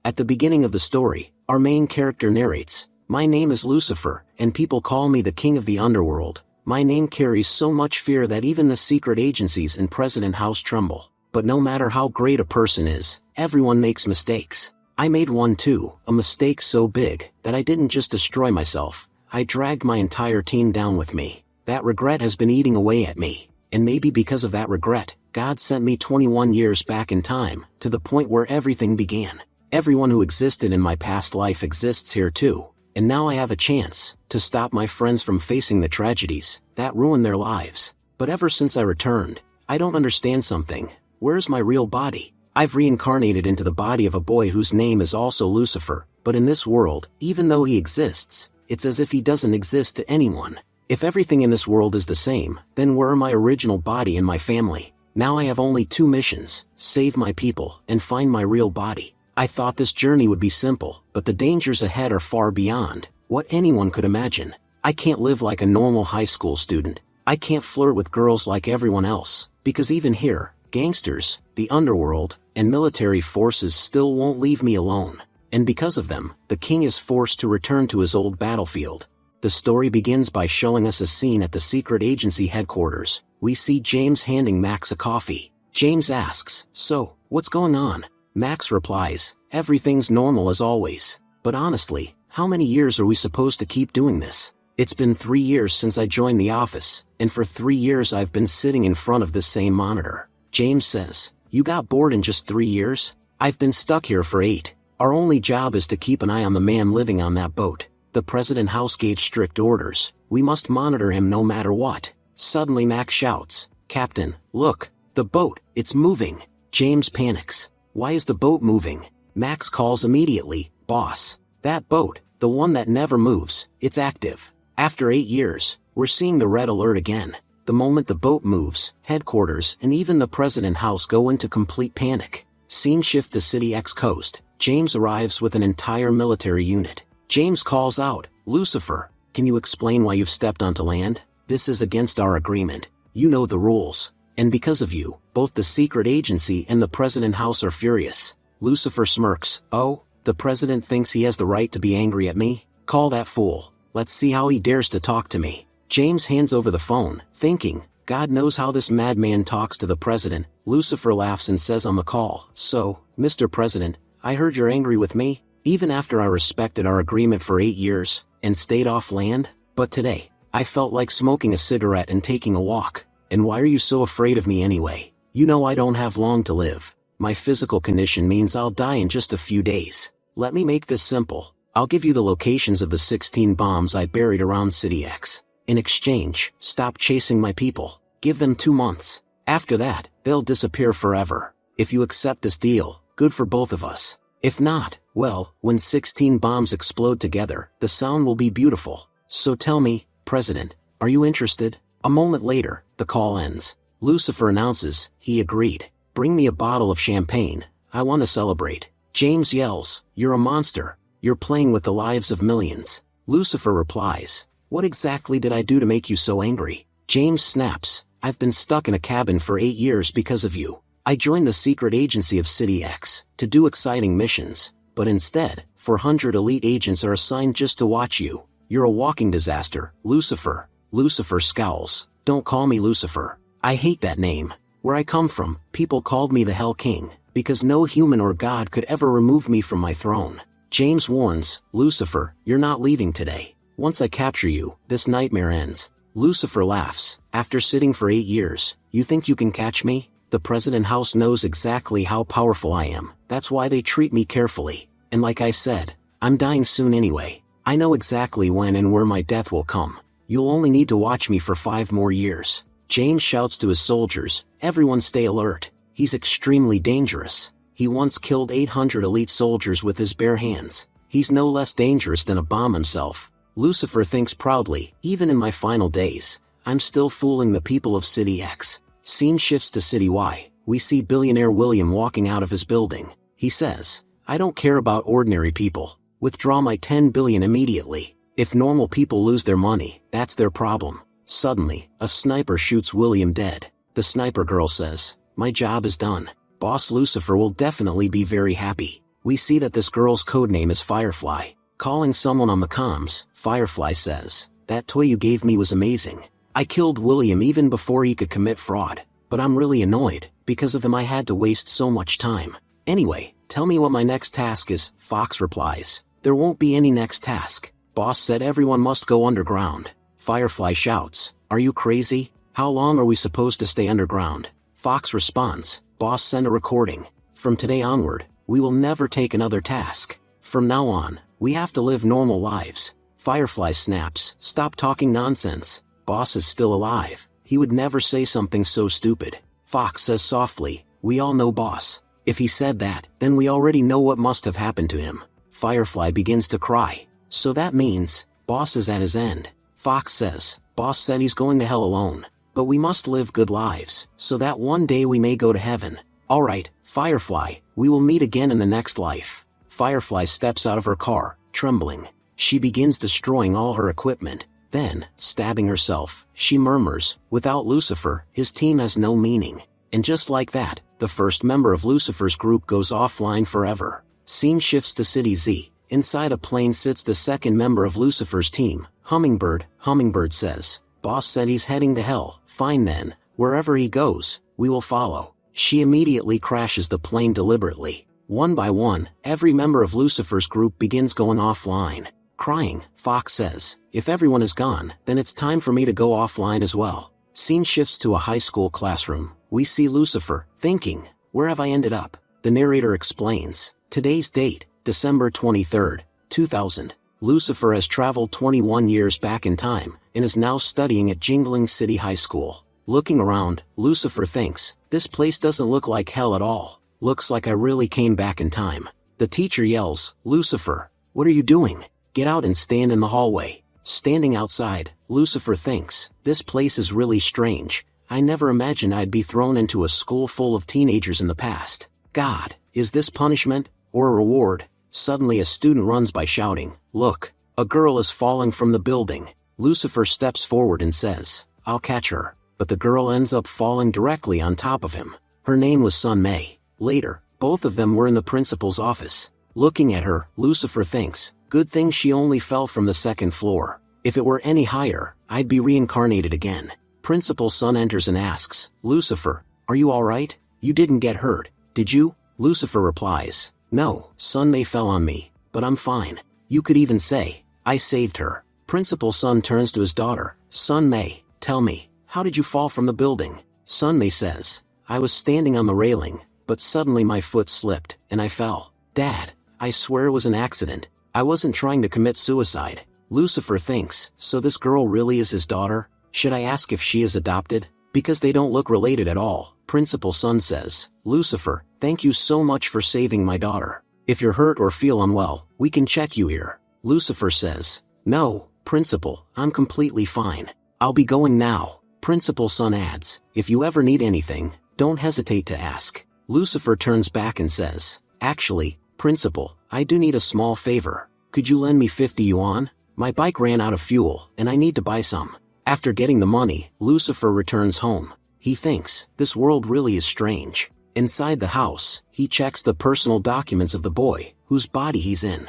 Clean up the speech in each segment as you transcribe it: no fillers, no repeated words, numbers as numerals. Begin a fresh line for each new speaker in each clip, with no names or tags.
At the beginning of the story, our main character narrates, "My name is Lucifer, and people call me the king of the underworld. My name carries so much fear that even the secret agencies in President House tremble. But no matter how great a person is, everyone makes mistakes. I made one too, a mistake so big that I didn't just destroy myself, I dragged my entire team down with me. That regret has been eating away at me, and maybe because of that regret, God sent me 21 years back in time, to the point where everything began. Everyone who existed in my past life exists here too, and now I have a chance to stop my friends from facing the tragedies that ruin their lives. But ever since I returned, I don't understand something. Where's my real body? I've reincarnated into the body of a boy whose name is also Lucifer, but in this world, even though he exists, it's as if he doesn't exist to anyone. If everything in this world is the same, then where are my original body and my family? Now I have only two missions: save my people and find my real body. I thought this journey would be simple, but the dangers ahead are far beyond what anyone could imagine. I can't live like a normal high school student. I can't flirt with girls like everyone else, because even here, gangsters, the underworld, and military forces still won't leave me alone. And because of them, the king is forced to return to his old battlefield. The story begins by showing us a scene at the secret agency headquarters. We see James handing Max a coffee. James asks, "So, what's going on?" Max replies, "Everything's normal as always. But honestly, how many years are we supposed to keep doing this? It's been 3 years since I joined the office, and for 3 years I've been sitting in front of this same monitor." James says, "You got bored in just 3 years? I've been stuck here for 8. Our only job is to keep an eye on the man living on that boat. The President House gave strict orders. We must monitor him no matter what." Suddenly Max shouts, "Captain, look, the boat, it's moving." James panics. "Why is the boat moving?" Max calls immediately, "Boss, that boat, the one that never moves, it's active." After 8 years, we're seeing the red alert again. The moment the boat moves, headquarters and even the President House go into complete panic. Scene shift to City X coast. James arrives with an entire military unit. James calls out, "Lucifer, can you explain why you've stepped onto land? This is against our agreement. You know the rules. And because of you, both the secret agency and the President House are furious." Lucifer smirks. "Oh, the president thinks he has the right to be angry at me? Call that fool. Let's see how he dares to talk to me." James hands over the phone, thinking, God knows how this madman talks to the president. Lucifer laughs and says on the call, "So, Mr. President, I heard you're angry with me, even after I respected our agreement for 8 years, and stayed off land? But today, I felt like smoking a cigarette and taking a walk. And why are you so afraid of me anyway? You know I don't have long to live. My physical condition means I'll die in just a few days. Let me make this simple. I'll give you the locations of the 16 bombs I buried around City X. In exchange, stop chasing my people. Give them 2 months. After that, they'll disappear forever. If you accept this deal, good for both of us. If not, well, when 16 bombs explode together, the sound will be beautiful. So tell me, President, are you interested?" A moment later, the call ends. Lucifer announces, he agreed. "Bring me a bottle of champagne. I want to celebrate." James yells, "You're a monster. You're playing with the lives of millions." Lucifer replies, "What exactly did I do to make you so angry?" James snaps, "I've been stuck in a cabin for 8 years because of you. I joined the secret agency of City X to do exciting missions, but instead, 400 elite agents are assigned just to watch you. You're a walking disaster, Lucifer." Lucifer scowls. "Don't call me Lucifer. I hate that name. Where I come from, people called me the Hell King, because no human or god could ever remove me from my throne." James warns, "Lucifer, you're not leaving today. Once I capture you, this nightmare ends." Lucifer laughs. "After sitting for 8 years, you think you can catch me? The President House knows exactly how powerful I am. That's why they treat me carefully. And like I said, I'm dying soon anyway. I know exactly when and where my death will come. You'll only need to watch me for 5 more years." James shouts to his soldiers, "Everyone stay alert. He's extremely dangerous. He once killed 800 elite soldiers with his bare hands. He's no less dangerous than a bomb himself." Lucifer thinks proudly, "Even in my final days, I'm still fooling the people of City X." Scene shifts to City Y. We see billionaire William walking out of his building. He says, "I don't care about ordinary people. Withdraw my 10 billion immediately. If normal people lose their money, that's their problem." Suddenly, a sniper shoots William dead. The sniper girl says, "My job is done. Boss Lucifer will definitely be very happy." We see that this girl's codename is Firefly. Calling someone on the comms, Firefly says, "That toy you gave me was amazing. I killed William even before he could commit fraud. But I'm really annoyed, because of him I had to waste so much time. Anyway, tell me what my next task is." Fox replies, "There won't be any next task. Boss said everyone must go underground." Firefly shouts, "Are you crazy? How long are we supposed to stay underground?" Fox responds, "Boss sent a recording. From today onward, we will never take another task. From now on, we have to live normal lives." Firefly snaps, "Stop talking nonsense. Boss is still alive. He would never say something so stupid." Fox says softly, "We all know Boss. If he said that, then we already know what must have happened to him." Firefly begins to cry. "So that means, Boss is at his end." Fox says, "Boss said he's going to hell alone. But we must live good lives, so that one day we may go to heaven." "Alright, Firefly, we will meet again in the next life." Firefly steps out of her car, trembling. She begins destroying all her equipment. Then, stabbing herself, she murmurs, "Without Lucifer, his team has no meaning." And just like that, the first member of Lucifer's group goes offline forever. Scene shifts to City Z. Inside a plane sits the second member of Lucifer's team, Hummingbird. Hummingbird says, "Boss said he's heading to hell. Fine then, wherever he goes, we will follow." She immediately crashes the plane deliberately. One by one, every member of Lucifer's group begins going offline. Crying, Fox says, "If everyone is gone, then it's time for me to go offline as well." Scene shifts to a high school classroom. We see Lucifer, thinking, "Where have I ended up?" The narrator explains, "Today's date, December 23rd, 2000. Lucifer has traveled 21 years back in time, and is now studying at Jingling City High School. Looking around, Lucifer thinks, this place doesn't look like hell at all. Looks like I really came back in time." The teacher yells, "Lucifer, what are you doing? Get out and stand in the hallway." Standing outside, Lucifer thinks, "This place is really strange. I never imagined I'd be thrown into a school full of teenagers in the past. God, is this punishment, or a reward?" Suddenly a student runs by shouting, "Look, a girl is falling from the building." Lucifer steps forward and says, "I'll catch her." But the girl ends up falling directly on top of him. Her name was Sun Mei. Later, both of them were in the principal's office. Looking at her, Lucifer thinks, "Good thing she only fell from the second floor. If it were any higher, I'd be reincarnated again." Principal Sun enters and asks, "Lucifer, are you alright? You didn't get hurt, did you?" Lucifer replies, "No, Sun Mei fell on me, but I'm fine. You could even say, I saved her." Principal Sun turns to his daughter, "Sun Mei, tell me, how did you fall from the building?" Sun Mei says, "I was standing on the railing, but suddenly my foot slipped, and I fell." "Dad, I swear it was an accident. I wasn't trying to commit suicide." Lucifer thinks, so this girl really is his daughter? Should I ask if she is adopted? Because they don't look related at all. Principal Sun says, "Lucifer, thank you so much for saving my daughter. If you're hurt or feel unwell, we can check you here." Lucifer says, "No, Principal, I'm completely fine. I'll be going now." Principal Sun adds, "If you ever need anything, don't hesitate to ask." Lucifer turns back and says, "Actually, Principal, I do need a small favor. Could you lend me 50 yuan? My bike ran out of fuel, and I need to buy some." After getting the money, Lucifer returns home. He thinks, this world really is strange. Inside the house, he checks the personal documents of the boy, whose body he's in.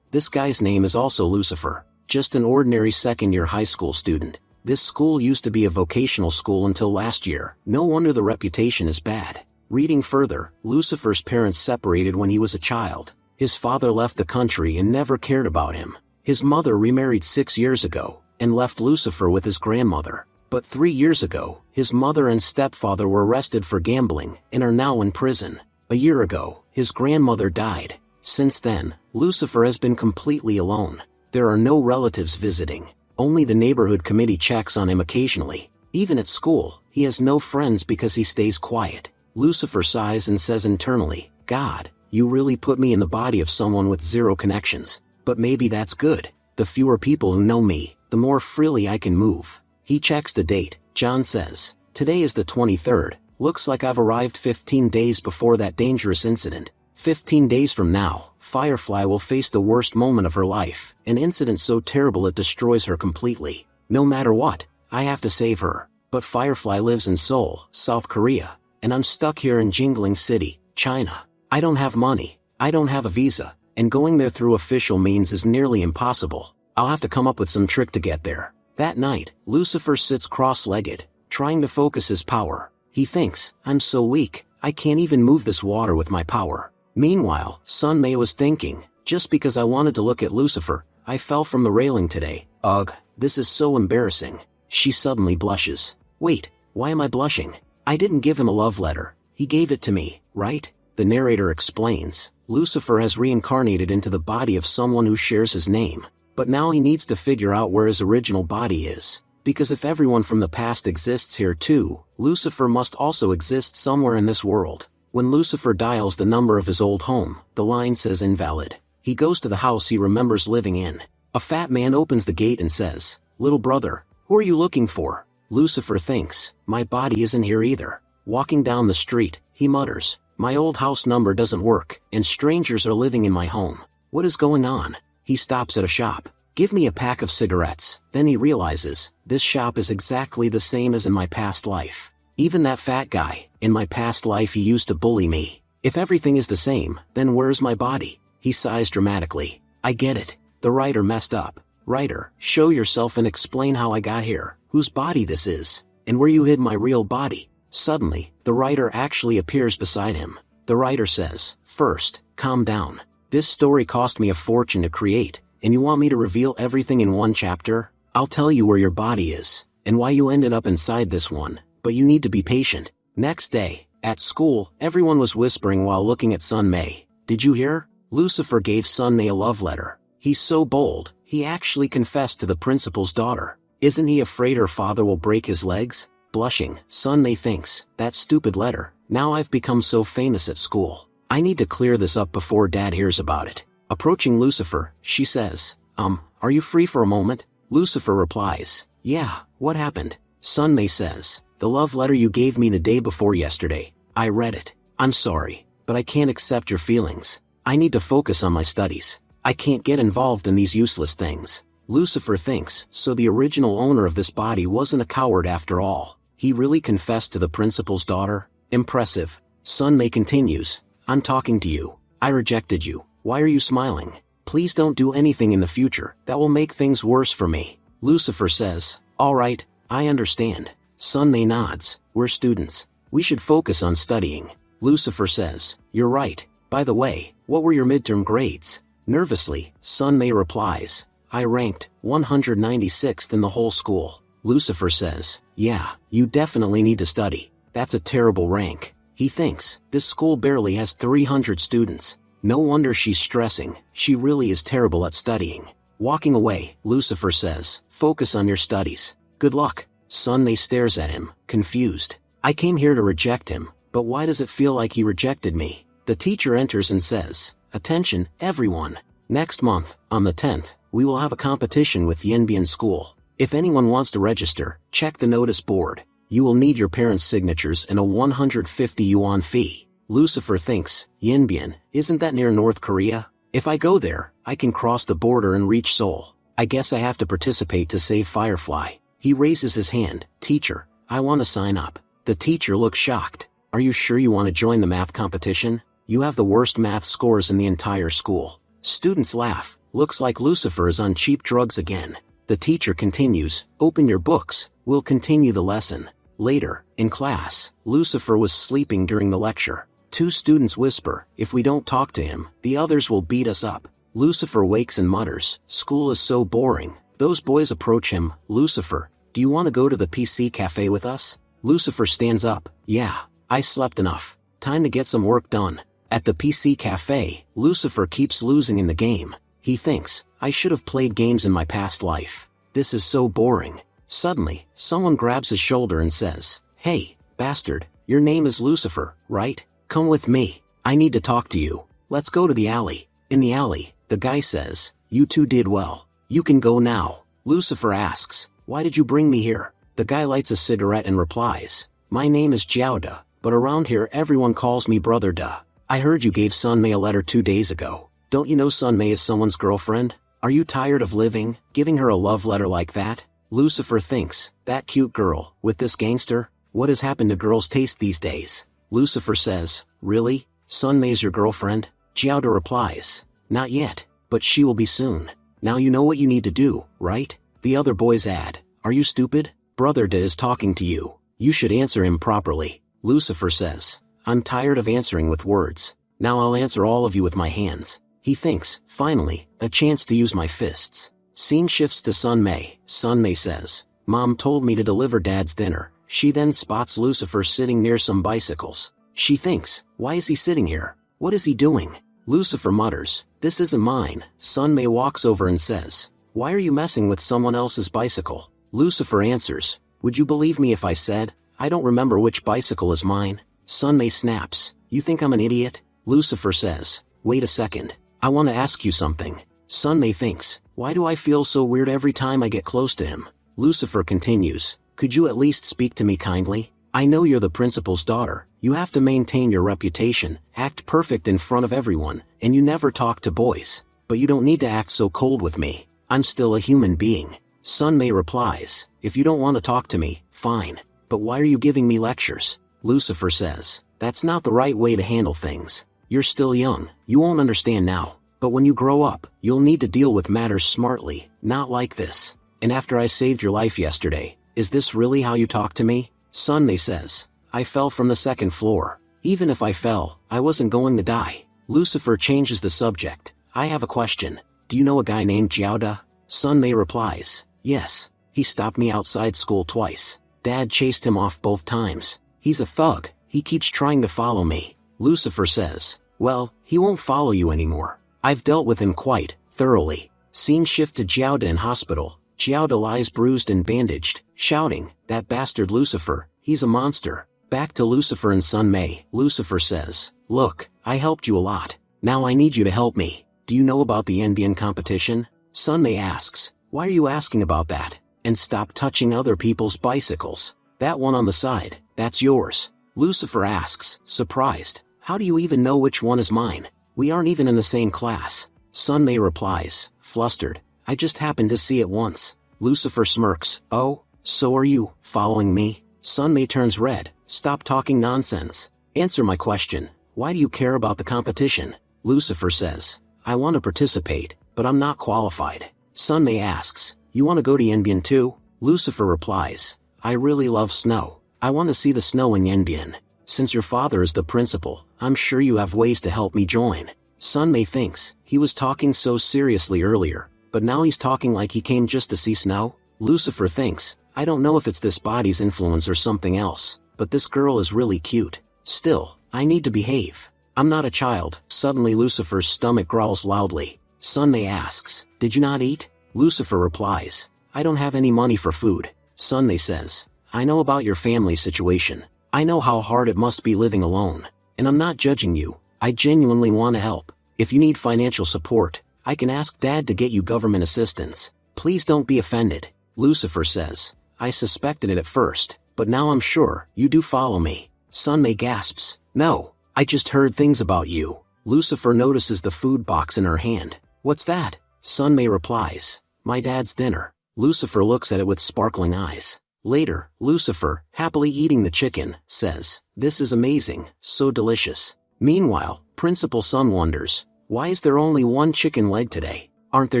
This guy's name is also Lucifer. Just an ordinary second-year high school student. This school used to be a vocational school until last year. No wonder the reputation is bad. Reading further, Lucifer's parents separated when he was a child. His father left the country and never cared about him. His mother remarried 6 years ago, and left Lucifer with his grandmother. But 3 years ago, his mother and stepfather were arrested for gambling, and are now in prison. A year ago, his grandmother died. Since then, Lucifer has been completely alone. There are no relatives visiting. Only the neighborhood committee checks on him occasionally. Even at school, he has no friends because he stays quiet. Lucifer sighs and says internally, "God, you really put me in the body of someone with zero connections. But maybe that's good. The fewer people who know me, the more freely I can move." He checks the date. John says, "Today is the 23rd. Looks like I've arrived 15 days before that dangerous incident. 15 days from now, Firefly will face the worst moment of her life, an incident so terrible it destroys her completely. No matter what, I have to save her. But Firefly lives in Seoul, South Korea, and I'm stuck here in Jingling City, China. I don't have money. I don't have a visa, and going there through official means is nearly impossible. I'll have to come up with some trick to get there. That night, Lucifer sits cross-legged, trying to focus his power. He thinks, I'm so weak, I can't even move this water with my power. Meanwhile, Sunmei was thinking, just because I wanted to look at Lucifer, I fell from the railing today. Ugh, this is so embarrassing. She suddenly blushes. Wait, why am I blushing? I didn't give him a love letter. He gave it to me, right? The narrator explains, Lucifer has reincarnated into the body of someone who shares his name. But now he needs to figure out where his original body is. Because if everyone from the past exists here too, Lucifer must also exist somewhere in this world. When Lucifer dials the number of his old home, the line says invalid. He goes to the house he remembers living in. A fat man opens the gate and says, Little brother, who are you looking for? Lucifer thinks, my body isn't here either. Walking down the street, he mutters, my old house number doesn't work, and strangers are living in my home. What is going on? He stops at a shop. Give me a pack of cigarettes. Then he realizes, this shop is exactly the same as in my past life. Even that fat guy, in my past life he used to bully me. If everything is the same, then where's my body? He sighs dramatically. I get it. The writer messed up. Writer, show yourself and explain how I got here, whose body this is, and where you hid my real body. Suddenly, the writer actually appears beside him. The writer says, first, calm down. This story cost me a fortune to create, and you want me to reveal everything in one chapter? I'll tell you where your body is, and why you ended up inside this one, but you need to be patient. Next day, at school, everyone was whispering while looking at Sunmei. Did you hear? Lucifer gave Sunmei a love letter. He's so bold, he actually confessed to the principal's daughter. Isn't he afraid her father will break his legs? Blushing, Sunmei thinks, that stupid letter, now I've become so famous at school. I need to clear this up before Dad hears about it. Approaching Lucifer, she says, are you free for a moment? Lucifer replies, yeah, what happened? Sunmei says, the love letter you gave me the day before yesterday. I read it. I'm sorry, but I can't accept your feelings. I need to focus on my studies. I can't get involved in these useless things. Lucifer thinks, so the original owner of this body wasn't a coward after all. He really confessed to the principal's daughter? Impressive. Sunmei continues, I'm talking to you. I rejected you. Why are you smiling? Please don't do anything in the future that will make things worse for me. Lucifer says, all right, I understand. Sunmei nods, we're students. We should focus on studying. Lucifer says, you're right. By the way, what were your midterm grades? Nervously, Sunmei replies, I ranked 196th in the whole school. Lucifer says, yeah, you definitely need to study. That's a terrible rank. He thinks, this school barely has 300 students. No wonder she's stressing, she really is terrible at studying. Walking away, Lucifer says, focus on your studies. Good luck. Sunmei stares at him, confused. I came here to reject him, but why does it feel like he rejected me? The teacher enters and says, attention, everyone. Next month, on the 10th, we will have a competition with Yenbian School. If anyone wants to register, check the notice board. You will need your parents' signatures and a 150 yuan fee. Lucifer thinks, Yenbian, isn't that near North Korea? If I go there, I can cross the border and reach Seoul. I guess I have to participate to save Firefly. He raises his hand, teacher, I want to sign up. The teacher looks shocked. Are you sure you want to join the math competition? You have the worst math scores in the entire school. Students laugh, looks like Lucifer is on cheap drugs again. The teacher continues, open your books, we'll continue the lesson. Later, in class, Lucifer was sleeping during the lecture. Two students whisper, if we don't talk to him, the others will beat us up. Lucifer wakes and mutters, school is so boring. Those boys approach him, Lucifer, do you want to go to the PC cafe with us? Lucifer stands up, yeah, I slept enough. Time to get some work done. At the PC cafe, Lucifer keeps losing in the game. He thinks, I should have played games in my past life. This is so boring. Suddenly, someone grabs his shoulder and says, hey, bastard, your name is Lucifer, right? Come with me. I need to talk to you. Let's go to the alley. In the alley, the guy says, you two did well. You can go now. Lucifer asks, why did you bring me here? The guy lights a cigarette and replies, my name is Jiaoda, but around here everyone calls me Brother Da. I heard you gave Sunmei a letter 2 days ago. Don't you know Sunmei is someone's girlfriend? Are you tired of living, giving her a love letter like that? Lucifer thinks, that cute girl, with this gangster? What has happened to girls' taste these days? Lucifer says, really? Sunmei's your girlfriend? Jiaoda replies, "Not yet, but she will be soon. Now you know what you need to do, right?" The other boys add, "Are you stupid? Brother Da is talking to you. You should answer him properly." Lucifer says, "I'm tired of answering with words. Now I'll answer all of you with my hands." He thinks, finally, a chance to use my fists. Scene shifts to Sunmei. Sunmei says, "Mom told me to deliver Dad's dinner." She then spots Lucifer sitting near some bicycles. She thinks, why is he sitting here? What is he doing? Lucifer mutters, "This isn't mine." Sunmei walks over and says, "Why are you messing with someone else's bicycle?" Lucifer answers, "Would you believe me if I said, I don't remember which bicycle is mine?" Sunmei snaps, "You think I'm an idiot?" Lucifer says, "Wait a second. I want to ask you something." Sunmei thinks, why do I feel so weird every time I get close to him? Lucifer continues, "Could you at least speak to me kindly? I know you're the principal's daughter. You have to maintain your reputation, act perfect in front of everyone, and you never talk to boys. But you don't need to act so cold with me. I'm still a human being." Sunmei replies, "If you don't want to talk to me, fine. But why are you giving me lectures?" Lucifer says, "That's not the right way to handle things. You're still young, you won't understand now. But when you grow up, you'll need to deal with matters smartly, not like this. And after I saved your life yesterday, is this really how you talk to me?" Sunmei says, "I fell from the second floor. Even if I fell, I wasn't going to die." Lucifer changes the subject. "I have a question. Do you know a guy named Jiaoda?" Sunmei replies, "Yes. He stopped me outside school twice. Dad chased him off both times. He's a thug. He keeps trying to follow me." Lucifer says, "Well, he won't follow you anymore. I've dealt with him quite thoroughly." Scene shift to Jiaoda in hospital. Jiaoda lies bruised and bandaged, shouting, "That bastard Lucifer, he's a monster." Back to Lucifer and Sunmei. Lucifer says, "Look, I helped you a lot. Now I need you to help me. Do you know about the Enbian competition?" Sunmei asks, "Why are you asking about that? And stop touching other people's bicycles. That one on the side, that's yours." Lucifer asks, surprised, "How do you even know which one is mine? We aren't even in the same class." Sunmei replies, flustered, "I just happened to see it once." Lucifer smirks, "Oh, so are you following me?" Sunmei turns red, "Stop talking nonsense. Answer my question. Why do you care about the competition?" Lucifer says, "I want to participate, but I'm not qualified." Sunmei asks, "You want to go to Yenbian too?" Lucifer replies, "I really love snow. I want to see the snow in Yenbian. Since your father is the principal, I'm sure you have ways to help me join." Sunmei thinks, he was talking so seriously earlier, but now he's talking like he came just to see snow? Lucifer thinks, I don't know if it's this body's influence or something else, but this girl is really cute. Still, I need to behave. I'm not a child. Suddenly Lucifer's stomach growls loudly. Sunmei asks, "Did you not eat?" Lucifer replies, "I don't have any money for food." Sunmei says, "I know about your family situation. I know how hard it must be living alone. And I'm not judging you. I genuinely want to help. If you need financial support, I can ask Dad to get you government assistance. Please don't be offended." Lucifer says, "I suspected it at first, but now I'm sure you do follow me." Sunmei gasps, "No, I just heard things about you." Lucifer notices the food box in her hand. "What's that?" Sunmei replies, "My dad's dinner." Lucifer looks at it with sparkling eyes. Later, Lucifer, happily eating the chicken, says, "This is amazing, so delicious." Meanwhile, Principal Sun wonders, why is there only one chicken leg today? Aren't there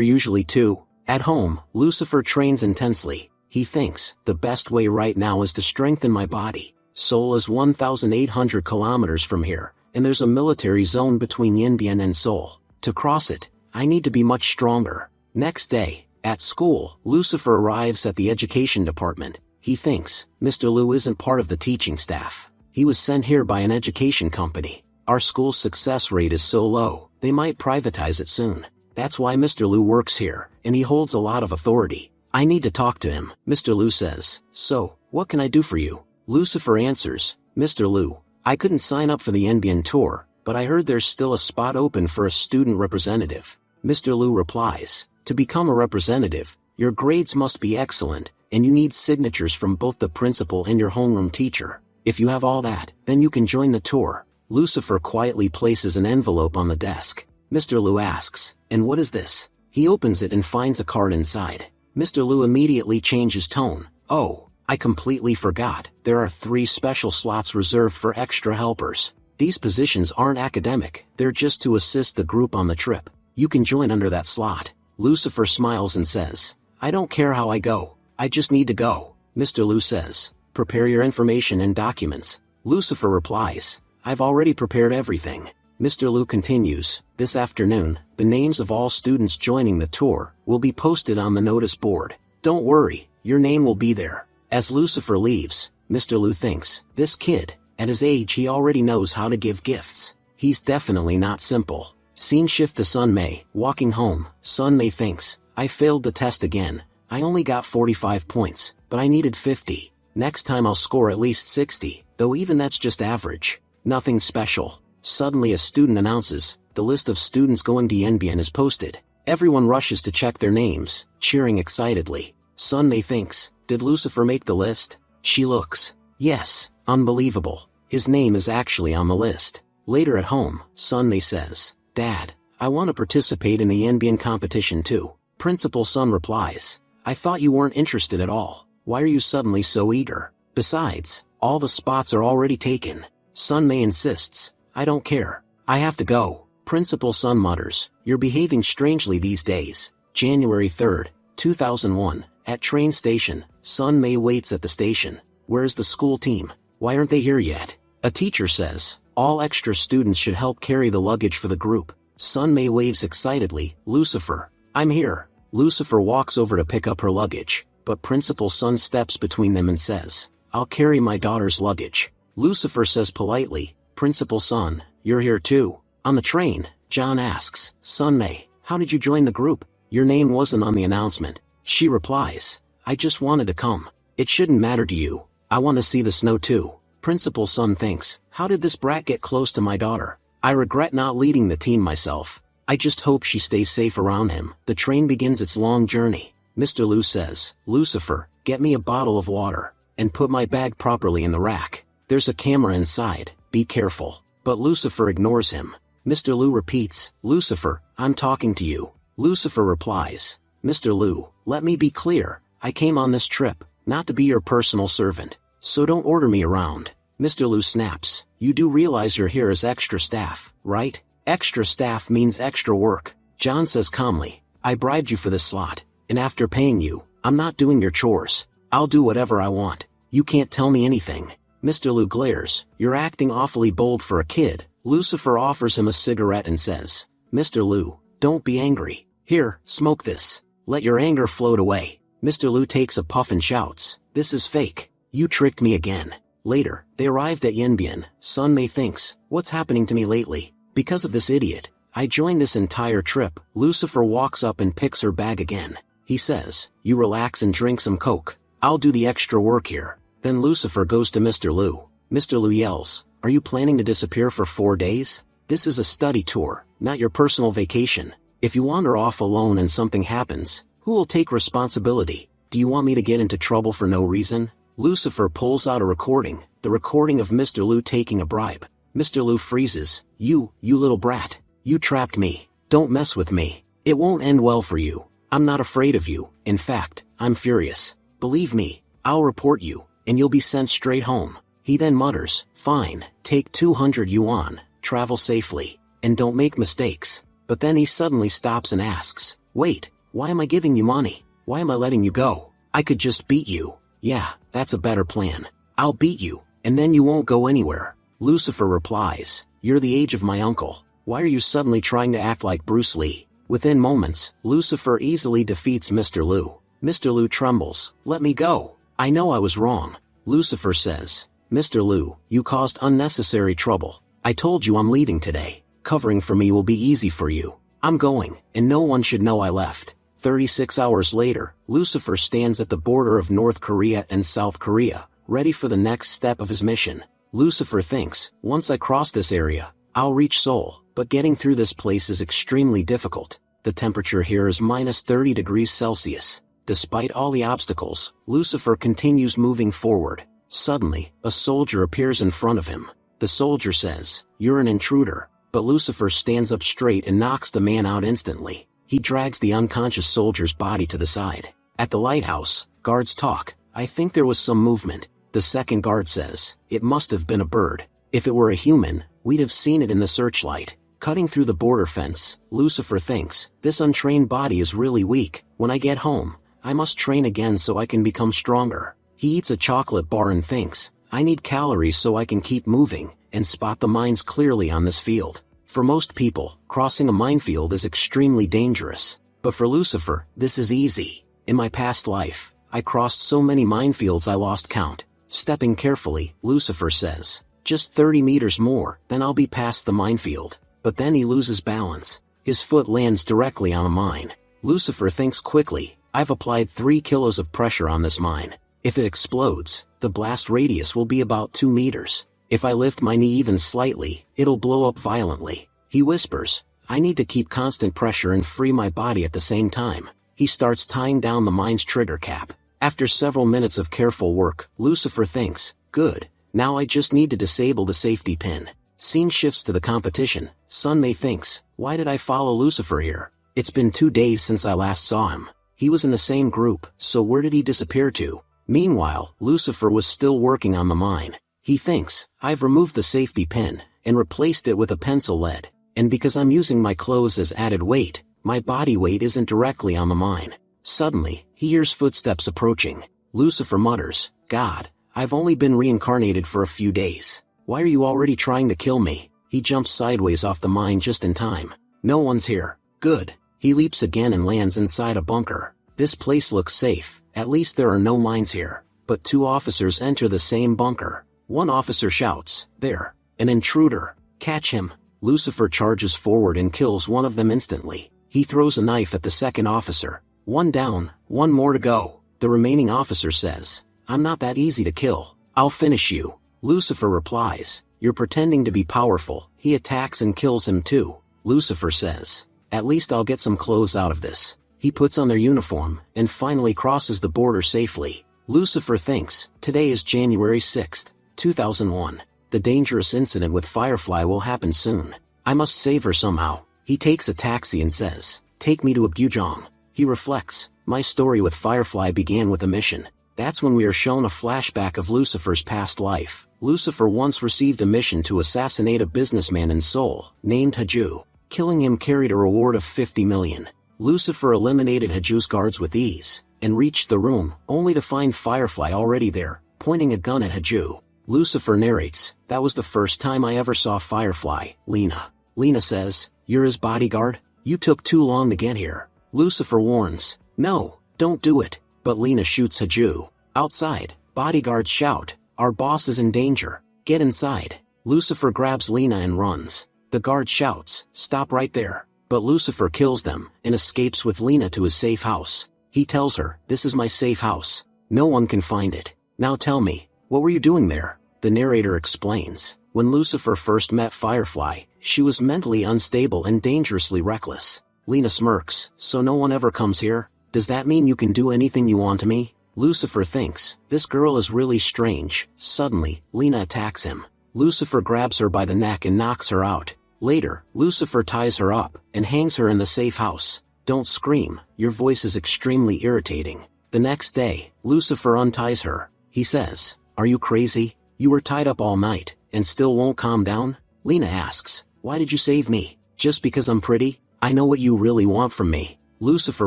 usually two? At home, Lucifer trains intensely. He thinks, the best way right now is to strengthen my body. Seoul is 1,800 kilometers from here, and there's a military zone between Yenbian and Seoul. To cross it, I need to be much stronger. Next day, at school, Lucifer arrives at the education department. He thinks, Mr. Liu isn't part of the teaching staff. He was sent here by an education company. Our school's success rate is so low, they might privatize it soon. That's why Mr. Liu works here, and he holds a lot of authority. I need to talk to him. Mr. Liu says, "So, what can I do for you?" Lucifer answers, "Mr. Liu, I couldn't sign up for the Enbian tour, but I heard there's still a spot open for a student representative." Mr. Liu replies, "To become a representative, your grades must be excellent, and you need signatures from both the principal and your homeroom teacher. If you have all that, then you can join the tour." Lucifer quietly places an envelope on the desk. Mr. Liu asks, "And what is this?" He opens it and finds a card inside. Mr. Liu immediately changes tone. "Oh, I completely forgot. There are 3 special slots reserved for extra helpers. These positions aren't academic, they're just to assist the group on the trip. You can join under that slot. Lucifer smiles and says, I don't care how I go, I just need to go. Mr. Lu says, prepare your information and documents. Lucifer replies, I've already prepared everything. Mr. Lu continues, this afternoon, the names of all students joining the tour will be posted on the notice board. Don't worry, your name will be there. As Lucifer leaves, Mr. Lu thinks, this kid, at his age he already knows how to give gifts. He's definitely not simple. Scene shift to Sun Mei, walking home. Sun Mei thinks, I failed the test again. I only got 45 points, but I needed 50. Next time I'll score at least 60, though even that's just average. Nothing special. Suddenly a student announces, the list of students going to Yanbian is posted. Everyone rushes to check their names, cheering excitedly. Sun Mei thinks, did Lucifer make the list? She looks. Yes, unbelievable. His name is actually on the list. Later at home, Sun Mei says, Dad, I want to participate in the Yanbian competition too. Principal Sun replies, I thought you weren't interested at all. Why are you suddenly so eager? Besides, all the spots are already taken. Sun Mei insists, I don't care. I have to go. Principal Sun mutters, you're behaving strangely these days. January 3rd, 2001, at train station, Sun Mei waits at the station. Where's the school team? Why aren't they here yet? A teacher says, all extra students should help carry the luggage for the group. Sun Mei waves excitedly, Lucifer, I'm here. Lucifer walks over to pick up her luggage, but Principal Sun steps between them and says, I'll carry my daughter's luggage. Lucifer says politely, Principal Sun, you're here too. On the train, John asks, Sun Mei, how did you join the group? Your name wasn't on the announcement. She replies, I just wanted to come. It shouldn't matter to you. I want to see the snow too. Principal Sun thinks, how did this brat get close to my daughter? I regret not leading the team myself. I just hope she stays safe around him. The train begins its long journey. Mr. Lu says, Lucifer, get me a bottle of water, and put my bag properly in the rack. There's a camera inside, be careful. But Lucifer ignores him. Mr. Lu repeats, Lucifer, I'm talking to you. Lucifer replies, Mr. Lu, let me be clear, I came on this trip, not to be your personal servant, so don't order me around. Mr. Lu snaps, you do realize you're here as extra staff, right? Extra staff means extra work. John says calmly, I bribed you for this slot, and after paying you, I'm not doing your chores. I'll do whatever I want. You can't tell me anything. Mr. Lu glares, you're acting awfully bold for a kid. Lucifer offers him a cigarette and says, Mr. Lu, don't be angry. Here, smoke this. Let your anger float away. Mr. Lu takes a puff and shouts, this is fake. You tricked me again. Later, they arrived at Yanbian. Sun Mei thinks, what's happening to me lately? Because of this idiot, I joined this entire trip. Lucifer walks up and picks her bag again. He says, you relax and drink some coke. I'll do the extra work here. Then Lucifer goes to Mr. Lu. Mr. Lu yells, are you planning to disappear for 4 days? This is a study tour, not your personal vacation. If you wander off alone and something happens, who will take responsibility? Do you want me to get into trouble for no reason? Lucifer pulls out a recording, the recording of Mr. Lu taking a bribe. Mr. Lu freezes, you little brat. You trapped me. Don't mess with me. It won't end well for you. I'm not afraid of you. In fact, I'm furious. Believe me, I'll report you, and you'll be sent straight home. He then mutters, fine, take 200 yuan, travel safely, and don't make mistakes. But then he suddenly stops and asks, wait, why am I giving you money? Why am I letting you go? I could just beat you. Yeah, that's a better plan. I'll beat you, and then you won't go anywhere. Lucifer replies, you're the age of my uncle. Why are you suddenly trying to act like Bruce Lee? Within moments, Lucifer easily defeats Mr. Lu. Mr. Lu trembles, let me go. I know I was wrong. Lucifer says, Mr. Lu, you caused unnecessary trouble. I told you I'm leaving today. Covering for me will be easy for you. I'm going, and no one should know I left. 36 hours later, Lucifer stands at the border of North Korea and South Korea, ready for the next step of his mission. Lucifer thinks, once I cross this area, I'll reach Seoul, but getting through this place is extremely difficult. The temperature here is minus 30 degrees Celsius. Despite all the obstacles, Lucifer continues moving forward. Suddenly, a soldier appears in front of him. The soldier says, you're an intruder, but Lucifer stands up straight and knocks the man out instantly. He drags the unconscious soldier's body to the side. At the lighthouse, guards talk. I think there was some movement. The second guard says, it must have been a bird. If it were a human, we'd have seen it in the searchlight. Cutting through the border fence, Lucifer thinks, this untrained body is really weak. When I get home, I must train again so I can become stronger. He eats a chocolate bar and thinks, I need calories so I can keep moving, and spot the mines clearly on this field. For most people, crossing a minefield is extremely dangerous. But for Lucifer, this is easy. In my past life, I crossed so many minefields I lost count. Stepping carefully, Lucifer says, just 30 meters more, then I'll be past the minefield. But then he loses balance. His foot lands directly on a mine. Lucifer thinks quickly, I've applied 3 kilos of pressure on this mine. If it explodes, the blast radius will be about 2 meters. If I lift my knee even slightly, it'll blow up violently. He whispers, I need to keep constant pressure and free my body at the same time. He starts tying down the mine's trigger cap. After several minutes of careful work, Lucifer thinks, good, now I just need to disable the safety pin. Scene shifts to the competition. Sunmay thinks, why did I follow Lucifer here? It's been 2 days since I last saw him. He was in the same group, so where did he disappear to? Meanwhile, Lucifer was still working on the mine. He thinks, I've removed the safety pin, and replaced it with a pencil lead. And because I'm using my clothes as added weight, my body weight isn't directly on the mine. Suddenly, he hears footsteps approaching. Lucifer mutters, God, I've only been reincarnated for a few days. Why are you already trying to kill me? He jumps sideways off the mine just in time. No one's here. Good. He leaps again and lands inside a bunker. This place looks safe, at least there are no mines here. But 2 officers enter the same bunker. One officer shouts, there, an intruder. Catch him. Lucifer charges forward and kills one of them instantly. He throws a knife at the second officer. 1 down, 1 more to go. The remaining officer says, I'm not that easy to kill. I'll finish you. Lucifer replies, you're pretending to be powerful. He attacks and kills him too. Lucifer says, at least I'll get some clothes out of this. He puts on their uniform, and finally crosses the border safely. Lucifer thinks, today is January 6th, 2001. The dangerous incident with Firefly will happen soon. I must save her somehow. He takes a taxi and says, take me to a Bujong. He reflects, my story with Firefly began with a mission. That's when we are shown a flashback of Lucifer's past life. Lucifer once received a mission to assassinate a businessman in Seoul, named Haju. Killing him carried a reward of 50 million. Lucifer eliminated Haju's guards with ease, and reached the room, only to find Firefly already there, pointing a gun at Haju. Lucifer narrates, that was the first time I ever saw Firefly, Lena. Lena says, you're his bodyguard? You took too long to get here. Lucifer warns, no, don't do it. But Lena shoots Haju. Outside, bodyguards shout, our boss is in danger. Get inside. Lucifer grabs Lena and runs. The guard shouts, stop right there. But Lucifer kills them, and escapes with Lena to his safe house. He tells her, this is my safe house. No one can find it. Now tell me, what were you doing there? The narrator explains, when Lucifer first met Firefly, she was mentally unstable and dangerously reckless. Lena smirks, so no one ever comes here? Does that mean you can do anything you want to me? Lucifer thinks, this girl is really strange. Suddenly, Lena attacks him. Lucifer grabs her by the neck and knocks her out. Later, Lucifer ties her up, and hangs her in the safe house. Don't scream, your voice is extremely irritating. The next day, Lucifer unties her. He says, are you crazy? You were tied up all night, and still won't calm down? Lena asks, why did you save me? Just because I'm pretty? I know what you really want from me. Lucifer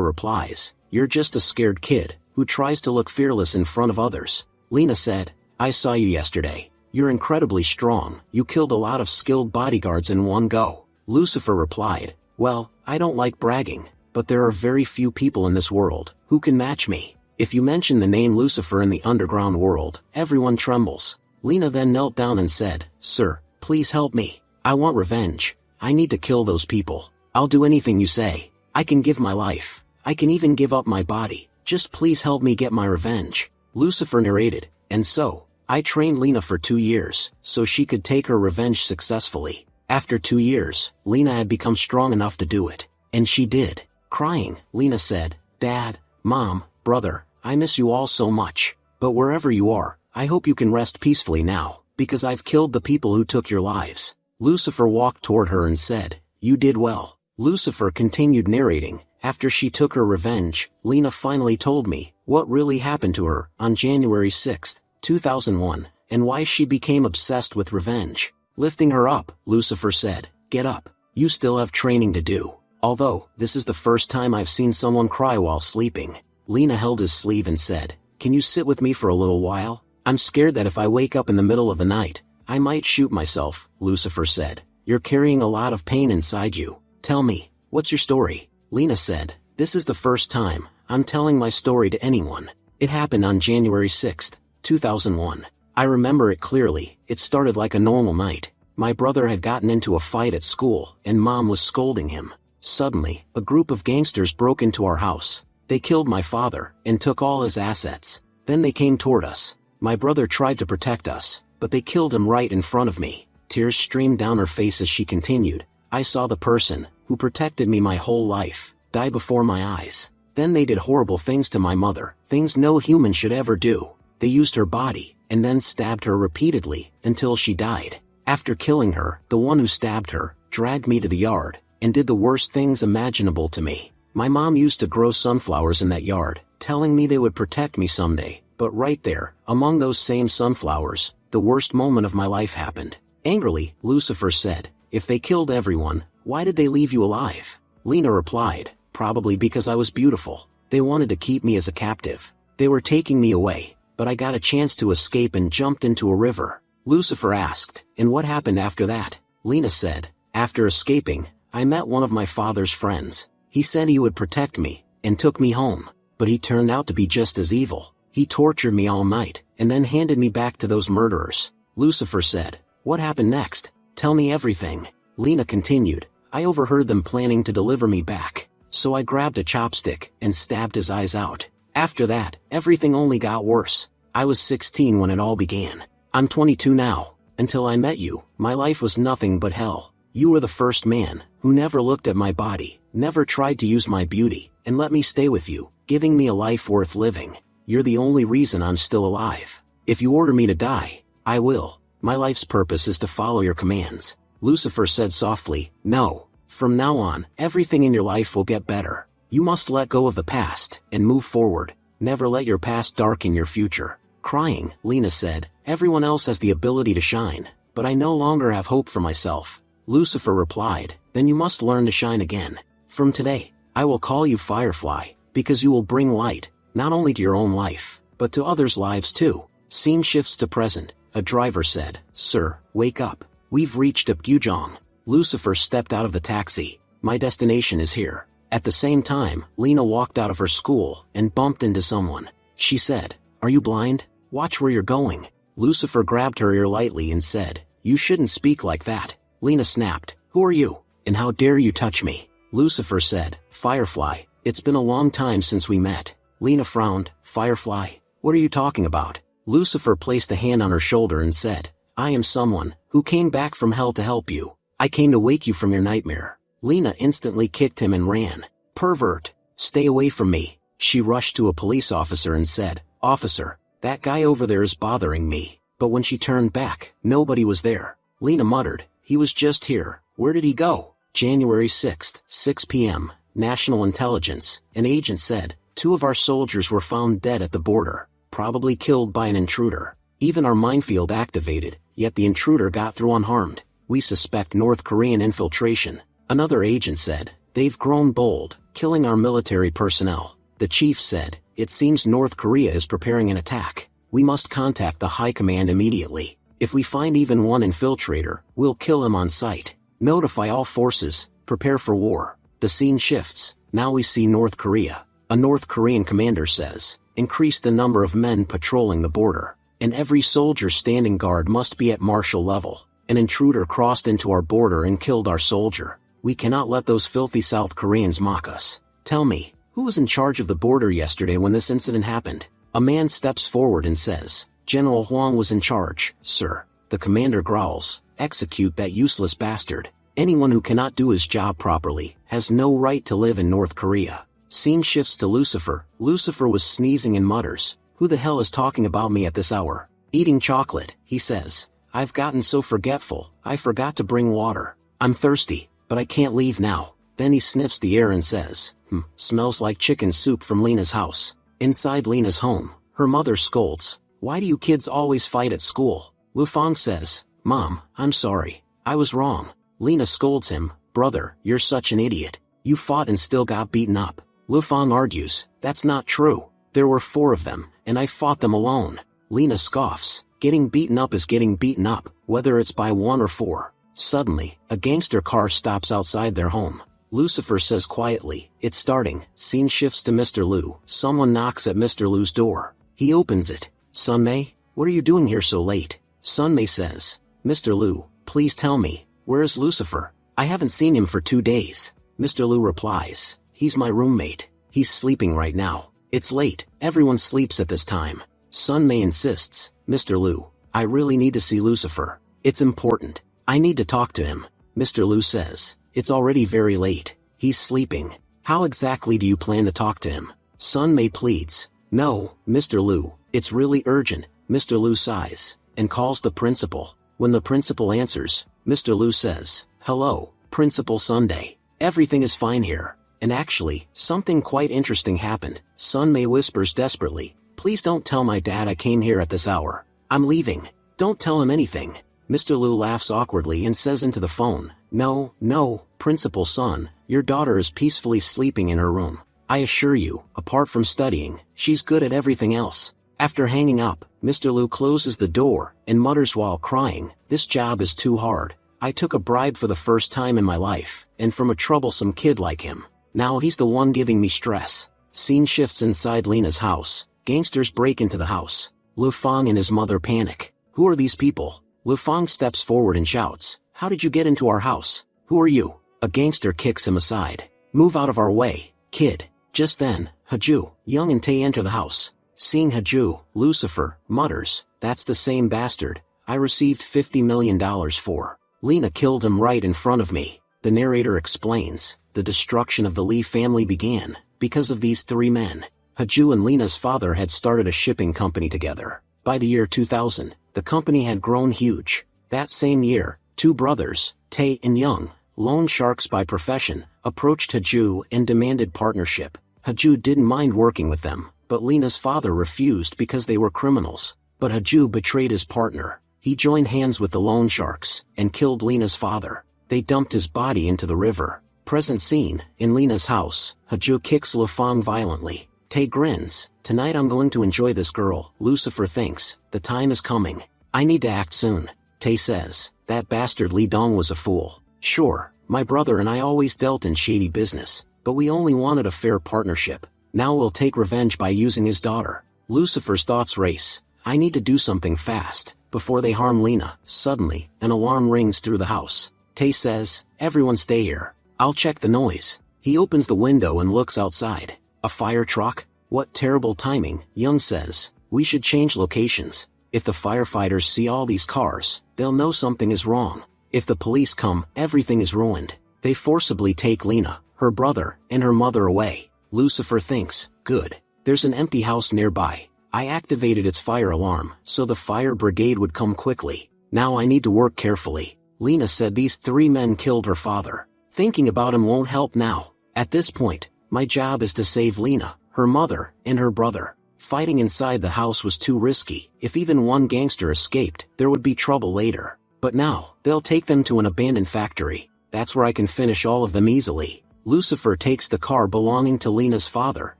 replies, you're just a scared kid, who tries to look fearless in front of others. Lena said, I saw you yesterday. You're incredibly strong, you killed a lot of skilled bodyguards in one go. Lucifer replied, well, I don't like bragging, but there are very few people in this world, who can match me. If you mention the name Lucifer in the underground world, everyone trembles. Lena then knelt down and said, sir, please help me. I want revenge. I need to kill those people. I'll do anything you say. I can give my life. I can even give up my body. Just please help me get my revenge. Lucifer narrated, and so, I trained Lena for 2 years, so she could take her revenge successfully. After 2 years, Lena had become strong enough to do it. And she did. Crying, Lena said, Dad, Mom, Brother, I miss you all so much. But wherever you are, I hope you can rest peacefully now, because I've killed the people who took your lives. Lucifer walked toward her and said, you did well. Lucifer continued narrating, after she took her revenge, Lena finally told me what really happened to her on January 6, 2001, and why she became obsessed with revenge. Lifting her up, Lucifer said, "Get up. You still have training to do. Although, this is the first time I've seen someone cry while sleeping." Lena held his sleeve and said, "Can you sit with me for a little while? I'm scared that if I wake up in the middle of the night, I might shoot myself," Lucifer said. "You're carrying a lot of pain inside you. Tell me, what's your story?" Lena said, "This is the first time I'm telling my story to anyone. It happened on January 6, 2001. I remember it clearly. It started like a normal night. My brother had gotten into a fight at school, and Mom was scolding him. Suddenly, a group of gangsters broke into our house. They killed my father, and took all his assets. Then they came toward us. My brother tried to protect us, but they killed him right in front of me." Tears streamed down her face as she continued, "I saw the person, who protected me my whole life, die before my eyes. Then they did horrible things to my mother, things no human should ever do. They used her body, and then stabbed her repeatedly, until she died. After killing her, the one who stabbed her, dragged me to the yard, and did the worst things imaginable to me. My mom used to grow sunflowers in that yard, telling me they would protect me someday, but right there, among those same sunflowers, the worst moment of my life happened." Angrily, Lucifer said, "If they killed everyone, why did they leave you alive?" Lena replied, "Probably because I was beautiful. They wanted to keep me as a captive. They were taking me away, but I got a chance to escape and jumped into a river." Lucifer asked, "And what happened after that?" Lena said, "After escaping, I met one of my father's friends. He said he would protect me, and took me home, but he turned out to be just as evil. He tortured me all night, and then handed me back to those murderers." Lucifer said, "What happened next? Tell me everything." Lena continued, "I overheard them planning to deliver me back, so I grabbed a chopstick and stabbed his eyes out. After that, everything only got worse. I was 16 when it all began. I'm 22 now. Until I met you, my life was nothing but hell. You were the first man who never looked at my body, never tried to use my beauty, and let me stay with you, giving me a life worth living. You're the only reason I'm still alive. If you order me to die, I will. My life's purpose is to follow your commands." Lucifer said softly, "No. From now on, everything in your life will get better. You must let go of the past, and move forward. Never let your past darken your future." Crying, Lena said, "Everyone else has the ability to shine, but I no longer have hope for myself." Lucifer replied, "Then you must learn to shine again. From today, I will call you Firefly, because you will bring light, not only to your own life, but to others' lives too." Scene shifts to present. A driver said, "Sir, wake up. We've reached Apgujeong." Lucifer stepped out of the taxi. "My destination is here." At the same time, Lena walked out of her school and bumped into someone. She said, "Are you blind? Watch where you're going." Lucifer grabbed her ear lightly and said, "You shouldn't speak like that." Lena snapped, "Who are you? And how dare you touch me?" Lucifer said, "Firefly, it's been a long time since we met." Lena frowned, "Firefly? What are you talking about?" Lucifer placed a hand on her shoulder and said, "I am someone who came back from hell to help you. I came to wake you from your nightmare." Lena instantly kicked him and ran. "Pervert! Stay away from me." She rushed to a police officer and said, "Officer, that guy over there is bothering me." But when she turned back, nobody was there. Lena muttered, "He was just here. Where did he go?" January 6, 6 p.m., National Intelligence. An agent said, "2 of our soldiers were found dead at the border, probably killed by an intruder. Even our minefield activated, yet the intruder got through unharmed. We suspect North Korean infiltration." Another agent said, "They've grown bold, killing our military personnel." The chief said, "It seems North Korea is preparing an attack. We must contact the high command immediately. If we find even one infiltrator, we'll kill him on sight. Notify all forces, prepare for war." The scene shifts. Now we see North Korea. A North Korean commander says, "Increase the number of men patrolling the border, and every soldier standing guard must be at martial level. An intruder crossed into our border and killed our soldier. We cannot let those filthy South Koreans mock us. Tell me, who was in charge of the border yesterday when this incident happened?" A man steps forward and says, "General Huang was in charge, sir." The commander growls, "Execute that useless bastard. Anyone who cannot do his job properly has no right to live in North Korea." Scene shifts to Lucifer. Lucifer was sneezing and mutters, "Who the hell is talking about me at this hour?" Eating chocolate, he says, "I've gotten so forgetful, I forgot to bring water. I'm thirsty, but I can't leave now." Then he sniffs the air and says, Smells like chicken soup from Lena's house." Inside Lena's home, her mother scolds, "Why do you kids always fight at school?" Lufang says, Mom, I'm sorry. I was wrong. Lena scolds him. Brother, you're such an idiot. You fought and still got beaten up. Lufang argues, that's not true. There were 4 of them, and I fought them alone. Lena scoffs. Getting beaten up is getting beaten up, whether it's by 1 or 4. Suddenly, a gangster car stops outside their home. Lucifer says quietly, it's starting. Scene shifts to Mr. Liu. Someone knocks at Mr. Liu's door. He opens it. Sunmei, what are you doing here so late? Sunmei says, Mr. Liu, please tell me, where is Lucifer? I haven't seen him for 2 days. Mr. Liu replies, he's my roommate. He's sleeping right now. It's late. Everyone sleeps at this time. Sunmei insists, Mr. Liu, I really need to see Lucifer. It's important. I need to talk to him. Mr. Liu says, it's already very late. He's sleeping. How exactly do you plan to talk to him? Sunmei pleads. No, Mr. Liu, it's really urgent. Mr. Liu sighs, and calls the principal. When the principal answers, Mr. Liu says, hello, Principal Sunday. Everything is fine here. And actually, something quite interesting happened. Sunmei whispers desperately, please don't tell my dad I came here at this hour. I'm leaving. Don't tell him anything. Mr. Liu laughs awkwardly and says into the phone, no, Principal Sun, your daughter is peacefully sleeping in her room. I assure you, apart from studying, she's good at everything else. After hanging up, Mr. Liu closes the door and mutters while crying, this job is too hard. I took a bribe for the first time in my life, and from a troublesome kid like him. Now he's the one giving me stress. Scene shifts inside Lena's house. Gangsters break into the house. Lufang and his mother panic. Who are these people? Lufang steps forward and shouts, how did you get into our house? Who are you? A gangster kicks him aside. Move out of our way, kid. Just then, Haju, Young and Tae enter the house. Seeing Haju, Lucifer mutters, that's the same bastard I received $50 million for. Lena killed him right in front of me. The narrator explains, the destruction of the Lee family began because of these 3 men. Haju and Lena's father had started a shipping company together. By the year 2000, the company had grown huge. That same year, 2 brothers, Tae and Young, loan sharks by profession, approached Haju and demanded partnership. Haju didn't mind working with them, but Lena's father refused because they were criminals. But Haju betrayed his partner. He joined hands with the loan sharks and killed Lena's father. They dumped his body into the river. Present scene, in Lena's house, Haju kicks Lufang violently. Tae grins, tonight I'm going to enjoy this girl. Lucifer thinks, the time is coming. I need to act soon. Tae says, that bastard Lee Dong was a fool. Sure, my brother and I always dealt in shady business, but we only wanted a fair partnership. Now we'll take revenge by using his daughter. Lucifer's thoughts race. I need to do something fast, before they harm Lena. Suddenly, an alarm rings through the house. Tae says, everyone stay here. I'll check the noise. He opens the window and looks outside. A fire truck? What terrible timing, Young says. We should change locations. If the firefighters see all these cars, they'll know something is wrong. If the police come, everything is ruined. They forcibly take Lena, her brother, and her mother away. Lucifer thinks, good. There's an empty house nearby. I activated its fire alarm, so the fire brigade would come quickly. Now I need to work carefully. Lena said these 3 men killed her father. Thinking about him won't help now. At this point, my job is to save Lena, her mother, and her brother. Fighting inside the house was too risky. If even one gangster escaped, there would be trouble later. But now, they'll take them to an abandoned factory. That's where I can finish all of them easily. Lucifer takes the car belonging to Lena's father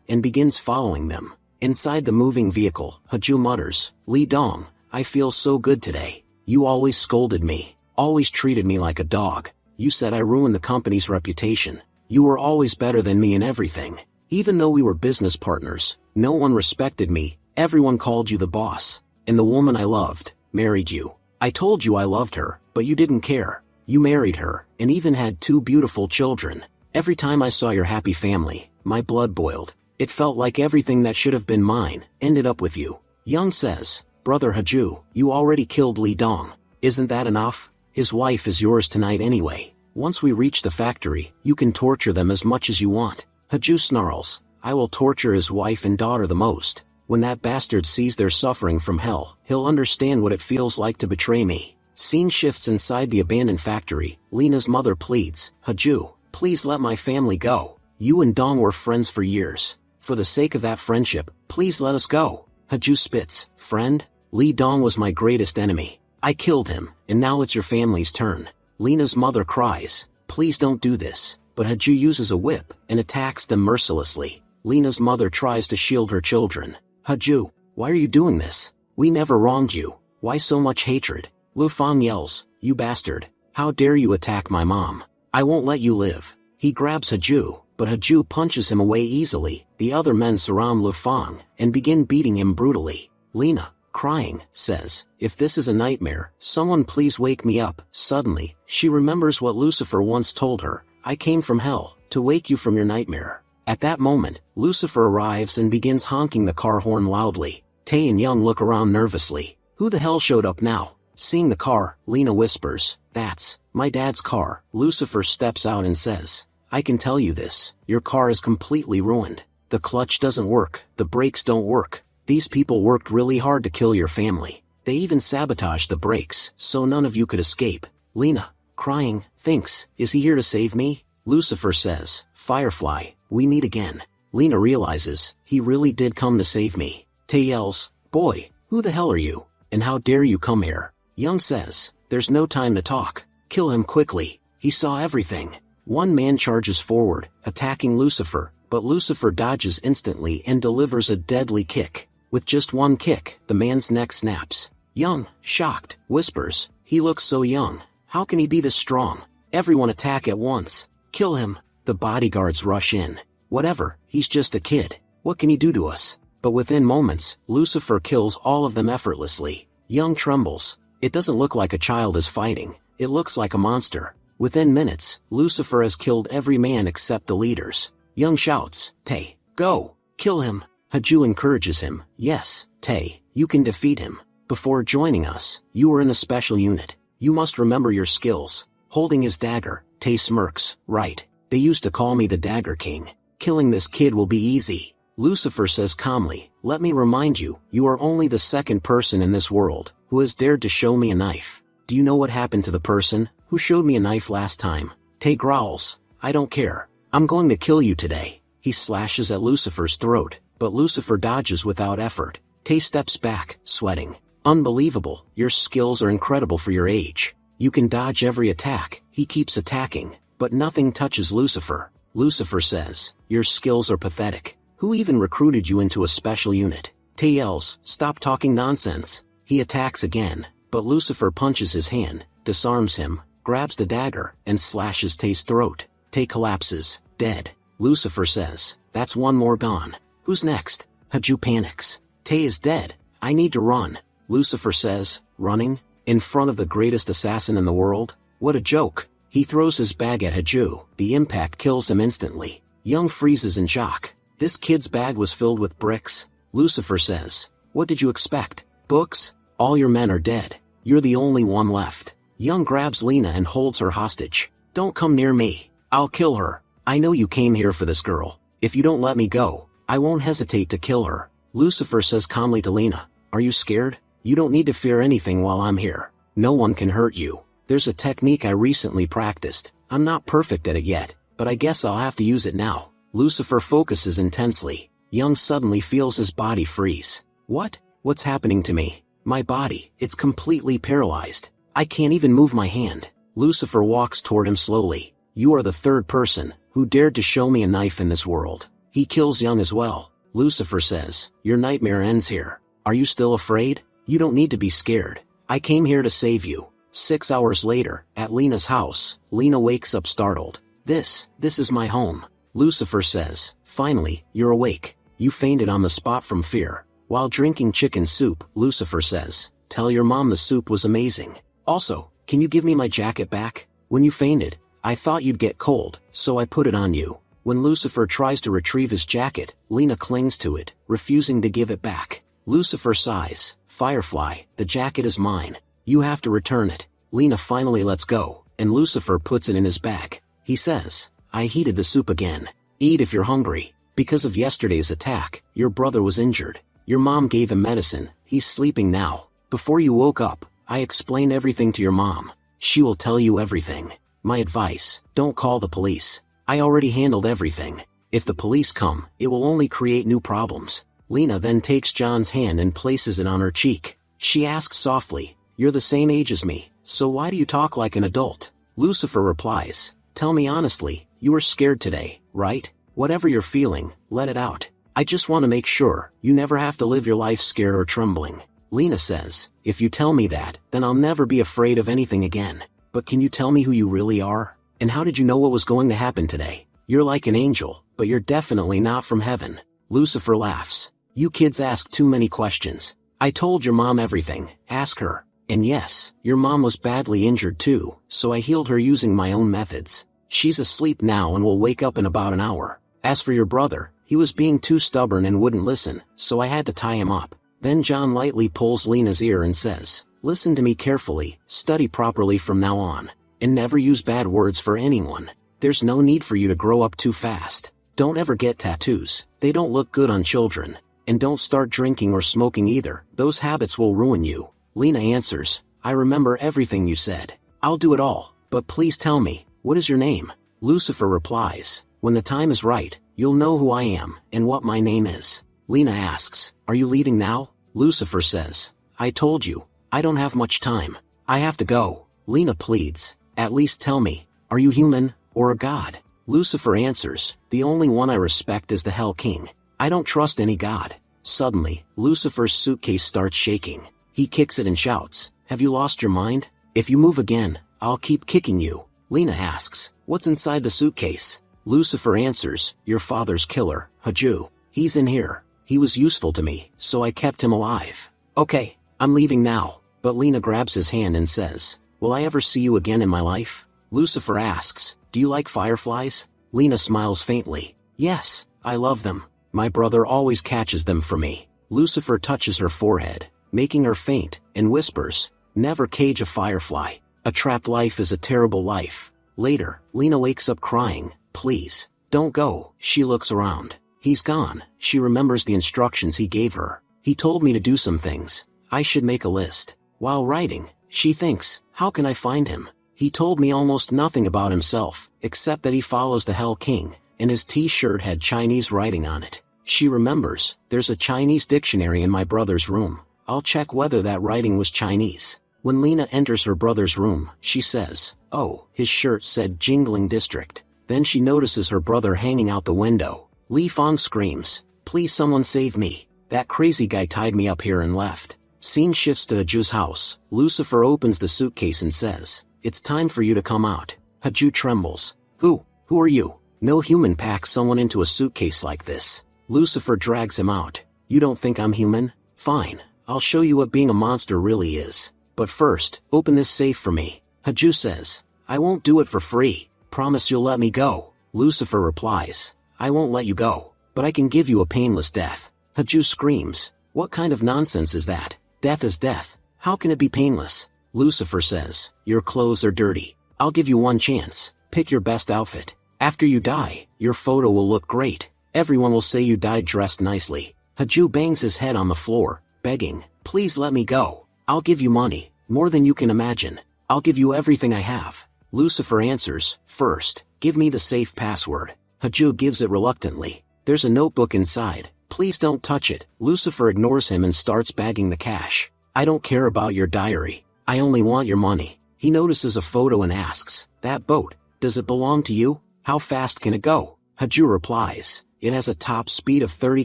and begins following them. Inside the moving vehicle, Haju mutters, Lee Dong, I feel so good today. You always scolded me, always treated me like a dog. You said I ruined the company's reputation. You were always better than me in everything. Even though we were business partners, no one respected me. Everyone called you the boss. And the woman I loved married you. I told you I loved her, but you didn't care. You married her, and even had 2 beautiful children. Every time I saw your happy family, my blood boiled. It felt like everything that should have been mine ended up with you. Young says, Brother Haju, you already killed Lee Dong. Isn't that enough? His wife is yours tonight anyway. Once we reach the factory, you can torture them as much as you want. Haju snarls, I will torture his wife and daughter the most. When that bastard sees their suffering from hell, he'll understand what it feels like to betray me. Scene shifts inside the abandoned factory. Lena's mother pleads, Haju, please let my family go. You and Dong were friends for years. For the sake of that friendship, please let us go. Haju spits, friend? Lee Dong was my greatest enemy. I killed him, and now it's your family's turn. Lena's mother cries, please don't do this, but Haju uses a whip and attacks them mercilessly. Lena's mother tries to shield her children. Haju, why are you doing this? We never wronged you. Why so much hatred? Lu Fang yells, you bastard. How dare you attack my mom? I won't let you live. He grabs Haju, but Haju punches him away easily. The other men surround Lu Fang and begin beating him brutally. Lena, crying, says, if this is a nightmare, someone please wake me up. Suddenly, she remembers what Lucifer once told her, I came from hell, to wake you from your nightmare. At that moment, Lucifer arrives and begins honking the car horn loudly. Tae and Young look around nervously. Who the hell showed up now? Seeing the car, Lena whispers, that's my dad's car. Lucifer steps out and says, I can tell you this, your car is completely ruined. The clutch doesn't work, the brakes don't work. These people worked really hard to kill your family. They even sabotaged the brakes, so none of you could escape. Lena, crying, thinks, is he here to save me? Lucifer says, Firefly, we meet again. Lena realizes, he really did come to save me. Tae yells, boy, who the hell are you? And how dare you come here? Young says, there's no time to talk. Kill him quickly. He saw everything. One man charges forward, attacking Lucifer, but Lucifer dodges instantly and delivers a deadly kick. With just one kick, the man's neck snaps. Young, shocked, whispers, he looks so young. How can he be this strong? Everyone attack at once. Kill him. The bodyguards rush in. Whatever, he's just a kid. What can he do to us? But within moments, Lucifer kills all of them effortlessly. Young trembles. It doesn't look like a child is fighting. It looks like a monster. Within minutes, Lucifer has killed every man except the leaders. Young shouts, Tae, go, kill him. Haju encourages him, yes, Tae, you can defeat him. Before joining us, you were in a special unit. You must remember your skills. Holding his dagger, Tae smirks, right. They used to call me the Dagger King. Killing this kid will be easy. Lucifer says calmly, let me remind you, you are only the second person in this world who has dared to show me a knife. Do you know what happened to the person who showed me a knife last time? Tae growls, I don't care. I'm going to kill you today. He slashes at Lucifer's throat, but Lucifer dodges without effort. Tae steps back, sweating. Unbelievable, your skills are incredible for your age. You can dodge every attack. He keeps attacking, but nothing touches Lucifer. Lucifer says, your skills are pathetic. Who even recruited you into a special unit? Tae yells, stop talking nonsense. He attacks again, but Lucifer punches his hand, disarms him, grabs the dagger, and slashes Tae's throat. Tae collapses, dead. Lucifer says, that's one more gone. Who's next? Haju panics. Tae is dead. I need to run. Lucifer says, running? In front of the greatest assassin in the world? What a joke. He throws his bag at Haju. The impact kills him instantly. Young freezes in shock. This kid's bag was filled with bricks. Lucifer says, what did you expect? Books? All your men are dead. You're the only one left. Young grabs Lena and holds her hostage. Don't come near me. I'll kill her. I know you came here for this girl. If you don't let me go, I won't hesitate to kill her. Lucifer says calmly to Lena, are you scared? You don't need to fear anything while I'm here. No one can hurt you. There's a technique I recently practiced. I'm not perfect at it yet, but I guess I'll have to use it now. Lucifer focuses intensely. Young suddenly feels his body freeze. What? What's happening to me? My body, it's completely paralyzed. I can't even move my hand. Lucifer walks toward him slowly. You are the third person who dared to show me a knife in this world. He kills Young as well. Lucifer says, your nightmare ends here. Are you still afraid? You don't need to be scared. I came here to save you. 6 hours later, at Lena's house, Lena wakes up startled. This is my home. Lucifer says, finally, you're awake. You fainted on the spot from fear. While drinking chicken soup, Lucifer says, tell your mom the soup was amazing. Also, can you give me my jacket back? When you fainted, I thought you'd get cold, so I put it on you. When Lucifer tries to retrieve his jacket, Lena clings to it, refusing to give it back. Lucifer sighs, Firefly, the jacket is mine. You have to return it. Lena finally lets go, and Lucifer puts it in his bag. He says, I heated the soup again. Eat if you're hungry. Because of yesterday's attack, your brother was injured. Your mom gave him medicine. He's sleeping now. Before you woke up, I explained everything to your mom. She will tell you everything. My advice, don't call the police. I already handled everything. If the police come, it will only create new problems. Lena then takes John's hand and places it on her cheek. She asks softly, You're the same age as me, so why do you talk like an adult? Lucifer replies, tell me honestly, you were scared today, right? Whatever you're feeling, let it out. I just want to make sure you never have to live your life scared or trembling. Lena says, if you tell me that, then I'll never be afraid of anything again. But can you tell me who you really are? And how did you know what was going to happen today? You're like an angel, but you're definitely not from heaven. Lucifer laughs. You kids ask too many questions. I told your mom everything, ask her. And yes, your mom was badly injured too, so I healed her using my own methods. She's asleep now and will wake up in about an hour. As for your brother, he was being too stubborn and wouldn't listen, so I had to tie him up. Then John lightly pulls Lena's ear and says, listen to me carefully, study properly from now on, and never use bad words for anyone. There's no need for you to grow up too fast. Don't ever get tattoos, they don't look good on children. And don't start drinking or smoking either, those habits will ruin you. Lena answers, I remember everything you said. I'll do it all, but please tell me, what is your name? Lucifer replies, when the time is right, you'll know who I am, and what my name is. Lena asks, are you leaving now? Lucifer says, I told you, I don't have much time. I have to go. Lena pleads, at least tell me, are you human, or a god? Lucifer answers, the only one I respect is the Hell King. I don't trust any god. Suddenly, Lucifer's suitcase starts shaking. He kicks it and shouts, have you lost your mind? If you move again, I'll keep kicking you. Lena asks, what's inside the suitcase? Lucifer answers, your father's killer, Haju. He's in here. He was useful to me, so I kept him alive. Okay, I'm leaving now. But Lena grabs his hand and says, will I ever see you again in my life? Lucifer asks, do you like fireflies? Lena smiles faintly. Yes, I love them. My brother always catches them for me. Lucifer touches her forehead, making her faint, and whispers, never cage a firefly. A trapped life is a terrible life. Later, Lena wakes up crying, please, don't go. She looks around. He's gone. She remembers the instructions he gave her. He told me to do some things. I should make a list. While writing, she thinks, how can I find him? He told me almost nothing about himself, except that he follows the Hell King, and his t-shirt had Chinese writing on it. She remembers, there's a Chinese dictionary in my brother's room. I'll check whether that writing was Chinese. When Lena enters her brother's room, she says, oh, his shirt said Jingling District. Then she notices her brother hanging out the window. Li Fong screams, please someone save me. That crazy guy tied me up here and left. Scene shifts to Haju's house. Lucifer opens the suitcase and says, it's time for you to come out. Haju trembles. Who are you? No human packs someone into a suitcase like this. Lucifer drags him out. You don't think I'm human? Fine. I'll show you what being a monster really is. But first, open this safe for me. Haju says, I won't do it for free. Promise you'll let me go. Lucifer replies, I won't let you go, but I can give you a painless death. Haju screams, what kind of nonsense is that? Death is death. How can it be painless? Lucifer says, your clothes are dirty. I'll give you one chance. Pick your best outfit. After you die, your photo will look great. Everyone will say you died dressed nicely. Haju bangs his head on the floor, begging, please let me go. I'll give you money, more than you can imagine. I'll give you everything I have. Lucifer answers, first, give me the safe password. Haju gives it reluctantly. There's a notebook inside. Please don't touch it. Lucifer ignores him and starts bagging the cash. I don't care about your diary. I only want your money. He notices a photo and asks, that boat, does it belong to you? How fast can it go? Haju replies, it has a top speed of 30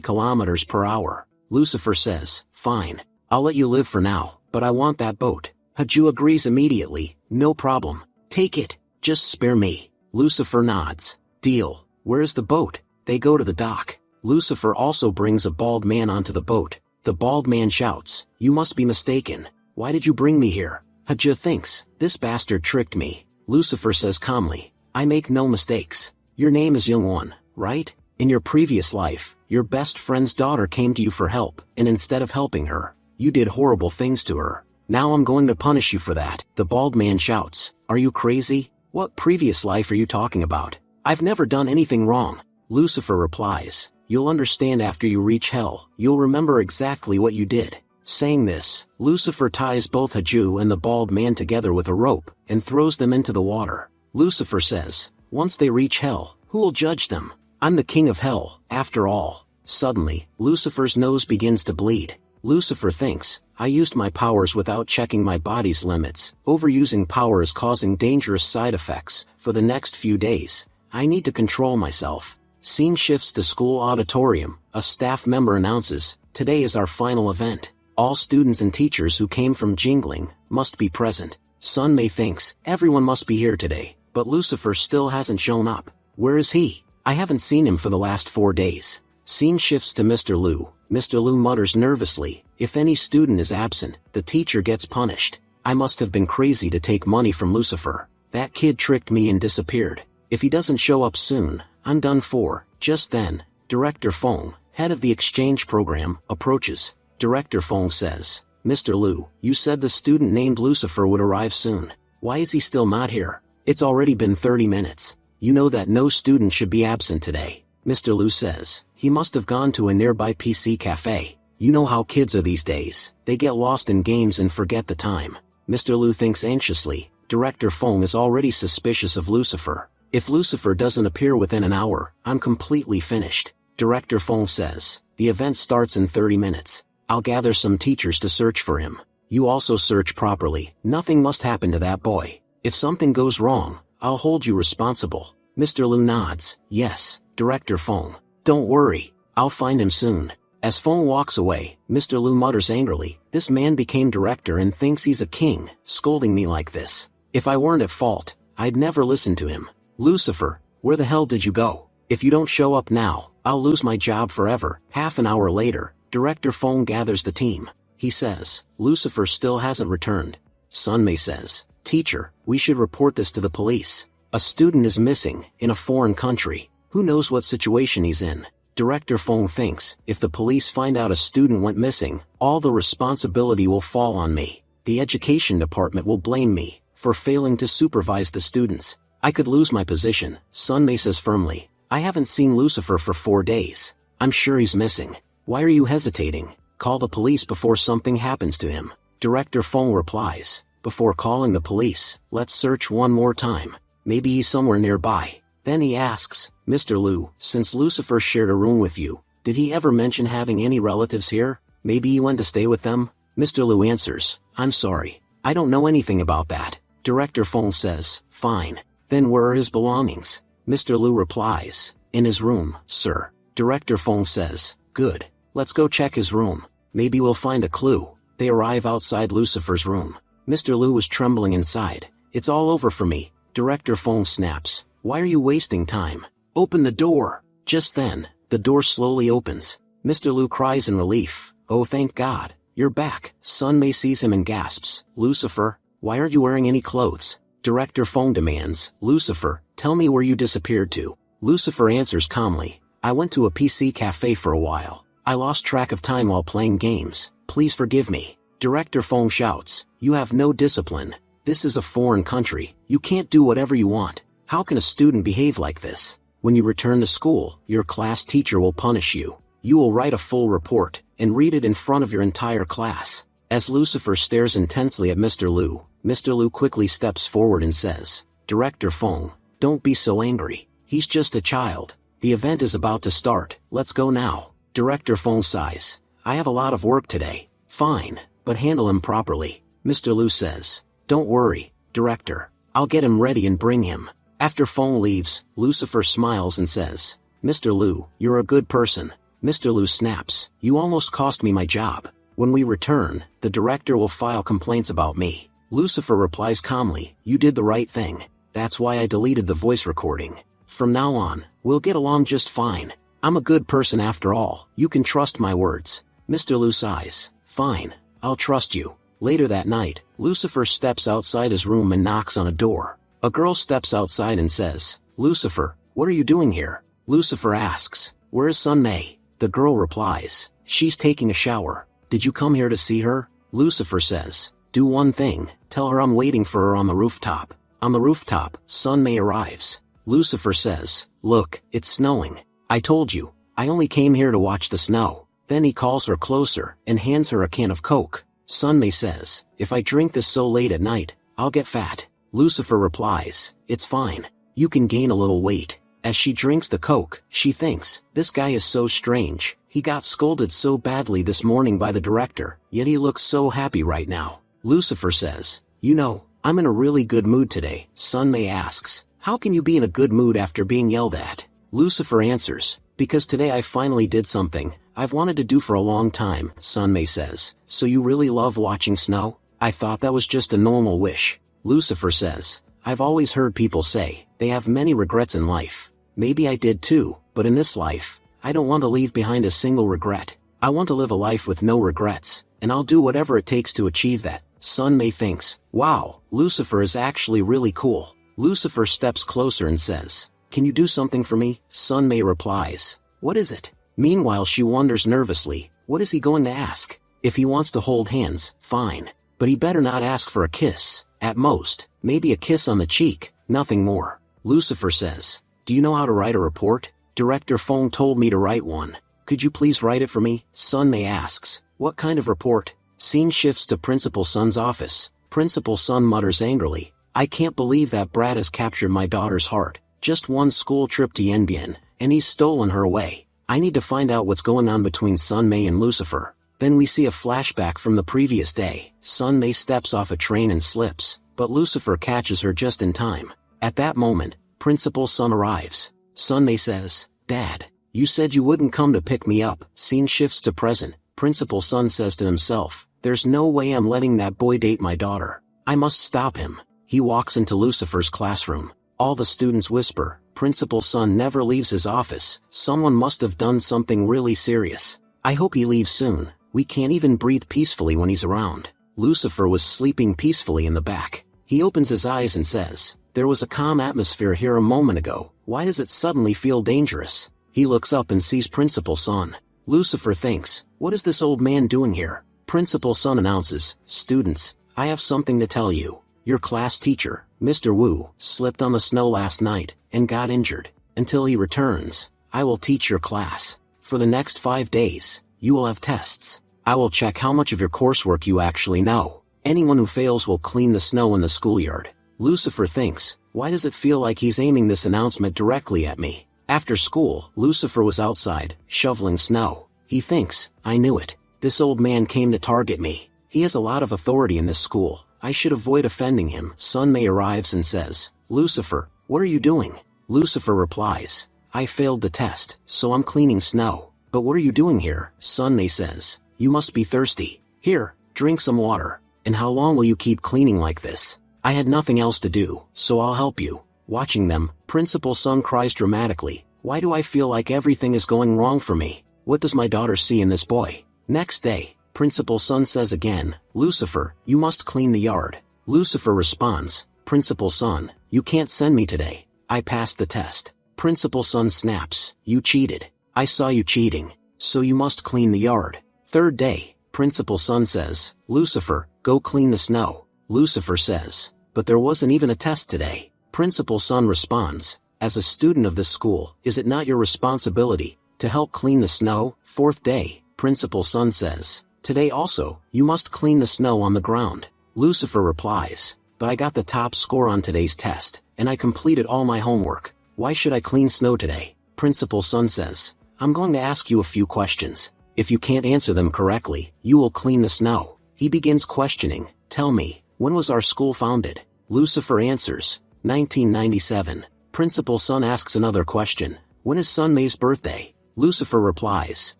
kilometers per hour. Lucifer says, fine. I'll let you live for now, but I want that boat. Haju agrees immediately, no problem. Take it, just spare me. Lucifer nods. Deal. Where is the boat? They go to the dock. Lucifer also brings a bald man onto the boat. The bald man shouts, you must be mistaken. Why did you bring me here? Haju thinks, this bastard tricked me. Lucifer says calmly, I make no mistakes. Your name is Young-won, right? In your previous life, your best friend's daughter came to you for help, and instead of helping her, you did horrible things to her. Now I'm going to punish you for that. The bald man shouts, are you crazy? What previous life are you talking about? I've never done anything wrong. Lucifer replies, you'll understand after you reach hell. You'll remember exactly what you did. Saying this, Lucifer ties both Haju and the bald man together with a rope, and throws them into the water. Lucifer says, once they reach hell, who will judge them? I'm the king of hell, after all. Suddenly, Lucifer's nose begins to bleed. Lucifer thinks, I used my powers without checking my body's limits. Overusing power is causing dangerous side effects. For the next few days, I need to control myself. Scene shifts to school auditorium. A staff member announces, today is our final event. All students and teachers who came from Jingling must be present. Sunmei thinks, everyone must be here today, but Lucifer still hasn't shown up. Where is he? I haven't seen him for the last 4 days. Scene shifts to Mr. Liu. Mr. Liu mutters nervously, if any student is absent, the teacher gets punished. I must have been crazy to take money from Lucifer. That kid tricked me and disappeared. If he doesn't show up soon, I'm done for. Just then, Director Feng, head of the exchange program, approaches. Director Feng says, Mr. Liu, you said the student named Lucifer would arrive soon. Why is he still not here? It's already been 30 minutes. You know that no student should be absent today. Mr. Liu says, he must have gone to a nearby PC cafe. You know how kids are these days. They get lost in games and forget the time. Mr. Liu thinks anxiously. Director Feng is already suspicious of Lucifer. If Lucifer doesn't appear within an hour, I'm completely finished. Director Feng says, the event starts in 30 minutes. I'll gather some teachers to search for him. You also search properly. Nothing must happen to that boy. If something goes wrong, I'll hold you responsible. Mr. Liu nods. Yes, Director Feng. Don't worry, I'll find him soon. As Feng walks away, Mr. Liu mutters angrily, this man became director and thinks he's a king, scolding me like this. If I weren't at fault, I'd never listen to him. Lucifer, where the hell did you go? If you don't show up now, I'll lose my job forever. Half an hour later, Director Feng gathers the team. He says, Lucifer still hasn't returned. Sunmei says, teacher, we should report this to the police. A student is missing, in a foreign country. Who knows what situation he's in? Director Feng thinks, if the police find out a student went missing, all the responsibility will fall on me. The education department will blame me for failing to supervise the students. I could lose my position. Sunmei says firmly, I haven't seen Lucifer for 4 days. I'm sure he's missing. Why are you hesitating? Call the police before something happens to him. Director Feng replies, before calling the police, let's search one more time. Maybe he's somewhere nearby. Then he asks, Mr. Liu, since Lucifer shared a room with you, did he ever mention having any relatives here? Maybe he went to stay with them? Mr. Liu answers, I'm sorry. I don't know anything about that. Director Feng says, fine. Then where are his belongings? Mr. Liu replies, in his room, sir. Director Feng says, good. Let's go check his room. Maybe we'll find a clue. They arrive outside Lucifer's room. Mr. Liu is trembling inside. It's all over for me. Director Feng snaps, why are you wasting time? Open the door. Just then, the door slowly opens. Mr. Liu cries in relief, oh thank God, you're back. Sunmei sees him and gasps, Lucifer, why aren't you wearing any clothes? Director Feng demands, Lucifer, tell me where you disappeared to. Lucifer answers calmly, I went to a PC cafe for a while. I lost track of time while playing games. Please forgive me. Director Feng shouts, you have no discipline. This is a foreign country. You can't do whatever you want. How can a student behave like this? When you return to school, your class teacher will punish you. You will write a full report and read it in front of your entire class. As Lucifer stares intensely at Mr. Liu quickly steps forward and says, Director Feng, don't be so angry. He's just a child. The event is about to start. Let's go now. Director Feng sighs. I have a lot of work today. Fine, but handle him properly. Mr. Liu says, don't worry, Director. I'll get him ready and bring him. After Feng leaves, Lucifer smiles and says, Mr. Liu, you're a good person. Mr. Liu snaps, you almost cost me my job. When we return, the director will file complaints about me. Lucifer replies calmly, you did the right thing. That's why I deleted the voice recording. From now on, we'll get along just fine. I'm a good person after all. You can trust my words. Mr. Liu sighs, fine, I'll trust you. Later that night, Lucifer steps outside his room and knocks on a door. A girl steps outside and says, Lucifer, what are you doing here? Lucifer asks, where is Sunmei? The girl replies, she's taking a shower. Did you come here to see her? Lucifer says, do one thing, tell her I'm waiting for her on the rooftop. On the rooftop, Sunmei arrives. Lucifer says, look, it's snowing. I told you, I only came here to watch the snow. Then he calls her closer and hands her a can of Coke. Sunmei says, if I drink this so late at night, I'll get fat. Lucifer replies, it's fine. You can gain a little weight. As she drinks the Coke, she thinks, this guy is so strange. He got scolded so badly this morning by the director, yet he looks so happy right now. Lucifer says, you know, I'm in a really good mood today. Sunmei asks, how can you be in a good mood after being yelled at? Lucifer answers, because today I finally did something I've wanted to do for a long time. Sunmei says, so you really love watching snow? I thought that was just a normal wish. Lucifer says, I've always heard people say they have many regrets in life. Maybe I did too, but in this life, I don't want to leave behind a single regret. I want to live a life with no regrets, and I'll do whatever it takes to achieve that. Sunmei thinks, wow, Lucifer is actually really cool. Lucifer steps closer and says, can you do something for me? Sunmei replies, what is it? Meanwhile she wonders nervously, what is he going to ask? If he wants to hold hands, fine. But he better not ask for a kiss. At most, maybe a kiss on the cheek, nothing more. Lucifer says, do you know how to write a report? Director Fong told me to write one. Could you please write it for me? Sunmei asks, what kind of report? Scene shifts to Principal Sun's office. Principal Sun mutters angrily, I can't believe that brat has captured my daughter's heart. Just one school trip to Yanbian, and he's stolen her away. I need to find out what's going on between Sunmei and Lucifer. Then we see a flashback from the previous day. Sunmei steps off a train and slips, but Lucifer catches her just in time. At that moment, Principal Sun arrives. Sunmei says, Dad, you said you wouldn't come to pick me up. Scene shifts to present. Principal Sun says to himself, there's no way I'm letting that boy date my daughter. I must stop him. He walks into Lucifer's classroom. All the students whisper, Principal Sun never leaves his office. Someone must have done something really serious. I hope he leaves soon. We can't even breathe peacefully when he's around. Lucifer was sleeping peacefully in the back. He opens his eyes and says, there was a calm atmosphere here a moment ago. Why does it suddenly feel dangerous? He looks up and sees Principal Sun. Lucifer thinks, what is this old man doing here? Principal Sun announces, students, I have something to tell you. Your class teacher, Mr. Wu, slipped on the snow last night and got injured. Until he returns, I will teach your class. For the next 5 days, you will have tests. I will check how much of your coursework you actually know. Anyone who fails will clean the snow in the schoolyard. Lucifer thinks, why does it feel like he's aiming this announcement directly at me? After school, Lucifer was outside, shoveling snow. He thinks, I knew it. This old man came to target me. He has a lot of authority in this school. I should avoid offending him. Sunmei arrives and says, Lucifer, what are you doing? Lucifer replies, I failed the test, so I'm cleaning snow. But what are you doing here? Sunmei says, you must be thirsty. Here, drink some water. And how long will you keep cleaning like this? I had nothing else to do, so I'll help you. Watching them, Principal Sun cries dramatically, why do I feel like everything is going wrong for me? What does my daughter see in this boy? Next day, Principal Sun says again, Lucifer, you must clean the yard. Lucifer responds, Principal Sun, you can't send me today. I passed the test. Principal Sun snaps, you cheated. I saw you cheating. So you must clean the yard. Third day, Principal Sun says, Lucifer, go clean the snow. Lucifer says, but there wasn't even a test today. Principal Sun responds, as a student of this school, is it not your responsibility to help clean the snow? Fourth day, Principal Sun says, today also, you must clean the snow on the ground. Lucifer replies, but I got the top score on today's test, and I completed all my homework. Why should I clean snow today? Principal Sun says, I'm going to ask you a few questions. If you can't answer them correctly, you will clean the snow. He begins questioning, tell me, when was our school founded? Lucifer answers, 1997. Principal Sun asks another question, when is Sunmei's birthday? Lucifer replies,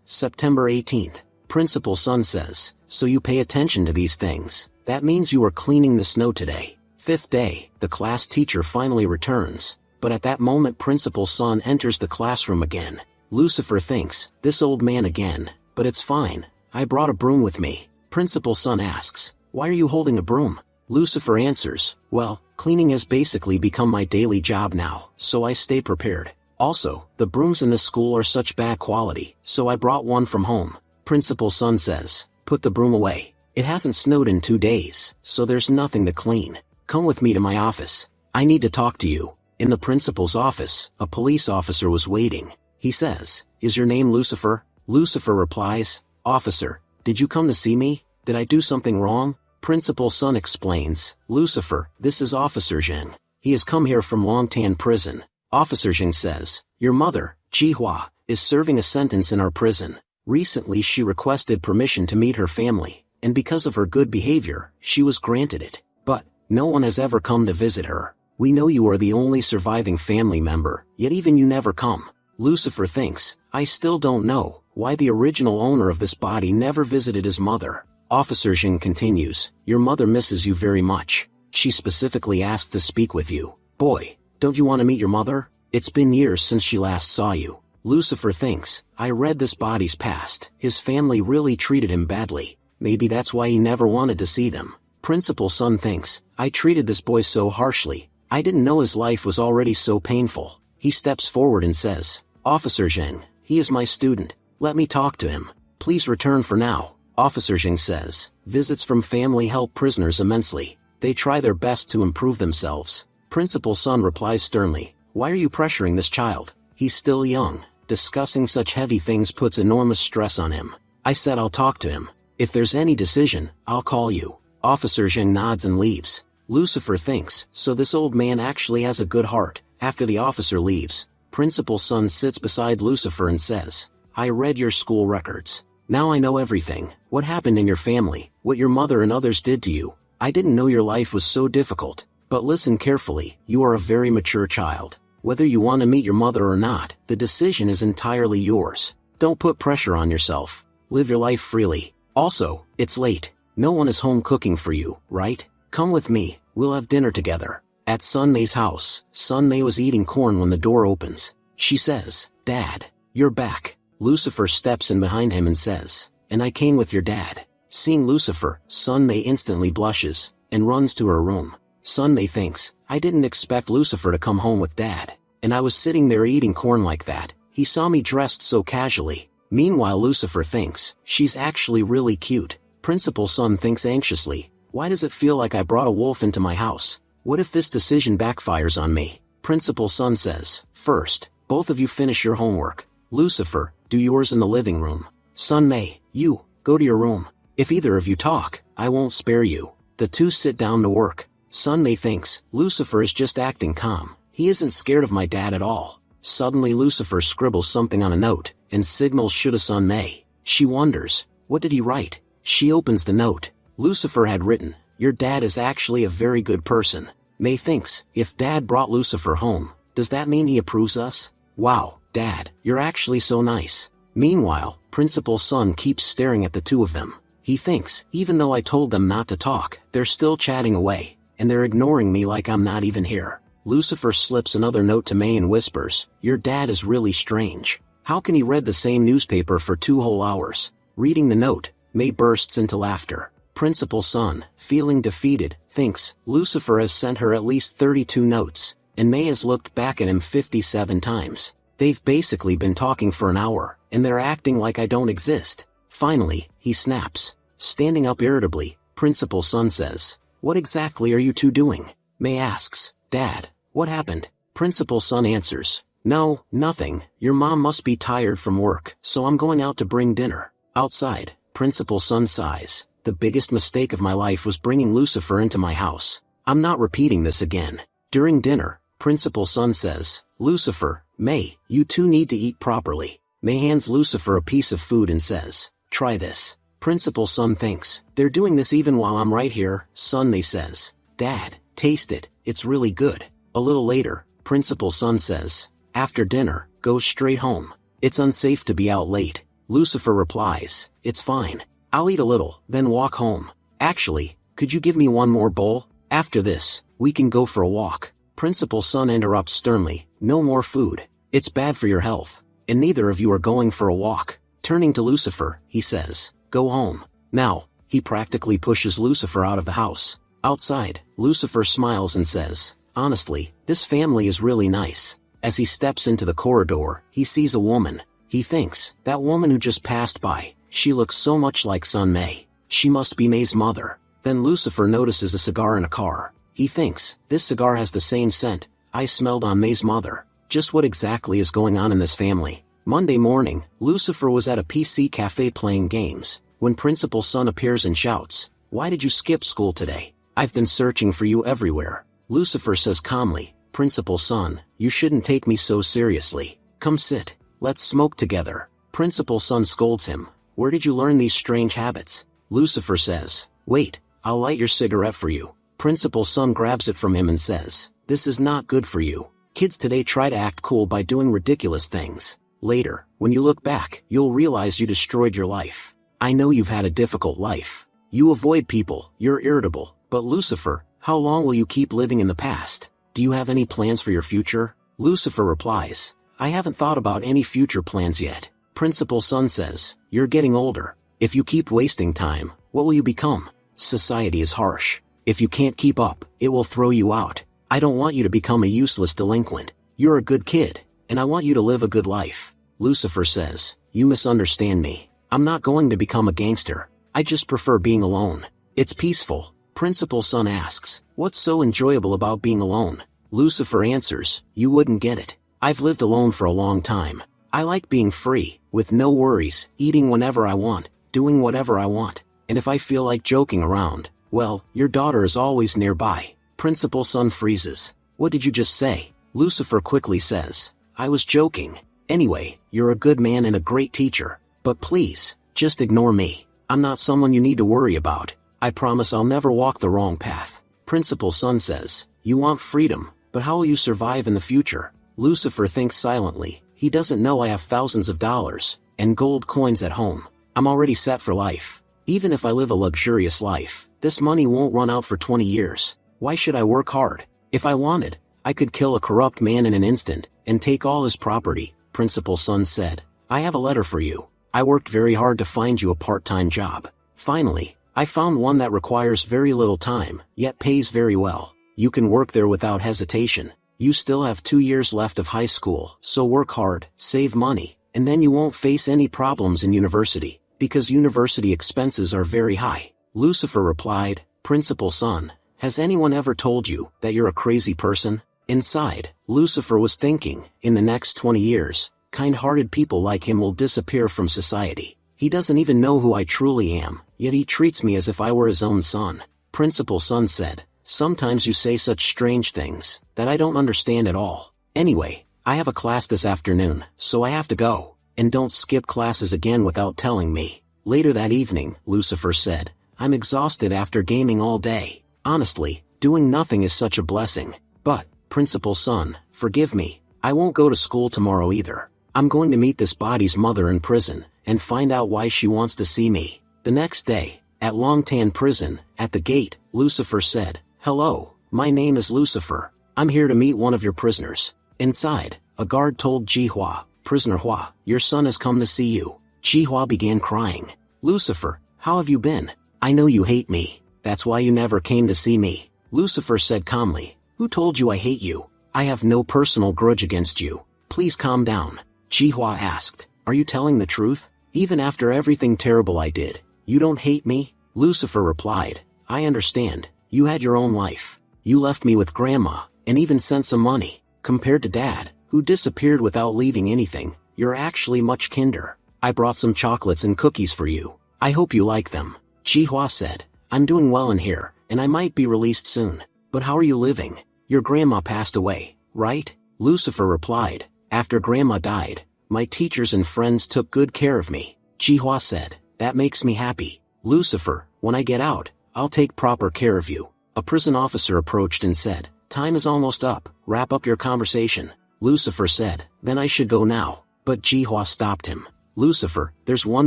September 18th. Principal Sun says, so you pay attention to these things. That means you are cleaning the snow today. Fifth day, the class teacher finally returns, but at that moment Principal Sun enters the classroom again. Lucifer thinks, this old man again, but it's fine. I brought a broom with me. Principal Sun asks, why are you holding a broom? Lucifer answers, well, cleaning has basically become my daily job now, so I stay prepared. Also, the brooms in this school are such bad quality, so I brought one from home. Principal Sun says, put the broom away. It hasn't snowed in 2 days, so there's nothing to clean. Come with me to my office. I need to talk to you. In the principal's office, a police officer was waiting. He says, is your name Lucifer? Lucifer replies, officer, did you come to see me? Did I do something wrong? Principal Sun explains, Lucifer, this is Officer Zheng. He has come here from Longtan prison. Officer Jing says, "Your mother, Jihua, is serving a sentence in our prison. Recently she requested permission to meet her family, and because of her good behavior, she was granted it. But, no one has ever come to visit her. We know you are the only surviving family member, yet even you never come." Lucifer thinks, "I still don't know why the original owner of this body never visited his mother." Officer Jing continues, "Your mother misses you very much. She specifically asked to speak with you. Boy, don't you want to meet your mother? It's been years since she last saw you." Lucifer thinks, "I read this body's past. His family really treated him badly. Maybe that's why he never wanted to see them." Principal Sun thinks, "I treated this boy so harshly. I didn't know his life was already so painful." He steps forward and says, "Officer Jing, he is my student. Let me talk to him. Please return for now." Officer Jing says, "Visits from family help prisoners immensely. They try their best to improve themselves." Principal Sun replies sternly, "Why are you pressuring this child? He's still young. Discussing such heavy things puts enormous stress on him. I said I'll talk to him. If there's any decision, I'll call you." Officer Jing nods and leaves. Lucifer thinks, so this old man actually has a good heart. After the officer leaves, Principal Sun sits beside Lucifer and says, "I read your school records. Now I know everything. What happened in your family, what your mother and others did to you. I didn't know your life was so difficult. But listen carefully, you are a very mature child. Whether you want to meet your mother or not, the decision is entirely yours. Don't put pressure on yourself. Live your life freely. Also, it's late. No one is home cooking for you, right? Come with me, we'll have dinner together." At Sun Mei's house, Sun Mei was eating corn when the door opens. She says, "Dad, you're back." Lucifer steps in behind him and says, "And I came with your dad." Seeing Lucifer, Sun Mei instantly blushes, and runs to her room. Sun Mei thinks, "I didn't expect Lucifer to come home with Dad. And I was sitting there eating corn like that. He saw me dressed so casually." Meanwhile Lucifer thinks, "She's actually really cute." Principal Sun thinks anxiously, "Why does it feel like I brought a wolf into my house? What if this decision backfires on me?" Principal Sun says, "First, both of you finish your homework. Lucifer, do yours in the living room. Sun Mei, you, go to your room. If either of you talk, I won't spare you." The two sit down to work. Sun Mei thinks, Lucifer is just acting calm. He isn't scared of my dad at all. Suddenly Lucifer scribbles something on a note, and signals to Sun Mei. She wonders, what did he write? She opens the note. Lucifer had written, "Your dad is actually a very good person." Mei thinks, if Dad brought Lucifer home, does that mean he approves us? Wow, Dad, you're actually so nice. Meanwhile, Principal Sun keeps staring at the two of them. He thinks, even though I told them not to talk, they're still chatting away, and they're ignoring me like I'm not even here. Lucifer slips another note to Mei and whispers, "Your dad is really strange. How can he read the same newspaper for 2 whole hours?" Reading the note, Mei bursts into laughter. Principal Sun, feeling defeated, thinks, Lucifer has sent her at least 32 notes, and Mei has looked back at him 57 times. They've basically been talking for an hour, and they're acting like I don't exist. Finally, he snaps. Standing up irritably, Principal Sun says, "What exactly are you two doing?" Mei asks, "Dad, what happened?" Principal Sun answers, "No, nothing. Your mom must be tired from work, so I'm going out to bring dinner." Outside, Principal Sun sighs. "The biggest mistake of my life was bringing Lucifer into my house. I'm not repeating this again." During dinner, Principal Sun says, "Lucifer, Mei, you two need to eat properly." Mei hands Lucifer a piece of food and says, "Try this." Principal Sun thinks, "They're doing this even while I'm right here." Sun Mei says, "Dad, taste it, it's really good." A little later, Principal Sun says, "After dinner, go straight home. It's unsafe to be out late." Lucifer replies, "It's fine. I'll eat a little, then walk home. Actually, could you give me one more bowl? After this, we can go for a walk." Principal Sun interrupts sternly, "No more food. It's bad for your health, and neither of you are going for a walk." Turning to Lucifer, he says, "Go home." Now, he practically pushes Lucifer out of the house. Outside, Lucifer smiles and says, "Honestly, this family is really nice." As he steps into the corridor, he sees a woman. He thinks, that woman who just passed by, she looks so much like Sun Mei. She must be Mei's mother. Then Lucifer notices a cigar in a car. He thinks, this cigar has the same scent I smelled on Mei's mother. Just what exactly is going on in this family? Monday morning, Lucifer was at a PC cafe playing games, when Principal Sun appears and shouts, "Why did you skip school today? I've been searching for you everywhere." Lucifer says calmly, Principal Sun, you shouldn't take me so seriously. Come sit. Let's smoke together. Principal Sun scolds him. Where did you learn these strange habits? Lucifer says, wait, I'll light your cigarette for you. Principal Sun grabs it from him and says, this is not good for you. Kids today try to act cool by doing ridiculous things. Later, when you look back, you'll realize you destroyed your life. I know you've had a difficult life. You avoid people, you're irritable, but Lucifer, how long will you keep living in the past? Do you have any plans for your future? Lucifer replies, I haven't thought about any future plans yet. Principal Sun says, you're getting older. If you keep wasting time, what will you become? Society is harsh. If you can't keep up, it will throw you out. I don't want you to become a useless delinquent. You're a good kid, and I want you to live a good life. Lucifer says, you misunderstand me. I'm not going to become a gangster. I just prefer being alone. It's peaceful. Principal Sun asks, what's so enjoyable about being alone? Lucifer answers, you wouldn't get it. I've lived alone for a long time. I like being free, with no worries, eating whenever I want, doing whatever I want, and if I feel like joking around, well, your daughter is always nearby. Principal Sun freezes. What did you just say? Lucifer quickly says, I was joking. Anyway, you're a good man and a great teacher, but please, just ignore me. I'm not someone you need to worry about. I promise I'll never walk the wrong path. Principal Sun says, you want freedom, but how will you survive in the future? Lucifer thinks silently. He doesn't know I have thousands of dollars and gold coins at home. I'm already set for life. Even if I live a luxurious life, this money won't run out for 20 years. Why should I work hard? If I wanted, I could kill a corrupt man in an instant and take all his property. Principal Sun said, I have a letter for you. I worked very hard to find you a part-time job. Finally, I found one that requires very little time, yet pays very well. You can work there without hesitation. You still have 2 years left of high school, so work hard, save money, and then you won't face any problems in university, because university expenses are very high. Lucifer replied, Principal Sun, has anyone ever told you that you're a crazy person? Inside, Lucifer was thinking, in the next 20 years, kind-hearted people like him will disappear from society. He doesn't even know who I truly am, yet he treats me as if I were his own son. Principal Sun said, sometimes you say such strange things that I don't understand at all. Anyway, I have a class this afternoon, so I have to go. And don't skip classes again without telling me. Later that evening, Lucifer said, I'm exhausted after gaming all day. Honestly, doing nothing is such a blessing. But, Principal Sun, forgive me, I won't go to school tomorrow either. I'm going to meet this body's mother in prison, and find out why she wants to see me. The next day, at Longtan Prison, at the gate, Lucifer said, hello, my name is Lucifer. I'm here to meet one of your prisoners. Inside, a guard told Jihua, Prisoner Hua, your son has come to see you. Jihua began crying. Lucifer, how have you been? I know you hate me. That's why you never came to see me. Lucifer said calmly, who told you I hate you? I have no personal grudge against you. Please calm down. Jihua asked, are you telling the truth? Even after everything terrible I did, you don't hate me? Lucifer replied, I understand. You had your own life. You left me with grandma, and even sent some money. Compared to dad, who disappeared without leaving anything, you're actually much kinder. I brought some chocolates and cookies for you. I hope you like them. Jihua said, I'm doing well in here, and I might be released soon. But how are you living? Your grandma passed away, right? Lucifer replied, after grandma died, my teachers and friends took good care of me. Jihua said, that makes me happy. Lucifer, when I get out, I'll take proper care of you. A prison officer approached and said, time is almost up, wrap up your conversation. Lucifer said, then I should go now. But Jihua stopped him. Lucifer, there's one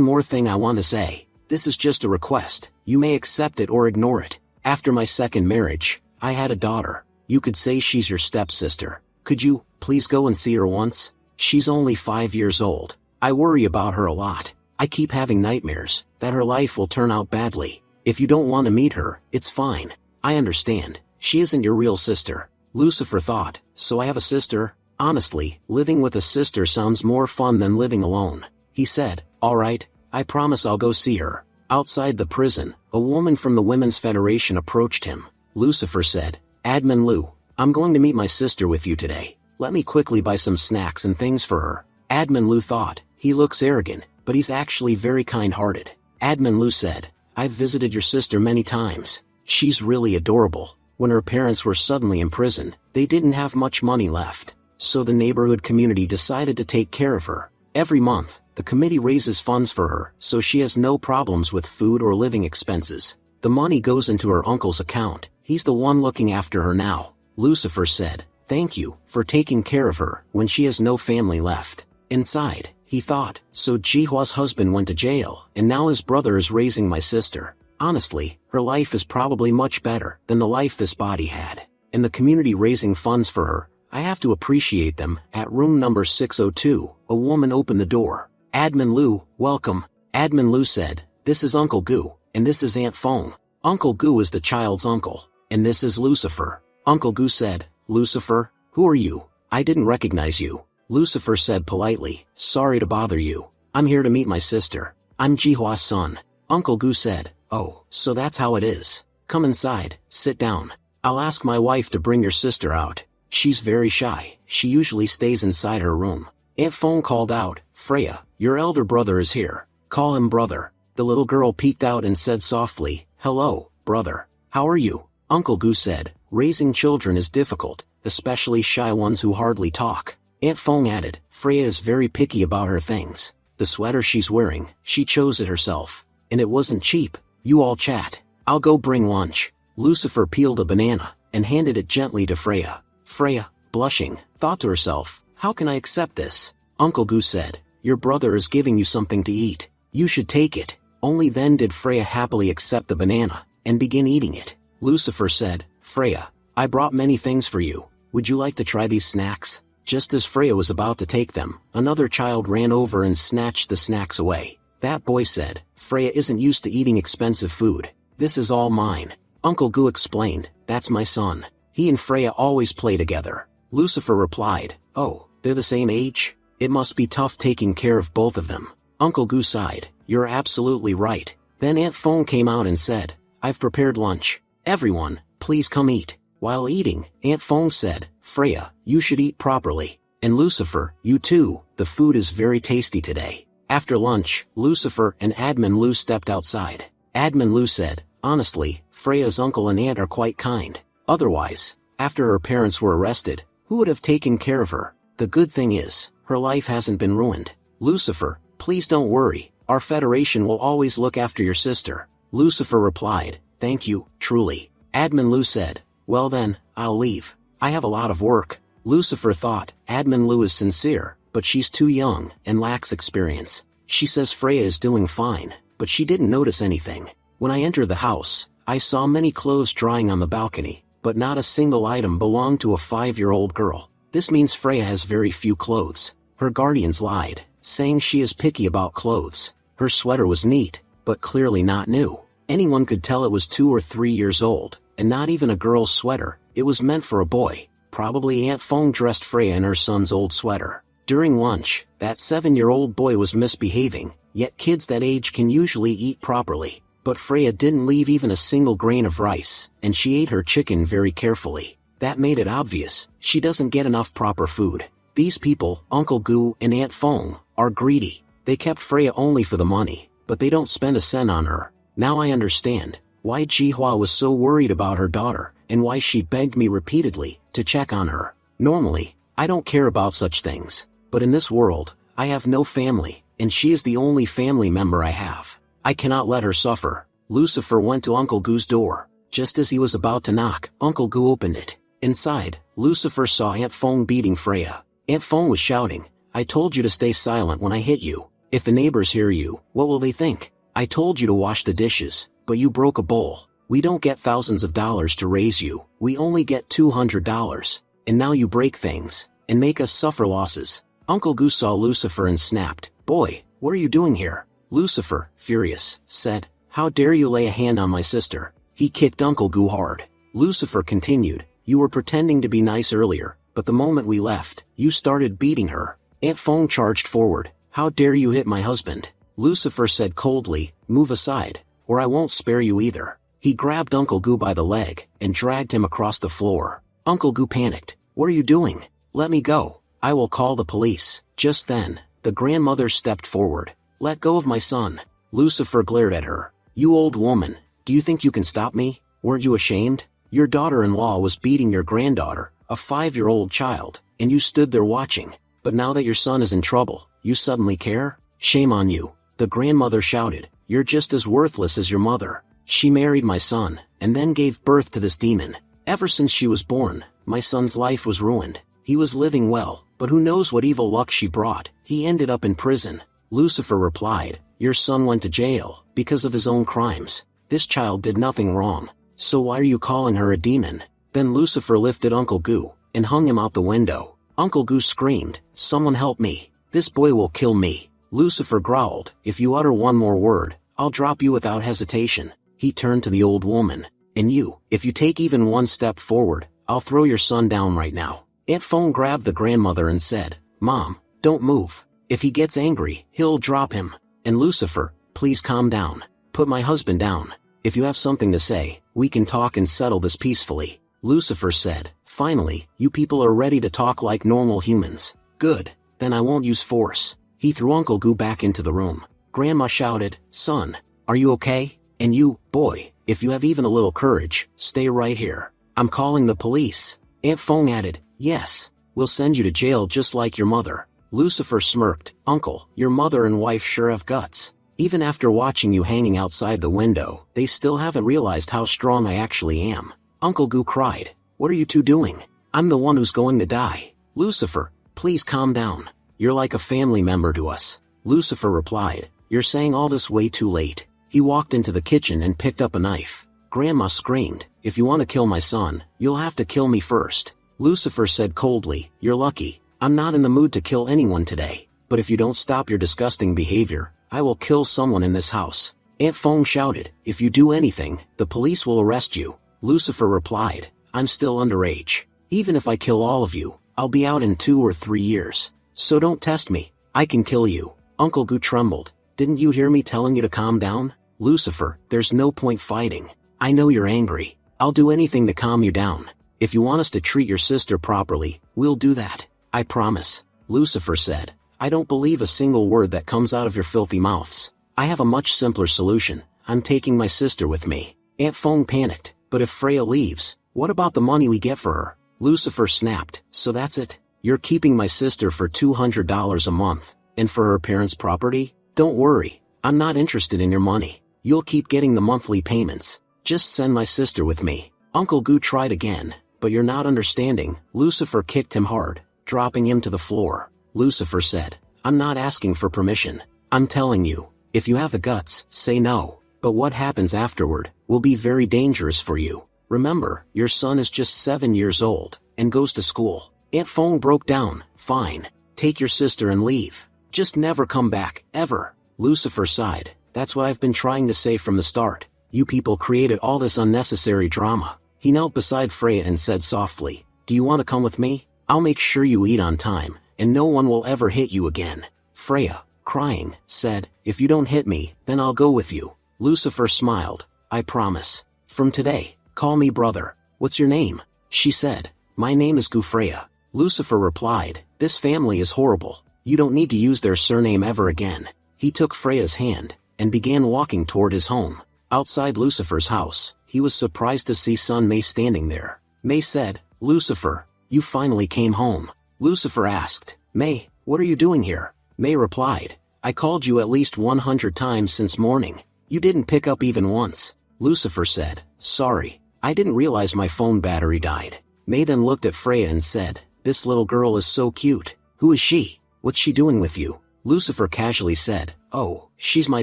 more thing I want to say. This is just a request. You may accept it or ignore it. After my second marriage, I had a daughter. You could say she's your stepsister. Could you, please go and see her once? She's only 5 years old. I worry about her a lot. I keep having nightmares that her life will turn out badly. If you don't want to meet her, it's fine. I understand. She isn't your real sister. Lucifer thought, so I have a sister? Honestly, living with a sister sounds more fun than living alone. He said, all right, I promise I'll go see her. Outside the prison, a woman from the Women's Federation approached him. Lucifer said, Admin Lu, I'm going to meet my sister with you today. Let me quickly buy some snacks and things for her. Admin Lu thought, he looks arrogant, but he's actually very kind-hearted. Admin Lu said, I've visited your sister many times. She's really adorable. When her parents were suddenly imprisoned, They didn't have much money left, so the neighborhood community decided to take care of her. Every month, the committee raises funds for her so she has no problems with food or living expenses. The money goes into her uncle's account. He's the one looking after her now. Lucifer said, "Thank you for taking care of her when she has no family left." Inside, he thought, so Jihua's husband went to jail, and now his brother is raising my sister. Honestly, her life is probably much better than the life this body had. And the community raising funds for her, I have to appreciate them. At room number 602, a woman opened the door. "Admin Lu, welcome." Admin Lu said, "This is Uncle Gu, and this is Aunt Fong." Uncle Gu is the child's uncle, and this is Lucifer. Uncle Gu said, "Lucifer, who are you? I didn't recognize you." Lucifer said politely, "Sorry to bother you. I'm here to meet my sister. I'm Jihua's son." Uncle Gu said, "Oh, so that's how it is. Come inside, sit down. I'll ask my wife to bring your sister out. She's very shy. She usually stays inside her room." Aunt Fong called out, "Freya, your elder brother is here. Call him brother." The little girl peeked out and said softly, "Hello, brother. How are you?" Uncle Gu said, "Raising children is difficult, especially shy ones who hardly talk." Aunt Fong added, "Freya is very picky about her things. The sweater she's wearing, she chose it herself. And it wasn't cheap. You all chat. I'll go bring lunch." Lucifer peeled a banana and handed it gently to Freya. Freya, blushing, thought to herself, "How can I accept this?" Uncle Gu said, "Your brother is giving you something to eat. You should take it." Only then did Freya happily accept the banana and begin eating it. Lucifer said, "Freya, I brought many things for you. Would you like to try these snacks?" Just as Freya was about to take them, another child ran over and snatched the snacks away. That boy said, "Freya isn't used to eating expensive food. This is all mine." Uncle Gu explained, "That's my son. He and Freya always play together." Lucifer replied, "Oh, they're the same age? It must be tough taking care of both of them." Uncle Gu sighed, "You're absolutely right." Then Aunt Fong came out and said, "I've prepared lunch. Everyone, please come eat." While eating, Aunt Fong said, "Freya, you should eat properly. And Lucifer, you too, the food is very tasty today." After lunch, Lucifer and Admin Lu stepped outside. Admin Lu said, "Honestly, Freya's uncle and aunt are quite kind. Otherwise, after her parents were arrested, who would have taken care of her? The good thing is, her life hasn't been ruined." Lucifer, "Please don't worry, our federation will always look after your sister." Lucifer replied, "Thank you, truly." Admin Lu said, "Well then, I'll leave. I have a lot of work." Lucifer thought, Admin Lu is sincere, but she's too young and lacks experience. She says Freya is doing fine, but she didn't notice anything. "When I entered the house, I saw many clothes drying on the balcony, but not a single item belonged to a 5-year-old girl. This means Freya has very few clothes." Her guardians lied, saying she is picky about clothes. Her sweater was neat, but clearly not new. Anyone could tell it was 2 or 3 years old, and not even a girl's sweater. It was meant for a boy. Probably Aunt Fong dressed Freya in her son's old sweater. During lunch, that 7-year-old boy was misbehaving, yet kids that age can usually eat properly. But Freya didn't leave even a single grain of rice, and she ate her chicken very carefully. That made it obvious, she doesn't get enough proper food. These people, Uncle Gu and Aunt Fong, are greedy. They kept Freya only for the money, but they don't spend a cent on her. Now I understand why Jihua was so worried about her daughter, and why she begged me repeatedly to check on her. Normally, I don't care about such things, but in this world, I have no family, and she is the only family member I have. I cannot let her suffer. Lucifer went to Uncle Gu's door. Just as he was about to knock, Uncle Gu opened it. Inside, Lucifer saw Aunt Fong beating Freya. Aunt Fong was shouting, "I told you to stay silent when I hit you. If the neighbors hear you, what will they think? I told you to wash the dishes, but you broke a bowl. We don't get thousands of dollars to raise you, we only get $200. And now you break things, and make us suffer losses." Uncle Gu saw Lucifer and snapped, "Boy, what are you doing here?" Lucifer, furious, said, "How dare you lay a hand on my sister?" He kicked Uncle Gu hard. Lucifer continued, "You were pretending to be nice earlier, but the moment we left, you started beating her." Aunt Fong charged forward, "How dare you hit my husband?" Lucifer said coldly, "Move aside, or I won't spare you either." He grabbed Uncle Gu by the leg and dragged him across the floor. Uncle Gu panicked. "What are you doing? Let me go. I will call the police." Just then, the grandmother stepped forward. "Let go of my son." Lucifer glared at her. "You old woman, do you think you can stop me? Weren't you ashamed? Your daughter-in-law was beating your granddaughter, a 5-year-old child, and you stood there watching. But now that your son is in trouble, you suddenly care? Shame on you, the grandmother shouted. You're just as worthless as your mother. She married my son, and then gave birth to this demon. Ever since she was born, my son's life was ruined. He was living well, but who knows what evil luck she brought. He ended up in prison. Lucifer replied, your son went to jail, because of his own crimes. This child did nothing wrong. So why are you calling her a demon? Then Lucifer lifted Uncle Goo, and hung him out the window. Uncle Goo screamed, someone help me. This boy will kill me. Lucifer growled, if you utter one more word, I'll drop you without hesitation. He turned to the old woman. And you, if you take even one step forward, I'll throw your son down right now. Aunt Phone grabbed the grandmother and said, Mom, don't move. If he gets angry, he'll drop him. And Lucifer, please calm down. Put my husband down. If you have something to say, we can talk and settle this peacefully. Lucifer said, finally, you people are ready to talk like normal humans. Good, then I won't use force. He threw Uncle Goo back into the room. Grandma shouted, son, are you okay? And you, boy, if you have even a little courage, stay right here. I'm calling the police. Aunt Phone added, yes, we'll send you to jail just like your mother. Lucifer smirked, Uncle, your mother and wife sure have guts. Even after watching you hanging outside the window, they still haven't realized how strong I actually am. Uncle Goo cried, what are you two doing? I'm the one who's going to die. Lucifer, please calm down. You're like a family member to us. Lucifer replied, you're saying all this way too late. He walked into the kitchen and picked up a knife. Grandma screamed, if you want to kill my son, you'll have to kill me first. Lucifer said coldly, you're lucky. I'm not in the mood to kill anyone today. But if you don't stop your disgusting behavior, I will kill someone in this house. Aunt Phone shouted, if you do anything, the police will arrest you. Lucifer replied, I'm still underage. Even if I kill all of you, I'll be out in 2 or 3 years. So don't test me. I can kill you. Uncle Goo trembled. Didn't you hear me telling you to calm down? Lucifer, there's no point fighting. I know you're angry. I'll do anything to calm you down. If you want us to treat your sister properly, we'll do that. I promise. Lucifer said, I don't believe a single word that comes out of your filthy mouths. I have a much simpler solution. I'm taking my sister with me. Aunt Phone panicked, but if Freya leaves, what about the money we get for her? Lucifer snapped, so that's it? You're keeping my sister for $200 a month, and for her parents' property? Don't worry, I'm not interested in your money. You'll keep getting the monthly payments. Just send my sister with me. Uncle Goo tried again, but you're not understanding. Lucifer kicked him hard, dropping him to the floor. Lucifer said, I'm not asking for permission. I'm telling you, if you have the guts, say no. But what happens afterward will be very dangerous for you. Remember, your son is just 7 years old, and goes to school. Aunt Phone broke down, fine. Take your sister and leave. Just never come back, ever. Lucifer sighed, that's what I've been trying to say from the start. You people created all this unnecessary drama. He knelt beside Freya and said softly, do you want to come with me? I'll make sure you eat on time, and no one will ever hit you again. Freya, crying, said, if you don't hit me, then I'll go with you. Lucifer smiled, I promise. From today, call me brother. What's your name? She said, my name is Gufreya. Lucifer replied, this family is horrible. You don't need to use their surname ever again. He took Freya's hand, and began walking toward his home. Outside Lucifer's house, he was surprised to see son May standing there. May said, Lucifer, you finally came home. Lucifer asked, May, what are you doing here? May replied, I called you at least 100 times since morning. You didn't pick up even once. Lucifer said, sorry, I didn't realize my phone battery died. May then looked at Freya and said, this little girl is so cute. Who is she? What's she doing with you? Lucifer casually said, oh, she's my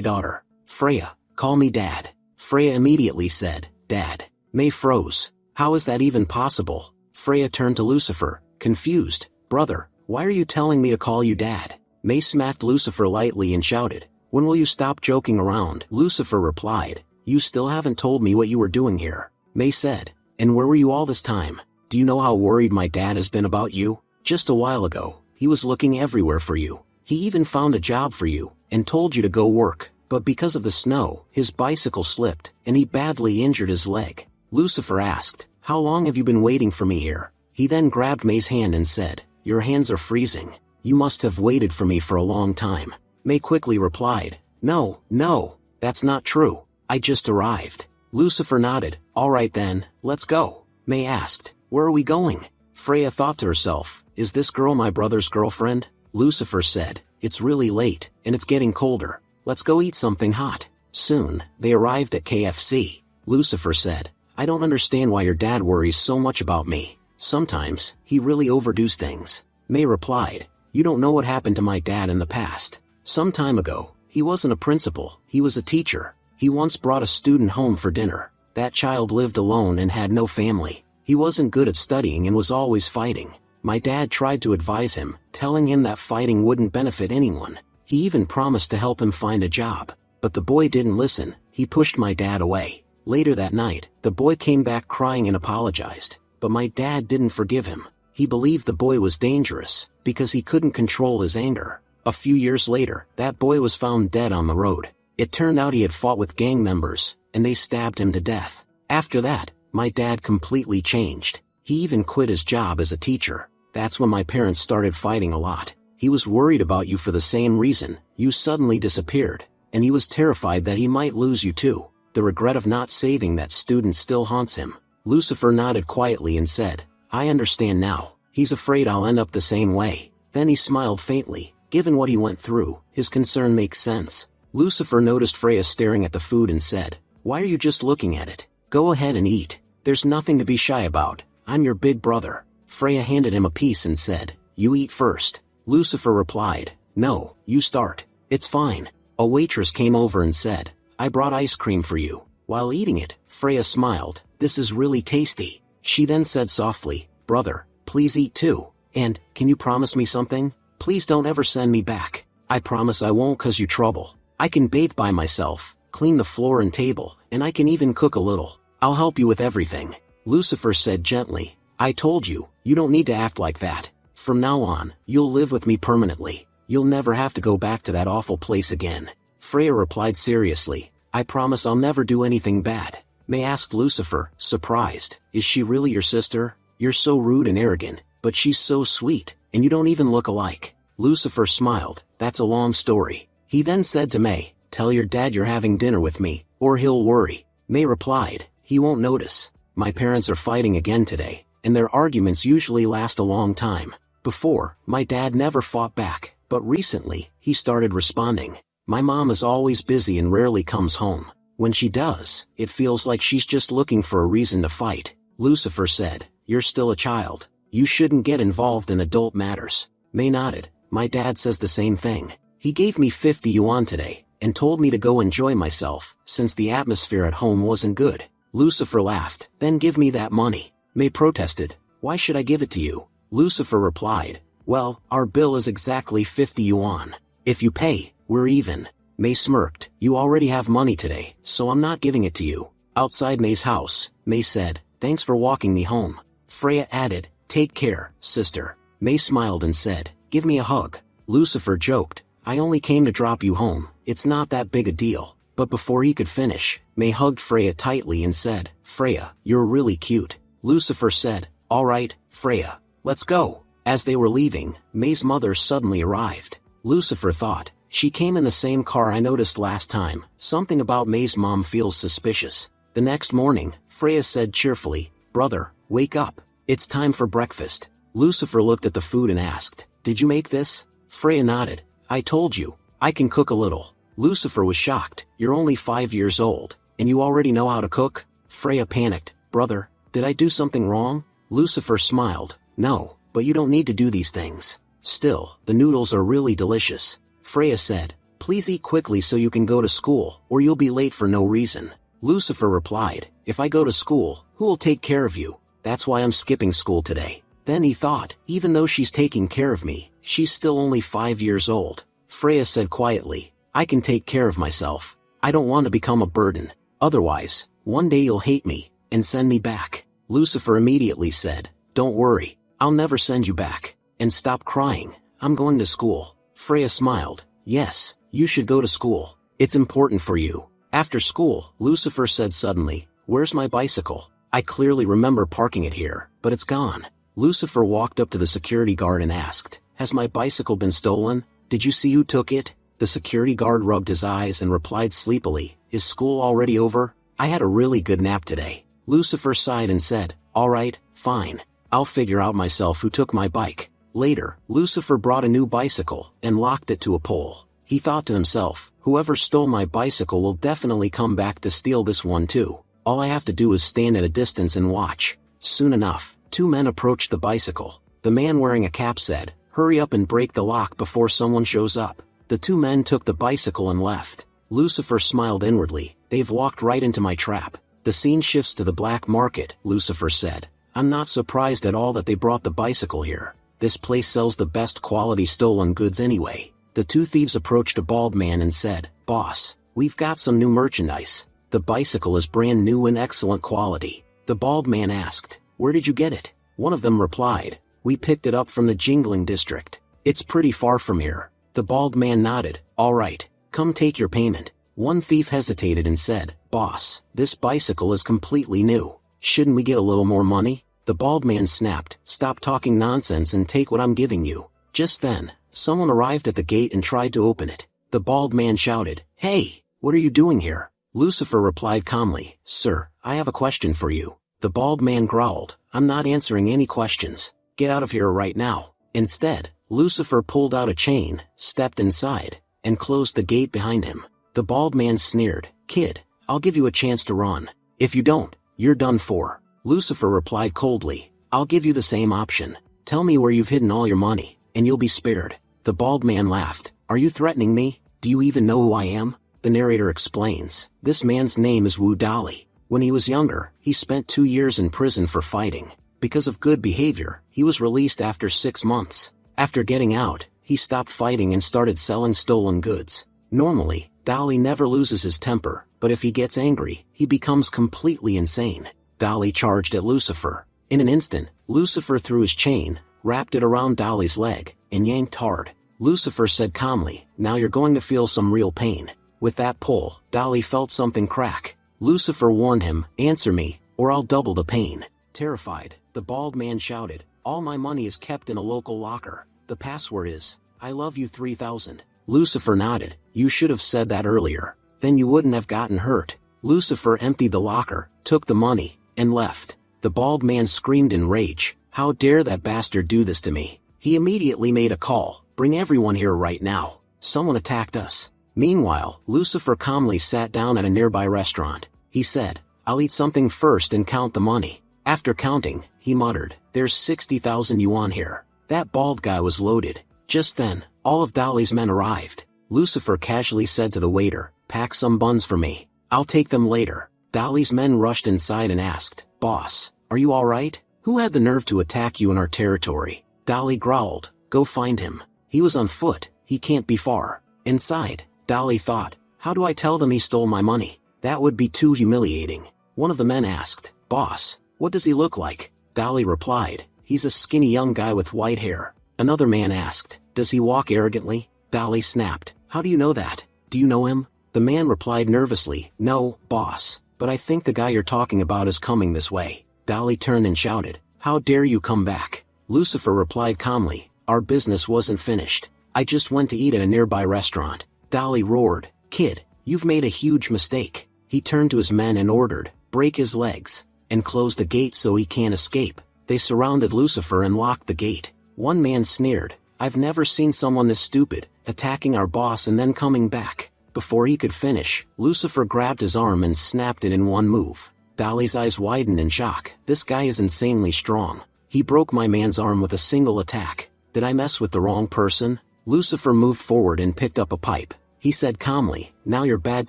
daughter. Freya, call me Dad. Freya immediately said, Dad. May froze. How is that even possible? Freya turned to Lucifer, confused. Brother, why are you telling me to call you Dad? May smacked Lucifer lightly and shouted, when will you stop joking around? Lucifer replied, you still haven't told me what you were doing here. May said, and where were you all this time? Do you know how worried my dad has been about you? Just a while ago, he was looking everywhere for you. He even found a job for you, and told you to go work, but because of the snow, his bicycle slipped, and he badly injured his leg. Lucifer asked, how long have you been waiting for me here? He then grabbed May's hand and said, your hands are freezing. You must have waited for me for a long time. May quickly replied, no, that's not true. I just arrived. Lucifer nodded, all right then, let's go. May asked, where are we going? Freya thought to herself, is this girl my brother's girlfriend? Lucifer said, it's really late, and it's getting colder. Let's go eat something hot. Soon, they arrived at KFC. Lucifer said, I don't understand why your dad worries so much about me. Sometimes, he really overdoes things. May replied, you don't know what happened to my dad in the past. Some time ago, he wasn't a principal, he was a teacher. He once brought a student home for dinner. That child lived alone and had no family. He wasn't good at studying and was always fighting. My dad tried to advise him, telling him that fighting wouldn't benefit anyone. He even promised to help him find a job. But the boy didn't listen, he pushed my dad away. Later that night, the boy came back crying and apologized. But my dad didn't forgive him. He believed the boy was dangerous, because he couldn't control his anger. A few years later, that boy was found dead on the road. It turned out he had fought with gang members, and they stabbed him to death. After that, my dad completely changed. He even quit his job as a teacher. That's when my parents started fighting a lot. He was worried about you for the same reason. You suddenly disappeared, and he was terrified that he might lose you too. The regret of not saving that student still haunts him. Lucifer nodded quietly and said, I understand now. He's afraid I'll end up the same way. Then he smiled faintly. Given what he went through, his concern makes sense. Lucifer noticed Freya staring at the food and said, why are you just looking at it? Go ahead and eat. There's nothing to be shy about. I'm your big brother. Freya handed him a piece and said, you eat first. Lucifer replied, no, you start. It's fine. A waitress came over and said, I brought ice cream for you. While eating it, Freya smiled, this is really tasty. She then said softly, brother, please eat too. And, can you promise me something? Please don't ever send me back. I promise I won't cause you trouble. I can bathe by myself, clean the floor and table, and I can even cook a little. I'll help you with everything. Lucifer said gently, I told you, you don't need to act like that. From now on, you'll live with me permanently. You'll never have to go back to that awful place again. Freya replied seriously, I promise I'll never do anything bad. May asked Lucifer, surprised, is she really your sister? You're so rude and arrogant, but she's so sweet, and you don't even look alike. Lucifer smiled, that's a long story. He then said to May, tell your dad you're having dinner with me, or he'll worry. May replied, he won't notice. My parents are fighting again today, and their arguments usually last a long time. Before, my dad never fought back, but recently, he started responding. My mom is always busy and rarely comes home. When she does, it feels like she's just looking for a reason to fight. Lucifer said, you're still a child. You shouldn't get involved in adult matters. May nodded, my dad says the same thing. He gave me 50 yuan today, and told me to go enjoy myself, since the atmosphere at home wasn't good. Lucifer laughed, then give me that money. May protested, why should I give it to you? Lucifer replied, well, our bill is exactly 50 yuan. If you pay, we're even. May smirked, you already have money today, so I'm not giving it to you. Outside May's house, May said, thanks for walking me home. Freya added, take care, sister. May smiled and said, give me a hug. Lucifer joked, I only came to drop you home, it's not that big a deal. But before he could finish, May hugged Freya tightly and said, Freya, you're really cute. Lucifer said, alright, Freya, let's go. As they were leaving, May's mother suddenly arrived. Lucifer thought, she came in the same car I noticed last time. Something about May's mom feels suspicious. The next morning, Freya said cheerfully, brother, wake up. It's time for breakfast. Lucifer looked at the food and asked, did you make this? Freya nodded, I told you, I can cook a little. Lucifer was shocked, you're only 5 years old, and you already know how to cook? Freya panicked, brother, did I do something wrong? Lucifer smiled, no, but you don't need to do these things. Still, the noodles are really delicious. Freya said, please eat quickly so you can go to school, or you'll be late for no reason. Lucifer replied, if I go to school, who will take care of you? That's why I'm skipping school today. Then he thought, even though she's taking care of me, she's still only 5 years old. Freya said quietly, I can take care of myself. I don't want to become a burden. Otherwise, one day you'll hate me, and send me back. Lucifer immediately said, don't worry, I'll never send you back. And stop crying, I'm going to school. Freya smiled, yes, you should go to school. It's important for you. After school, Lucifer said suddenly, where's my bicycle? I clearly remember parking it here, but it's gone. Lucifer walked up to the security guard and asked, has my bicycle been stolen? Did you see who took it? The security guard rubbed his eyes and replied sleepily, is school already over? I had a really good nap today. Lucifer sighed and said, alright, fine. I'll figure out myself who took my bike. Later, Lucifer brought a new bicycle and locked it to a pole. He thought to himself, whoever stole my bicycle will definitely come back to steal this one too. All I have to do is stand at a distance and watch. Soon enough, two men approached the bicycle. The man wearing a cap said, "Hurry up and break the lock before someone shows up." The two men took the bicycle and left. Lucifer smiled inwardly. "They've walked right into my trap." The scene shifts to the black market, Lucifer said. "I'm not surprised at all that they brought the bicycle here. This place sells the best quality stolen goods anyway." The two thieves approached a bald man and said, "Boss, we've got some new merchandise. The bicycle is brand new and excellent quality." The bald man asked, "Where did you get it?" One of them replied, "We picked it up from the Jingling district. It's pretty far from here." The bald man nodded, "All right, come take your payment." One thief hesitated and said, "Boss, this bicycle is completely new. Shouldn't we get a little more money?" The bald man snapped, "Stop talking nonsense and take what I'm giving you." Just then, someone arrived at the gate and tried to open it. The bald man shouted, "Hey, what are you doing here?" Lucifer replied calmly, "Sir, I have a question for you." The bald man growled, "I'm not answering any questions. Get out of here right now." Instead, Lucifer pulled out a chain, stepped inside, and closed the gate behind him. The bald man sneered, "Kid, I'll give you a chance to run. If you don't, you're done for." Lucifer replied coldly, "I'll give you the same option. Tell me where you've hidden all your money, and you'll be spared." The bald man laughed, "Are you threatening me? Do you even know who I am?" The narrator explains, "This man's name is Wu Dali. When he was younger, he spent 2 years in prison for fighting. Because of good behavior, he was released after 6 months. After getting out, he stopped fighting and started selling stolen goods. Normally, Dali never loses his temper, but if he gets angry, he becomes completely insane." Dali charged at Lucifer. In an instant, Lucifer threw his chain, wrapped it around Dali's leg, and yanked hard. Lucifer said calmly, "Now you're going to feel some real pain." With that pull, Dali felt something crack. Lucifer warned him, "Answer me, or I'll double the pain." Terrified, the bald man shouted, "All my money is kept in a local locker. The password is, I love you 3000. Lucifer nodded, "You should have said that earlier. Then you wouldn't have gotten hurt." Lucifer emptied the locker, took the money, and left. The bald man screamed in rage, "How dare that bastard do this to me?" He immediately made a call, "Bring everyone here right now. Someone attacked us." Meanwhile, Lucifer calmly sat down at a nearby restaurant. He said, "I'll eat something first and count the money." After counting, he muttered, "There's 60,000 yuan here." That bald guy was loaded. Just then, all of Dali's men arrived. Lucifer casually said to the waiter, "Pack some buns for me. I'll take them later." Dali's men rushed inside and asked, "Boss, are you alright? Who had the nerve to attack you in our territory?" Dali growled, "Go find him. He was on foot, he can't be far." Inside, Dali thought, "How do I tell them he stole my money? That would be too humiliating." One of the men asked, "Boss, what does he look like?" Dali replied, "He's a skinny young guy with white hair." Another man asked, "Does he walk arrogantly?" Dali snapped, "How do you know that? Do you know him?" The man replied nervously, "No, boss, but I think the guy you're talking about is coming this way." Dali turned and shouted, "How dare you come back?" Lucifer replied calmly, "Our business wasn't finished. I just went to eat at a nearby restaurant." Dali roared, "Kid, you've made a huge mistake." He turned to his men and ordered, "Break his legs, and close the gate so he can't escape." They surrounded Lucifer and locked the gate. One man sneered, "I've never seen someone this stupid, attacking our boss and then coming back." Before he could finish, Lucifer grabbed his arm and snapped it in one move. Dali's eyes widened in shock. "This guy is insanely strong. He broke my man's arm with a single attack. Did I mess with the wrong person?" Lucifer moved forward and picked up a pipe. He said calmly, "Now your bad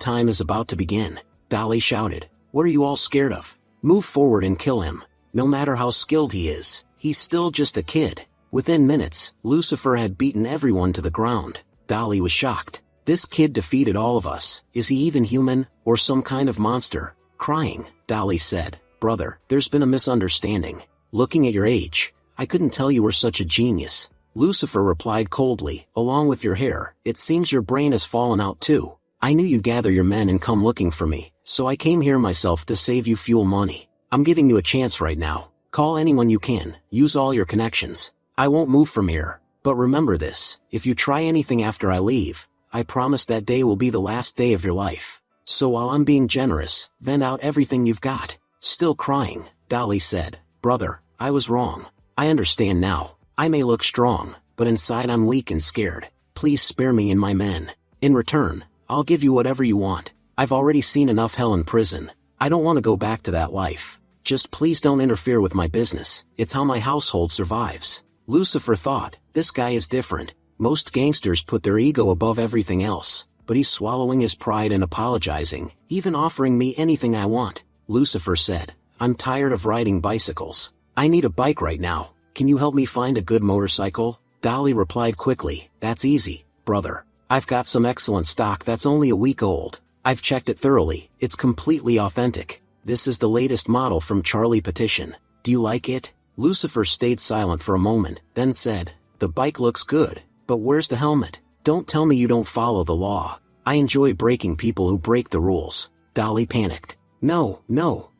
time is about to begin." Dali shouted, "What are you all scared of? Move forward and kill him. No matter how skilled he is, he's still just a kid." Within minutes, Lucifer had beaten everyone to the ground. Dali was shocked. "This kid defeated all of us. Is he even human, or some kind of monster?" Crying, Dali said, "Brother, there's been a misunderstanding. Looking at your age, I couldn't tell you were such a genius." Lucifer replied coldly, "Along with your hair, it seems your brain has fallen out too. I knew you'd gather your men and come looking for me, so I came here myself to save you fuel money. I'm giving you a chance right now. Call anyone you can, use all your connections. I won't move from here, but remember this, if you try anything after I leave, I promise that day will be the last day of your life. So while I'm being generous, vent out everything you've got." Still crying, Dali said, "Brother, I was wrong. I understand now. I may look strong, but inside I'm weak and scared. Please spare me and my men. In return, I'll give you whatever you want. I've already seen enough hell in prison. I don't want to go back to that life. Just please don't interfere with my business. It's how my household survives. Lucifer thought, this guy is different. Most gangsters put their ego above everything else, but he's swallowing his pride and apologizing, even offering me anything I want. Lucifer said, I'm tired of riding bicycles. I need a bike right now. Can you help me find a good motorcycle? Dolly replied quickly, that's easy, brother. I've got some excellent stock that's only a week old. I've checked it thoroughly, it's completely authentic. This is the latest model from Charlie Petition. Do you like it? Lucifer stayed silent for a moment, then said, the bike looks good, but where's the helmet? Don't tell me you don't follow the law. I enjoy breaking people who break the rules. Dolly panicked. No,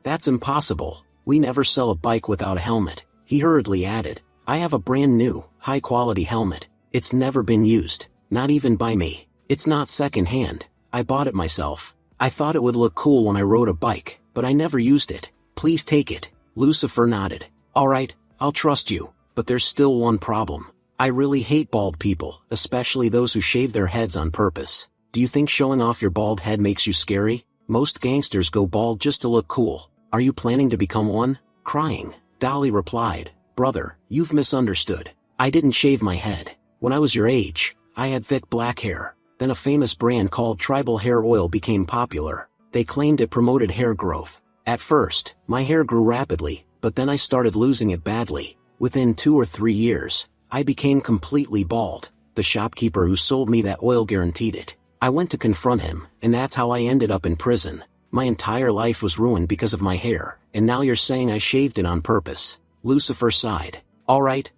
that's impossible. We never sell a bike without a helmet. He hurriedly added, I have a brand new, high-quality helmet. It's never been used, not even by me. It's not second-hand. I bought it myself. I thought it would look cool when I rode a bike, but I never used it. Please take it. Lucifer nodded. Alright, I'll trust you, but there's still one problem. I really hate bald people, especially those who shave their heads on purpose. Do you think showing off your bald head makes you scary? Most gangsters go bald just to look cool. Are you planning to become one? Crying, Dolly replied, brother, you've misunderstood. I didn't shave my head. When I was your age, I had thick black hair. Then a famous brand called Tribal Hair Oil became popular. They claimed it promoted hair growth. At first, my hair grew rapidly, but then I started losing it badly. Within 2 or 3 years, I became completely bald. The shopkeeper who sold me that oil guaranteed it. I went to confront him, and that's how I ended up in prison. My entire life was ruined because of my hair, and now you're saying I shaved it on purpose. Lucifer sighed. Alright,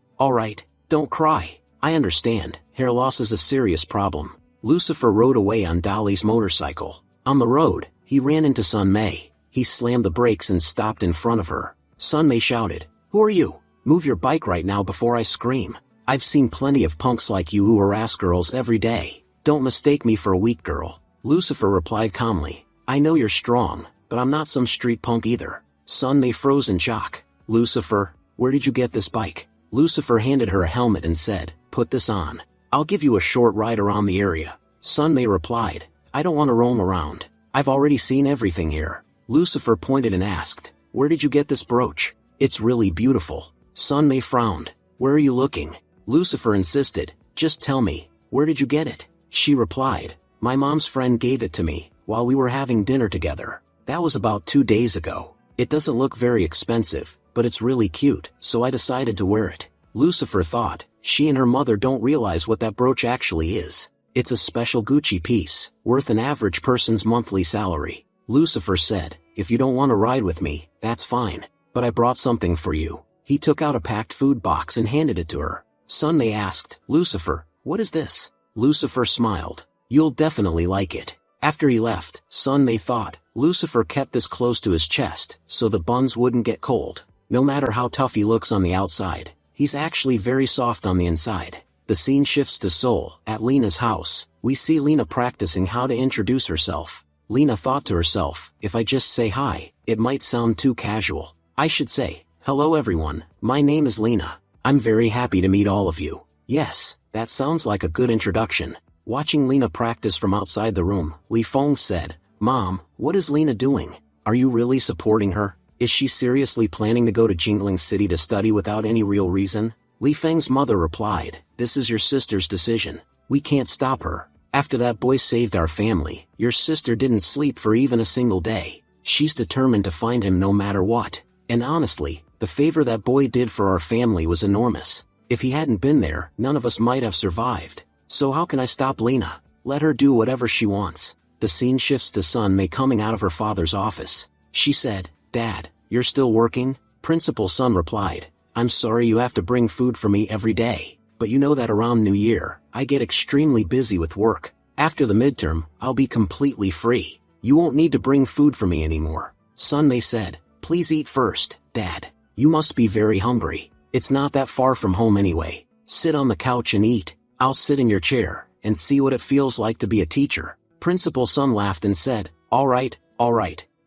don't cry. I understand, hair loss is a serious problem. Lucifer rode away on Dolly's motorcycle. On the road, he ran into Sun Mei. He slammed the brakes and stopped in front of her. Sun Mei shouted, who are you? Move your bike right now before I scream. I've seen plenty of punks like you who harass girls every day. Don't mistake me for a weak girl. Lucifer replied calmly, I know you're strong, but I'm not some street punk either. Sun Mei froze in shock. Lucifer, where did you get this bike? Lucifer handed her a helmet and said, put this on. I'll give you a short ride around the area. Sun Mei replied, I don't want to roam around. I've already seen everything here. Lucifer pointed and asked, where did you get this brooch? It's really beautiful. Sun Mei frowned. Where are you looking? Lucifer insisted, just tell me, where did you get it? She replied, my mom's friend gave it to me, while we were having dinner together. That was about 2 days ago. It doesn't look very expensive, but it's really cute, so I decided to wear it. Lucifer thought, she and her mother don't realize what that brooch actually is. It's a special Gucci piece, worth an average person's monthly salary. Lucifer said, if you don't want to ride with me, that's fine, but I brought something for you. He took out a packed food box and handed it to her. Sun Mei asked, Lucifer, what is this? Lucifer smiled. You'll definitely like it. After he left, Sun Mei thought, Lucifer kept this close to his chest, so the buns wouldn't get cold. No matter how tough he looks on the outside, he's actually very soft on the inside. The scene shifts to Seoul. At Lena's house, we see Lena practicing how to introduce herself. Lena thought to herself, if I just say hi, it might sound too casual. I should say, hello everyone, my name is Lena. I'm very happy to meet all of you. Yes, that sounds like a good introduction. Watching Lena practice from outside the room, Li Feng said, Mom, what is Lena doing? Are you really supporting her? Is she seriously planning to go to Jingling City to study without any real reason? Li Feng's mother replied, this is your sister's decision. We can't stop her. After that boy saved our family, your sister didn't sleep for even a single day. She's determined to find him no matter what. And honestly, the favor that boy did for our family was enormous. If he hadn't been there, none of us might have survived. So how can I stop Lena? Let her do whatever she wants. The scene shifts to Sun Mei coming out of her father's office. She said, Dad, you're still working? Principal Sun replied, I'm sorry you have to bring food for me every day, but you know that around New Year, I get extremely busy with work. After the midterm, I'll be completely free. You won't need to bring food for me anymore. Sun Mei said, please eat first, Dad. You must be very hungry. It's not that far from home anyway. Sit on the couch and eat. I'll sit in your chair, and see what it feels like to be a teacher. Principal Sun laughed and said, all right.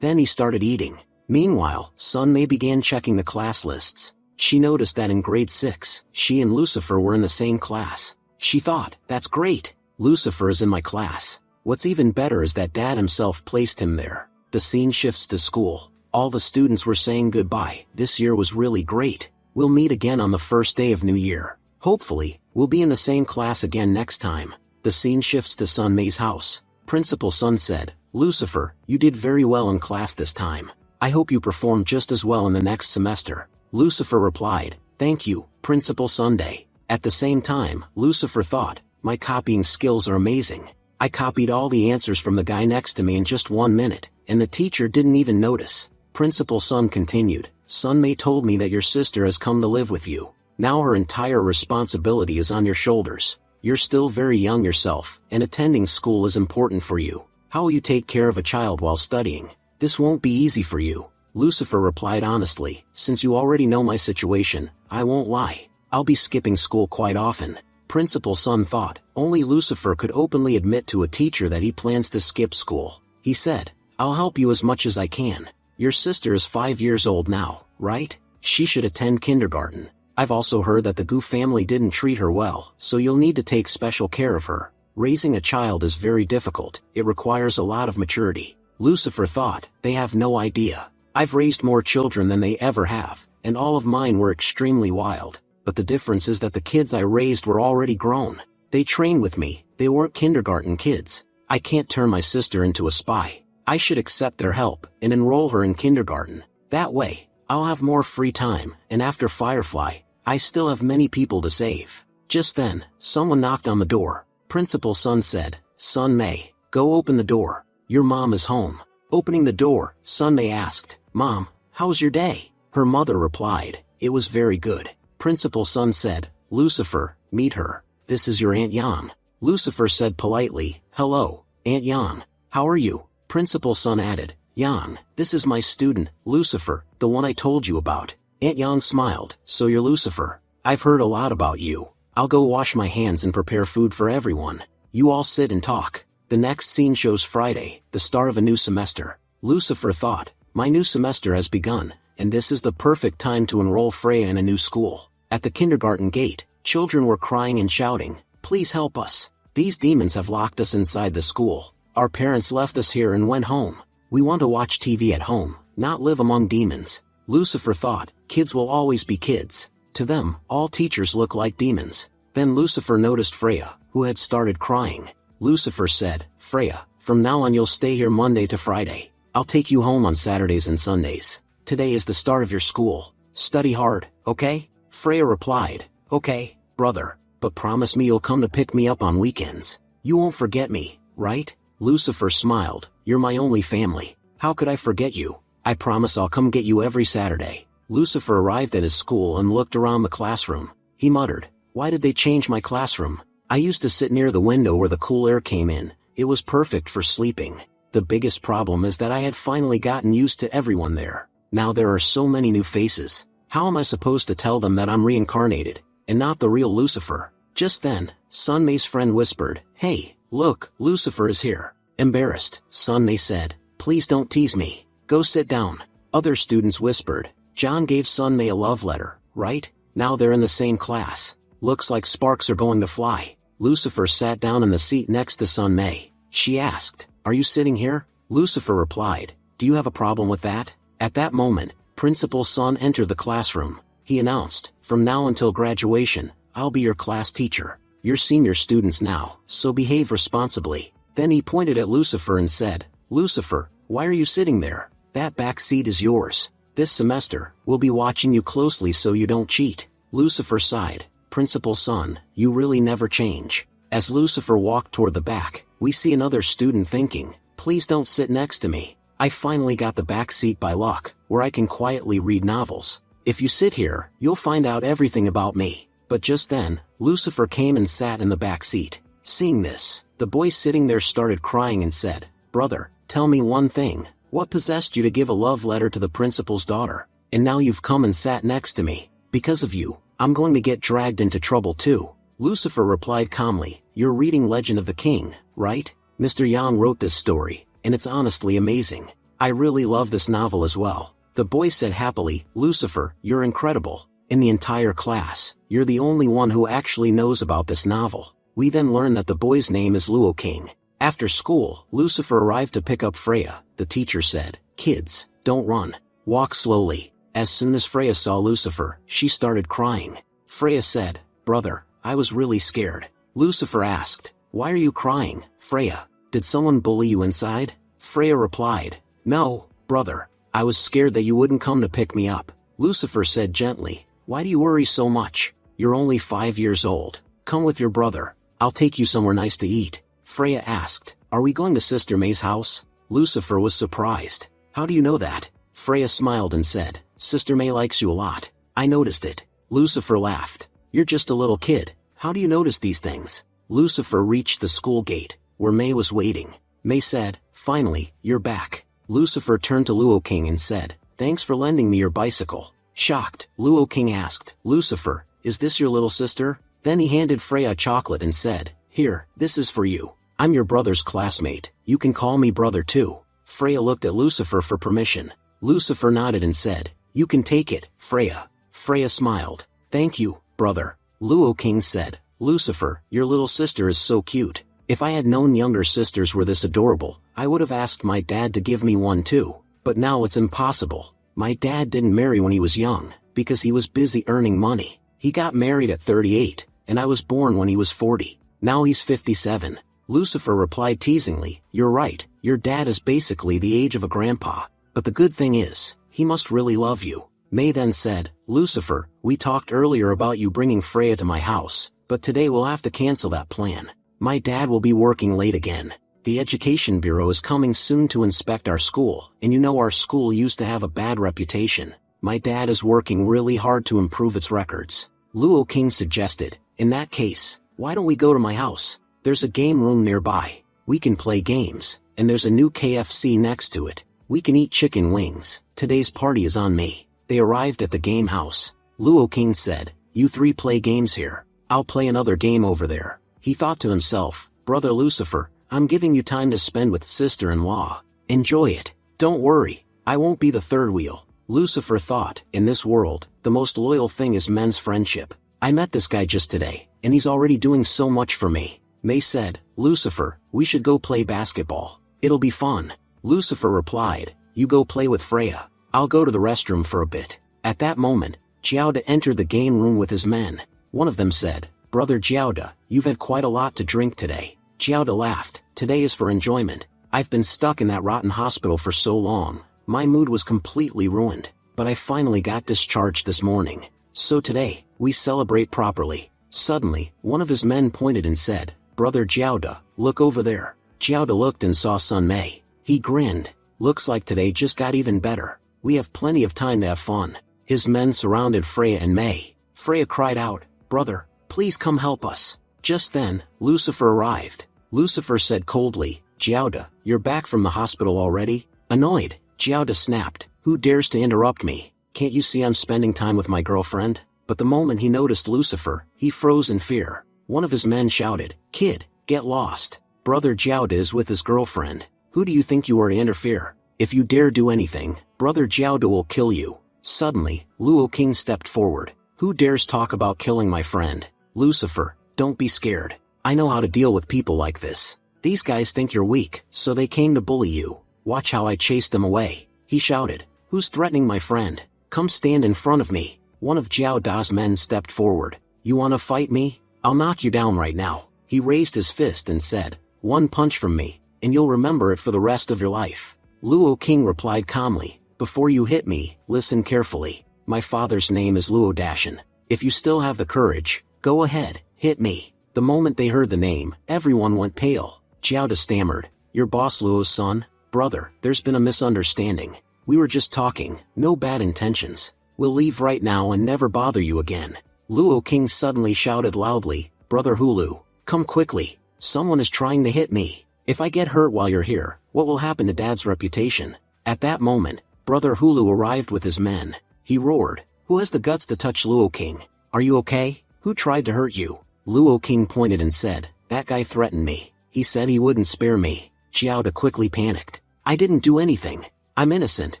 Then he started eating. Meanwhile, Sun Mei began checking the class lists. She noticed that in grade 6, she and Lucifer were in the same class. She thought, that's great. Lucifer is in my class. What's even better is that Dad himself placed him there. The scene shifts to school. All the students were saying goodbye. This year was really great. We'll meet again on the first day of New Year. Hopefully, we'll be in the same class again next time. The scene shifts to Sun May's house. Principal Sun said, Lucifer, you did very well in class this time. I hope you perform just as well in the next semester. Lucifer replied, thank you, Principal Sunday. At the same time, Lucifer thought, my copying skills are amazing. I copied all the answers from the guy next to me in just 1 minute, and the teacher didn't even notice. Principal Sun continued, Sun May told me that your sister has come to live with you. Now her entire responsibility is on your shoulders. You're still very young yourself, and attending school is important for you. How will you take care of a child while studying? This won't be easy for you. Lucifer replied honestly, since you already know my situation, I won't lie. I'll be skipping school quite often. Principal Sun thought, only Lucifer could openly admit to a teacher that he plans to skip school. He said, I'll help you as much as I can. Your sister is 5 years old now, right? She should attend kindergarten. I've also heard that the Gu family didn't treat her well, so you'll need to take special care of her. Raising a child is very difficult. It requires a lot of maturity. Lucifer thought, they have no idea. I've raised more children than they ever have, and all of mine were extremely wild. But the difference is that the kids I raised were already grown. They trained with me. They weren't kindergarten kids. I can't turn my sister into a spy. I should accept their help and enroll her in kindergarten. That way, I'll have more free time, and after Firefly, I still have many people to save. Just then, someone knocked on the door. Principal Sun said, Sun May, go open the door. Your mom is home. Opening the door, Sun May asked, Mom, how was your day? Her mother replied, it was very good. Principal Sun said, Lucifer, meet her. This is your Aunt Yang. Lucifer said politely, hello, Aunt Yang. How are you? Principal Sun added, Yang, this is my student, Lucifer, the one I told you about. Aunt Yang smiled, so you're Lucifer. I've heard a lot about you. I'll go wash my hands and prepare food for everyone. You all sit and talk. The next scene shows Friday, the start of a new semester. Lucifer thought, my new semester has begun, and this is the perfect time to enroll Freya in a new school. At the kindergarten gate, children were crying and shouting, please help us. These demons have locked us inside the school. Our parents left us here and went home. We want to watch TV at home, not live among demons. Lucifer thought, kids will always be kids. To them, all teachers look like demons. Then Lucifer noticed Freya, who had started crying. Lucifer said, Freya, from now on you'll stay here Monday to Friday. I'll take you home on Saturdays and Sundays. Today is the start of your school. Study hard, okay? Freya replied, okay, brother, but promise me you'll come to pick me up on weekends. You won't forget me, right? Lucifer smiled, you're my only family. How could I forget you? I promise I'll come get you every Saturday. Lucifer arrived at his school and looked around the classroom. He muttered, why did they change my classroom? I used to sit near the window where the cool air came in. It was perfect for sleeping. The biggest problem is that I had finally gotten used to everyone there. Now there are so many new faces. How am I supposed to tell them that I'm reincarnated, and not the real Lucifer? Just then, Sun May's friend whispered, hey, look, Lucifer is here. Embarrassed, Sun May said, please don't tease me. Go sit down. Other students whispered, John gave Sun May a love letter, right? Now they're in the same class. Looks like sparks are going to fly. Lucifer sat down in the seat next to Sun May. She asked, are you sitting here? Lucifer replied, do you have a problem with that? At that moment, Principal Sun entered the classroom. He announced, from now until graduation, I'll be your class teacher. You're senior students now, so behave responsibly. Then he pointed at Lucifer and said, Lucifer, why are you sitting there? That back seat is yours. This semester, we'll be watching you closely so you don't cheat. Lucifer sighed, Principal Sun, you really never change. As Lucifer walked toward the back, we see another student thinking, please don't sit next to me. I finally got the back seat by luck, where I can quietly read novels. If you sit here, you'll find out everything about me. But just then, Lucifer came and sat in the back seat. Seeing this, the boy sitting there started crying and said, brother, tell me one thing. What possessed you to give a love letter to the principal's daughter? And now you've come and sat next to me. Because of you, I'm going to get dragged into trouble too. Lucifer replied calmly, you're reading Legend of the King, right? Mr. Yang wrote this story, and it's honestly amazing. I really love this novel as well. The boy said happily, Lucifer, you're incredible. In the entire class, you're the only one who actually knows about this novel. We then learn that the boy's name is Luo King. After school, Lucifer arrived to pick up Freya. The teacher said, "Kids, don't run. Walk slowly." As soon as Freya saw Lucifer, she started crying. Freya said, "Brother, I was really scared." Lucifer asked, "Why are you crying, Freya? Did someone bully you inside?" Freya replied, "No, brother. I was scared that you wouldn't come to pick me up." Lucifer said gently, "Why do you worry so much? You're only 5 years old. Come with your brother. I'll take you somewhere nice to eat." Freya asked, "Are we going to Sister May's house?" Lucifer was surprised. "How do you know that?" Freya smiled and said, "Sister May likes you a lot. I noticed it." Lucifer laughed. "You're just a little kid. How do you notice these things?" Lucifer reached the school gate, where May was waiting. May said, "Finally, you're back." Lucifer turned to Luo King and said, "Thanks for lending me your bicycle." Shocked, Luo King asked, "Lucifer, is this your little sister?" Then he handed Freya a chocolate and said, "Here, this is for you. I'm your brother's classmate. You can call me brother too." Freya looked at Lucifer for permission. Lucifer nodded and said, "You can take it, Freya." Freya smiled. "Thank you, brother." Luo King said, "Lucifer, your little sister is so cute. If I had known younger sisters were this adorable, I would have asked my dad to give me one too. But now it's impossible. My dad didn't marry when he was young, because he was busy earning money. He got married at 38, and I was born when he was 40. Now he's 57. Lucifer replied teasingly, "You're right, your dad is basically the age of a grandpa. But the good thing is, he must really love you." May then said, "Lucifer, we talked earlier about you bringing Freya to my house, but today we'll have to cancel that plan. My dad will be working late again. The Education Bureau is coming soon to inspect our school, and you know our school used to have a bad reputation. My dad is working really hard to improve its records." Luo King suggested, "In that case, why don't we go to my house? There's a game room nearby. We can play games, and there's a new KFC next to it. We can eat chicken wings. Today's party is on me." They arrived at the game house. Luo King said, "You three play games here. I'll play another game over there." He thought to himself, "Brother Lucifer, I'm giving you time to spend with sister-in-law. Enjoy it. Don't worry, I won't be the third wheel." Lucifer thought, "In this world, the most loyal thing is men's friendship. I met this guy just today, and he's already doing so much for me." May said, "Lucifer, we should go play basketball. It'll be fun." Lucifer replied, "You go play with Freya. I'll go to the restroom for a bit." At that moment, Jiaoda entered the game room with his men. One of them said, "Brother Jiaoda, you've had quite a lot to drink today." Jiaoda laughed, "Today is for enjoyment. I've been stuck in that rotten hospital for so long. My mood was completely ruined, but I finally got discharged this morning. So today, we celebrate properly." Suddenly, one of his men pointed and said, "Brother Jiaoda, look over there." Jiaoda looked and saw Sun Mei. He grinned. "Looks like today just got even better. We have plenty of time to have fun." His men surrounded Freya and May. Freya cried out, "Brother, please come help us." Just then, Lucifer arrived. Lucifer said coldly, "Jiaoda, you're back from the hospital already?" Annoyed, Jiaoda snapped, "Who dares to interrupt me? Can't you see I'm spending time with my girlfriend?" But the moment he noticed Lucifer, he froze in fear. One of his men shouted, "Kid, get lost. Brother Jiaoda is with his girlfriend. Who do you think you are to interfere? If you dare do anything, Brother Jiaoda will kill you." Suddenly, Luo King stepped forward. "Who dares talk about killing my friend?" "Lucifer, don't be scared. I know how to deal with people like this. These guys think you're weak, so they came to bully you. Watch how I chase them away." He shouted, "Who's threatening my friend? Come stand in front of me." One of Jiao Da's men stepped forward. "You wanna fight me? I'll knock you down right now." He raised his fist and said, "One punch from me, and you'll remember it for the rest of your life." Luo King replied calmly, "Before you hit me, listen carefully. My father's name is Luo Dashin. If you still have the courage, go ahead, hit me." The moment they heard the name, everyone went pale. Jiaoda stammered, "Your boss Luo's son?" "Brother, there's been a misunderstanding. We were just talking, no bad intentions. We'll leave right now and never bother you again." Luo King suddenly shouted loudly, "Brother Hulu, come quickly. Someone is trying to hit me. If I get hurt while you're here, what will happen to Dad's reputation?" At that moment, Brother Hulu arrived with his men. He roared, "Who has the guts to touch Luo King? Are you okay? Who tried to hurt you?" Luo King pointed and said, "That guy threatened me. He said he wouldn't spare me." Jiaoda quickly panicked. "I didn't do anything. I'm innocent."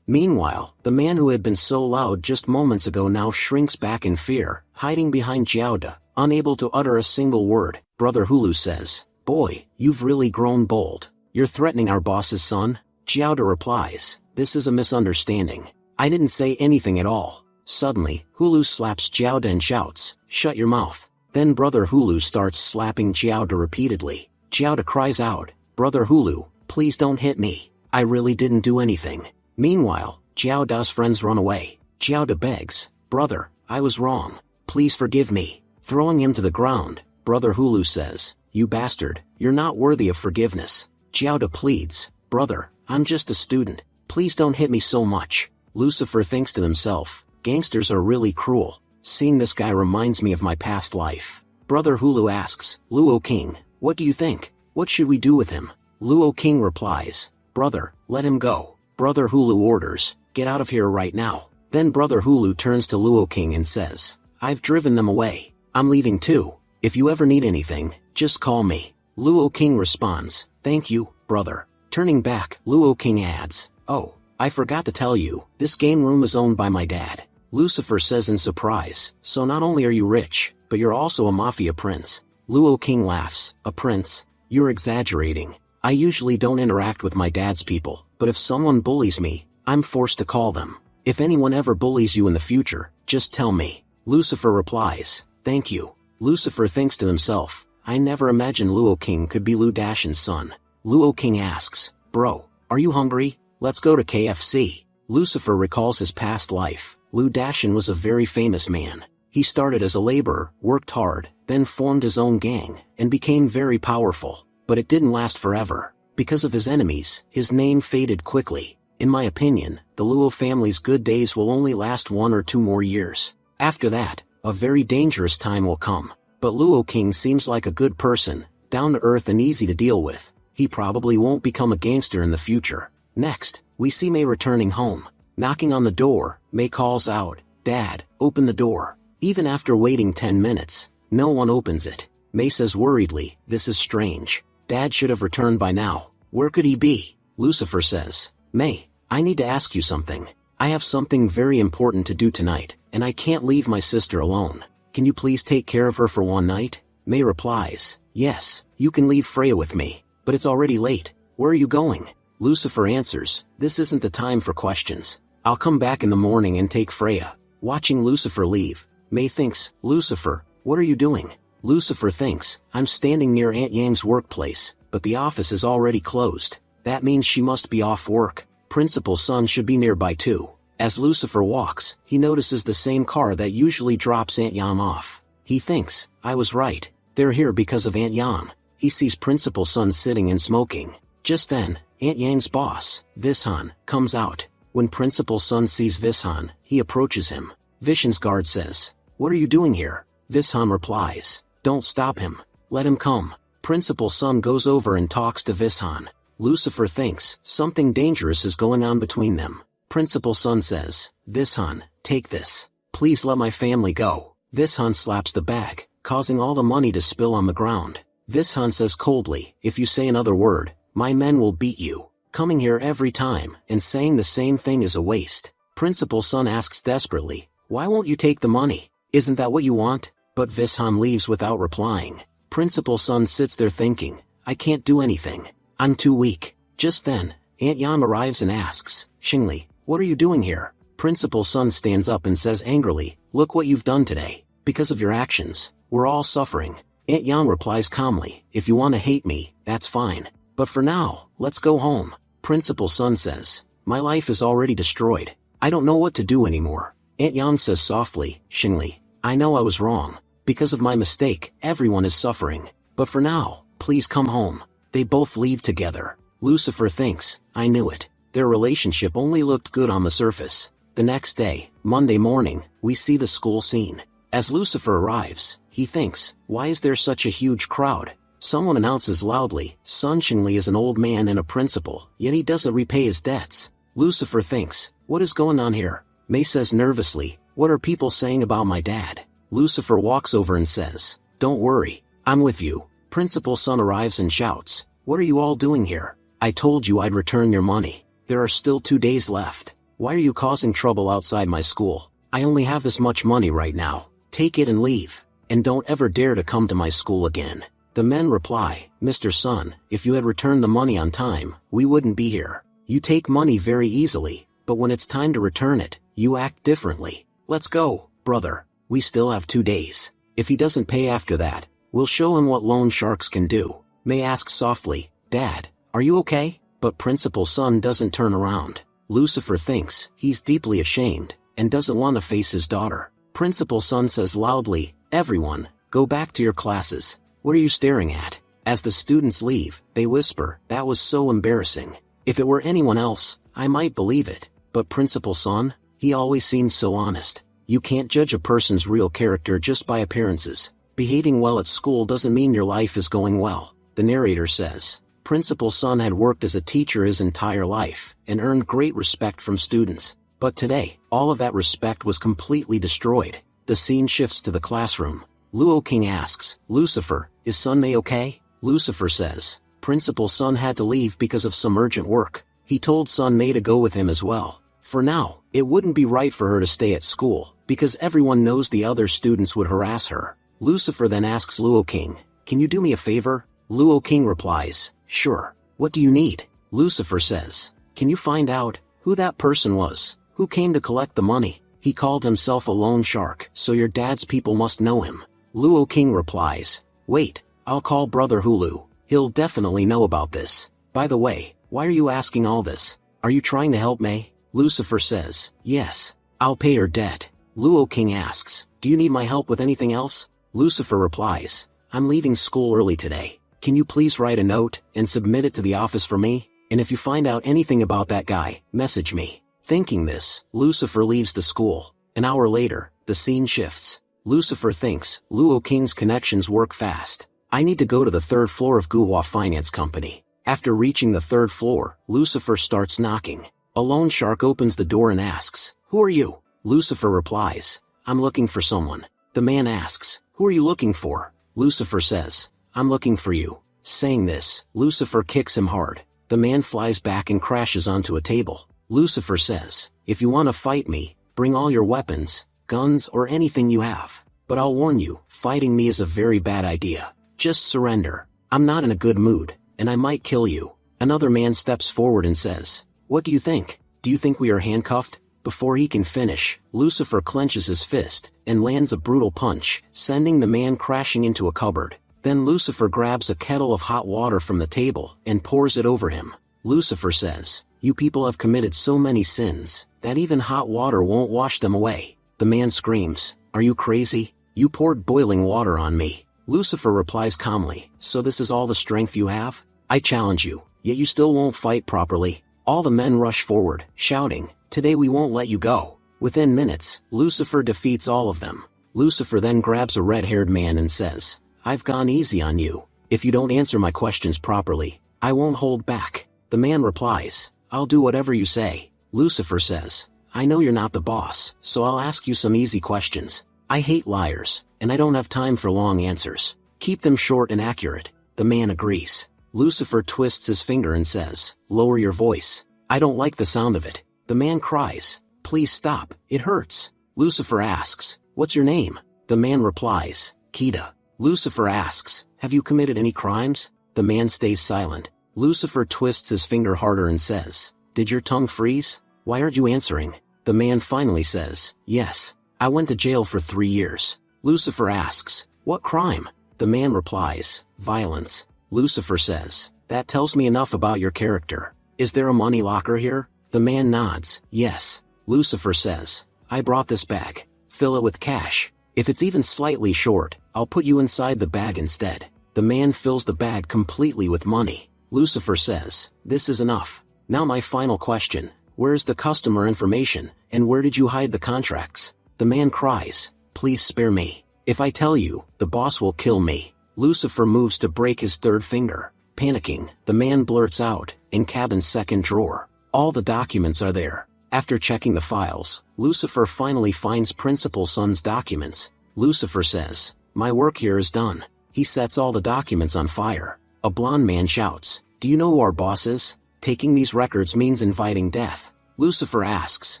Meanwhile, the man who had been so loud just moments ago now shrinks back in fear, hiding behind Jiaoda, unable to utter a single word. Brother Hulu says, "Boy, you've really grown bold. You're threatening our boss's son?" Jiaoda replies, "This is a misunderstanding. I didn't say anything at all." Suddenly, Hulu slaps Jiaoda and shouts, "Shut your mouth." Then Brother Hulu starts slapping Jiaoda repeatedly. Jiaoda cries out, "Brother Hulu, please don't hit me. I really didn't do anything." Meanwhile, Jiaoda's friends run away. Jiaoda begs, "Brother, I was wrong. Please forgive me." Throwing him to the ground, Brother Hulu says, "You bastard, you're not worthy of forgiveness." Jiaoda pleads, "Brother, I'm just a student. Please don't hit me so much." Lucifer thinks to himself, "Gangsters are really cruel. Seeing this guy reminds me of my past life." Brother Hulu asks, "Luo King, what do you think? What should we do with him?" Luo King replies, "Brother, let him go." Brother Hulu orders, "Get out of here right now." Then Brother Hulu turns to Luo King and says, "I've driven them away. I'm leaving too. If you ever need anything, just call me." Luo King responds, "Thank you, brother." Turning back, Luo King adds, "Oh, I forgot to tell you, this game room is owned by my dad." Lucifer says in surprise, "So not only are you rich, but you're also a mafia prince." Luo King laughs, "A prince? You're exaggerating. I usually don't interact with my dad's people, but if someone bullies me, I'm forced to call them. If anyone ever bullies you in the future, just tell me." Lucifer replies, "Thank you." Lucifer thinks to himself, "I never imagined Luo King could be Lu Dashin's son." Luo King asks, "Bro, are you hungry? Let's go to KFC." Lucifer recalls his past life. Lu Dashin was a very famous man. He started as a laborer, worked hard, then formed his own gang, and became very powerful. But it didn't last forever. Because of his enemies, his name faded quickly. In my opinion, the Luo family's good days will only last 1 or 2 more years. After that, a very dangerous time will come. But Luo King seems like a good person, down to earth and easy to deal with. He probably won't become a gangster in the future. Next, we see Mei returning home. Knocking on the door, Mei calls out, "Dad, open the door." Even after waiting 10 minutes, no one opens it. Mei says worriedly, "This is strange. Dad should have returned by now. Where could he be?" Lucifer says, "Mei, I need to ask you something. I have something very important to do tonight, and I can't leave my sister alone. Can you please take care of her for one night?" Mei replies, "Yes, you can leave Freya with me, but it's already late. Where are you going?" Lucifer answers, "This isn't the time for questions. I'll come back in the morning and take Freya." Watching Lucifer leave, Mei thinks, "Lucifer, what are you doing?" Lucifer thinks, "I'm standing near Aunt Yang's workplace, but the office is already closed. That means she must be off work. Principal Sun should be nearby too." As Lucifer walks, he notices the same car that usually drops Aunt Yang off. He thinks, "I was right. They're here because of Aunt Yang." He sees Principal Sun sitting and smoking. Just then, Aunt Yang's boss, Vishan, comes out. When Principal Sun sees Vishan, he approaches him. Vishan's guard says, "What are you doing here?" Vishan replies, "Don't stop him. Let him come." Principal Sun goes over and talks to Vishan. Lucifer thinks something dangerous is going on between them. Principal Sun says, "Vishan, take this. Please let my family go." Vishan slaps the bag, causing all the money to spill on the ground. Vishan says coldly, "If you say another word, my men will beat you. Coming here every time and saying the same thing is a waste." Principal Sun asks desperately, "Why won't you take the money? Isn't that what you want?" But Vishan leaves without replying. Principal Sun sits there thinking, "I can't do anything. I'm too weak." Just then, Aunt Yan arrives and asks, "Xingli, what are you doing here?" Principal Sun stands up and says angrily, "Look what you've done today. Because of your actions, we're all suffering." Aunt Yan replies calmly, "If you want to hate me, that's fine. But for now, let's go home." Principal Sun says, "My life is already destroyed. I don't know what to do anymore." Aunt Yan says softly, "Xingli, I know I was wrong. Because of my mistake, everyone is suffering. But for now, please come home." They both leave together. Lucifer thinks, "I knew it." Their relationship only looked good on the surface. The next day, Monday morning, we see the school scene. As Lucifer arrives, he thinks, "Why is there such a huge crowd?" Someone announces loudly, "Sun Xingli is an old man and a principal, yet he doesn't repay his debts." Lucifer thinks, "What is going on here?" Mei says nervously, "What are people saying about my dad?" Lucifer walks over and says, "Don't worry, I'm with you." Principal Sun arrives and shouts, "What are you all doing here? I told you I'd return your money. There are still 2 days left." Why are you causing trouble outside my school? I only have this much money right now. Take it and leave. And don't ever dare to come to my school again. The men reply, Mr. Sun, if you had returned the money on time, we wouldn't be here. You take money very easily, but when it's time to return it, you act differently. Let's go, brother. We still have 2 days. If he doesn't pay after that, we'll show him what loan sharks can do. May asks softly, Dad, are you okay? But Principal Sun doesn't turn around. Lucifer thinks he's deeply ashamed and doesn't want to face his daughter. Principal Sun says loudly, Everyone, go back to your classes. What are you staring at? As the students leave, they whisper, That was so embarrassing. If it were anyone else, I might believe it. But Principal Sun, he always seemed so honest. You can't judge a person's real character just by appearances. Behaving well at school doesn't mean your life is going well. The narrator says, Principal Sun had worked as a teacher his entire life and earned great respect from students. But today, all of that respect was completely destroyed. The scene shifts to the classroom. Luo King asks, Lucifer, is Sun Mei okay? Lucifer says, Principal Sun had to leave because of some urgent work. He told Sun Mei to go with him as well. For now, it wouldn't be right for her to stay at school, because everyone knows the other students would harass her. Lucifer then asks Luo King, Can you do me a favor? Luo King replies, Sure. What do you need? Lucifer says, Can you find out who that person was, who came to collect the money? He called himself a loan shark, so your dad's people must know him. Luo King replies, Wait, I'll call Brother Hulu. He'll definitely know about this. By the way, why are you asking all this? Are you trying to help Mei? Lucifer says, Yes, I'll pay her debt. Luo King asks, Do you need my help with anything else? Lucifer replies, I'm leaving school early today. Can you please write a note and submit it to the office for me? And if you find out anything about that guy, message me. Thinking this, Lucifer leaves the school. An hour later, the scene shifts. Lucifer thinks, Luo King's connections work fast. I need to go to the 3rd floor of Guhua Finance Company. After reaching the 3rd floor, Lucifer starts knocking. A loan shark opens the door and asks, Who are you? Lucifer replies, I'm looking for someone. The man asks, Who are you looking for? Lucifer says, I'm looking for you. Saying this, Lucifer kicks him hard. The man flies back and crashes onto a table. Lucifer says, If you want to fight me, bring all your weapons, guns or anything you have. But I'll warn you, fighting me is a very bad idea. Just surrender. I'm not in a good mood, and I might kill you. Another man steps forward and says, What do you think? Do you think we are handcuffed? Before he can finish, Lucifer clenches his fist and lands a brutal punch, sending the man crashing into a cupboard. Then Lucifer grabs a kettle of hot water from the table and pours it over him. Lucifer says, You people have committed so many sins that even hot water won't wash them away. The man screams, Are you crazy? You poured boiling water on me. Lucifer replies calmly, So this is all the strength you have? I challenge you, yet you still won't fight properly. All the men rush forward, shouting, Today we won't let you go. Within minutes, Lucifer defeats all of them. Lucifer then grabs a red-haired man and says, I've gone easy on you. If you don't answer my questions properly, I won't hold back. The man replies, I'll do whatever you say. Lucifer says, I know you're not the boss, so I'll ask you some easy questions. I hate liars, and I don't have time for long answers. Keep them short and accurate. The man agrees. Lucifer twists his finger and says, Lower your voice. I don't like the sound of it. The man cries, Please stop, it hurts. Lucifer asks, What's your name? The man replies, Kita. Lucifer asks, Have you committed any crimes? The man stays silent. Lucifer twists his finger harder and says, Did your tongue freeze? Why aren't you answering? The man finally says, Yes, I went to jail for 3 years. Lucifer asks, What crime? The man replies, Violence. Lucifer says, That tells me enough about your character. Is there a money locker here? The man nods, Yes. Lucifer says, I brought this bag. Fill it with cash. If it's even slightly short, I'll put you inside the bag instead. The man fills the bag completely with money. Lucifer says, This is enough. Now my final question, where's the customer information, and where did you hide the contracts? The man cries, Please spare me. If I tell you, the boss will kill me. Lucifer moves to break his 3rd finger. Panicking, the man blurts out, In cabin's 2nd drawer. All the documents are there. After checking the files, Lucifer finally finds Principal Sun's documents. Lucifer says, My work here is done. He sets all the documents on fire. A blonde man shouts, Do you know who our boss is? Taking these records means inviting death. Lucifer asks,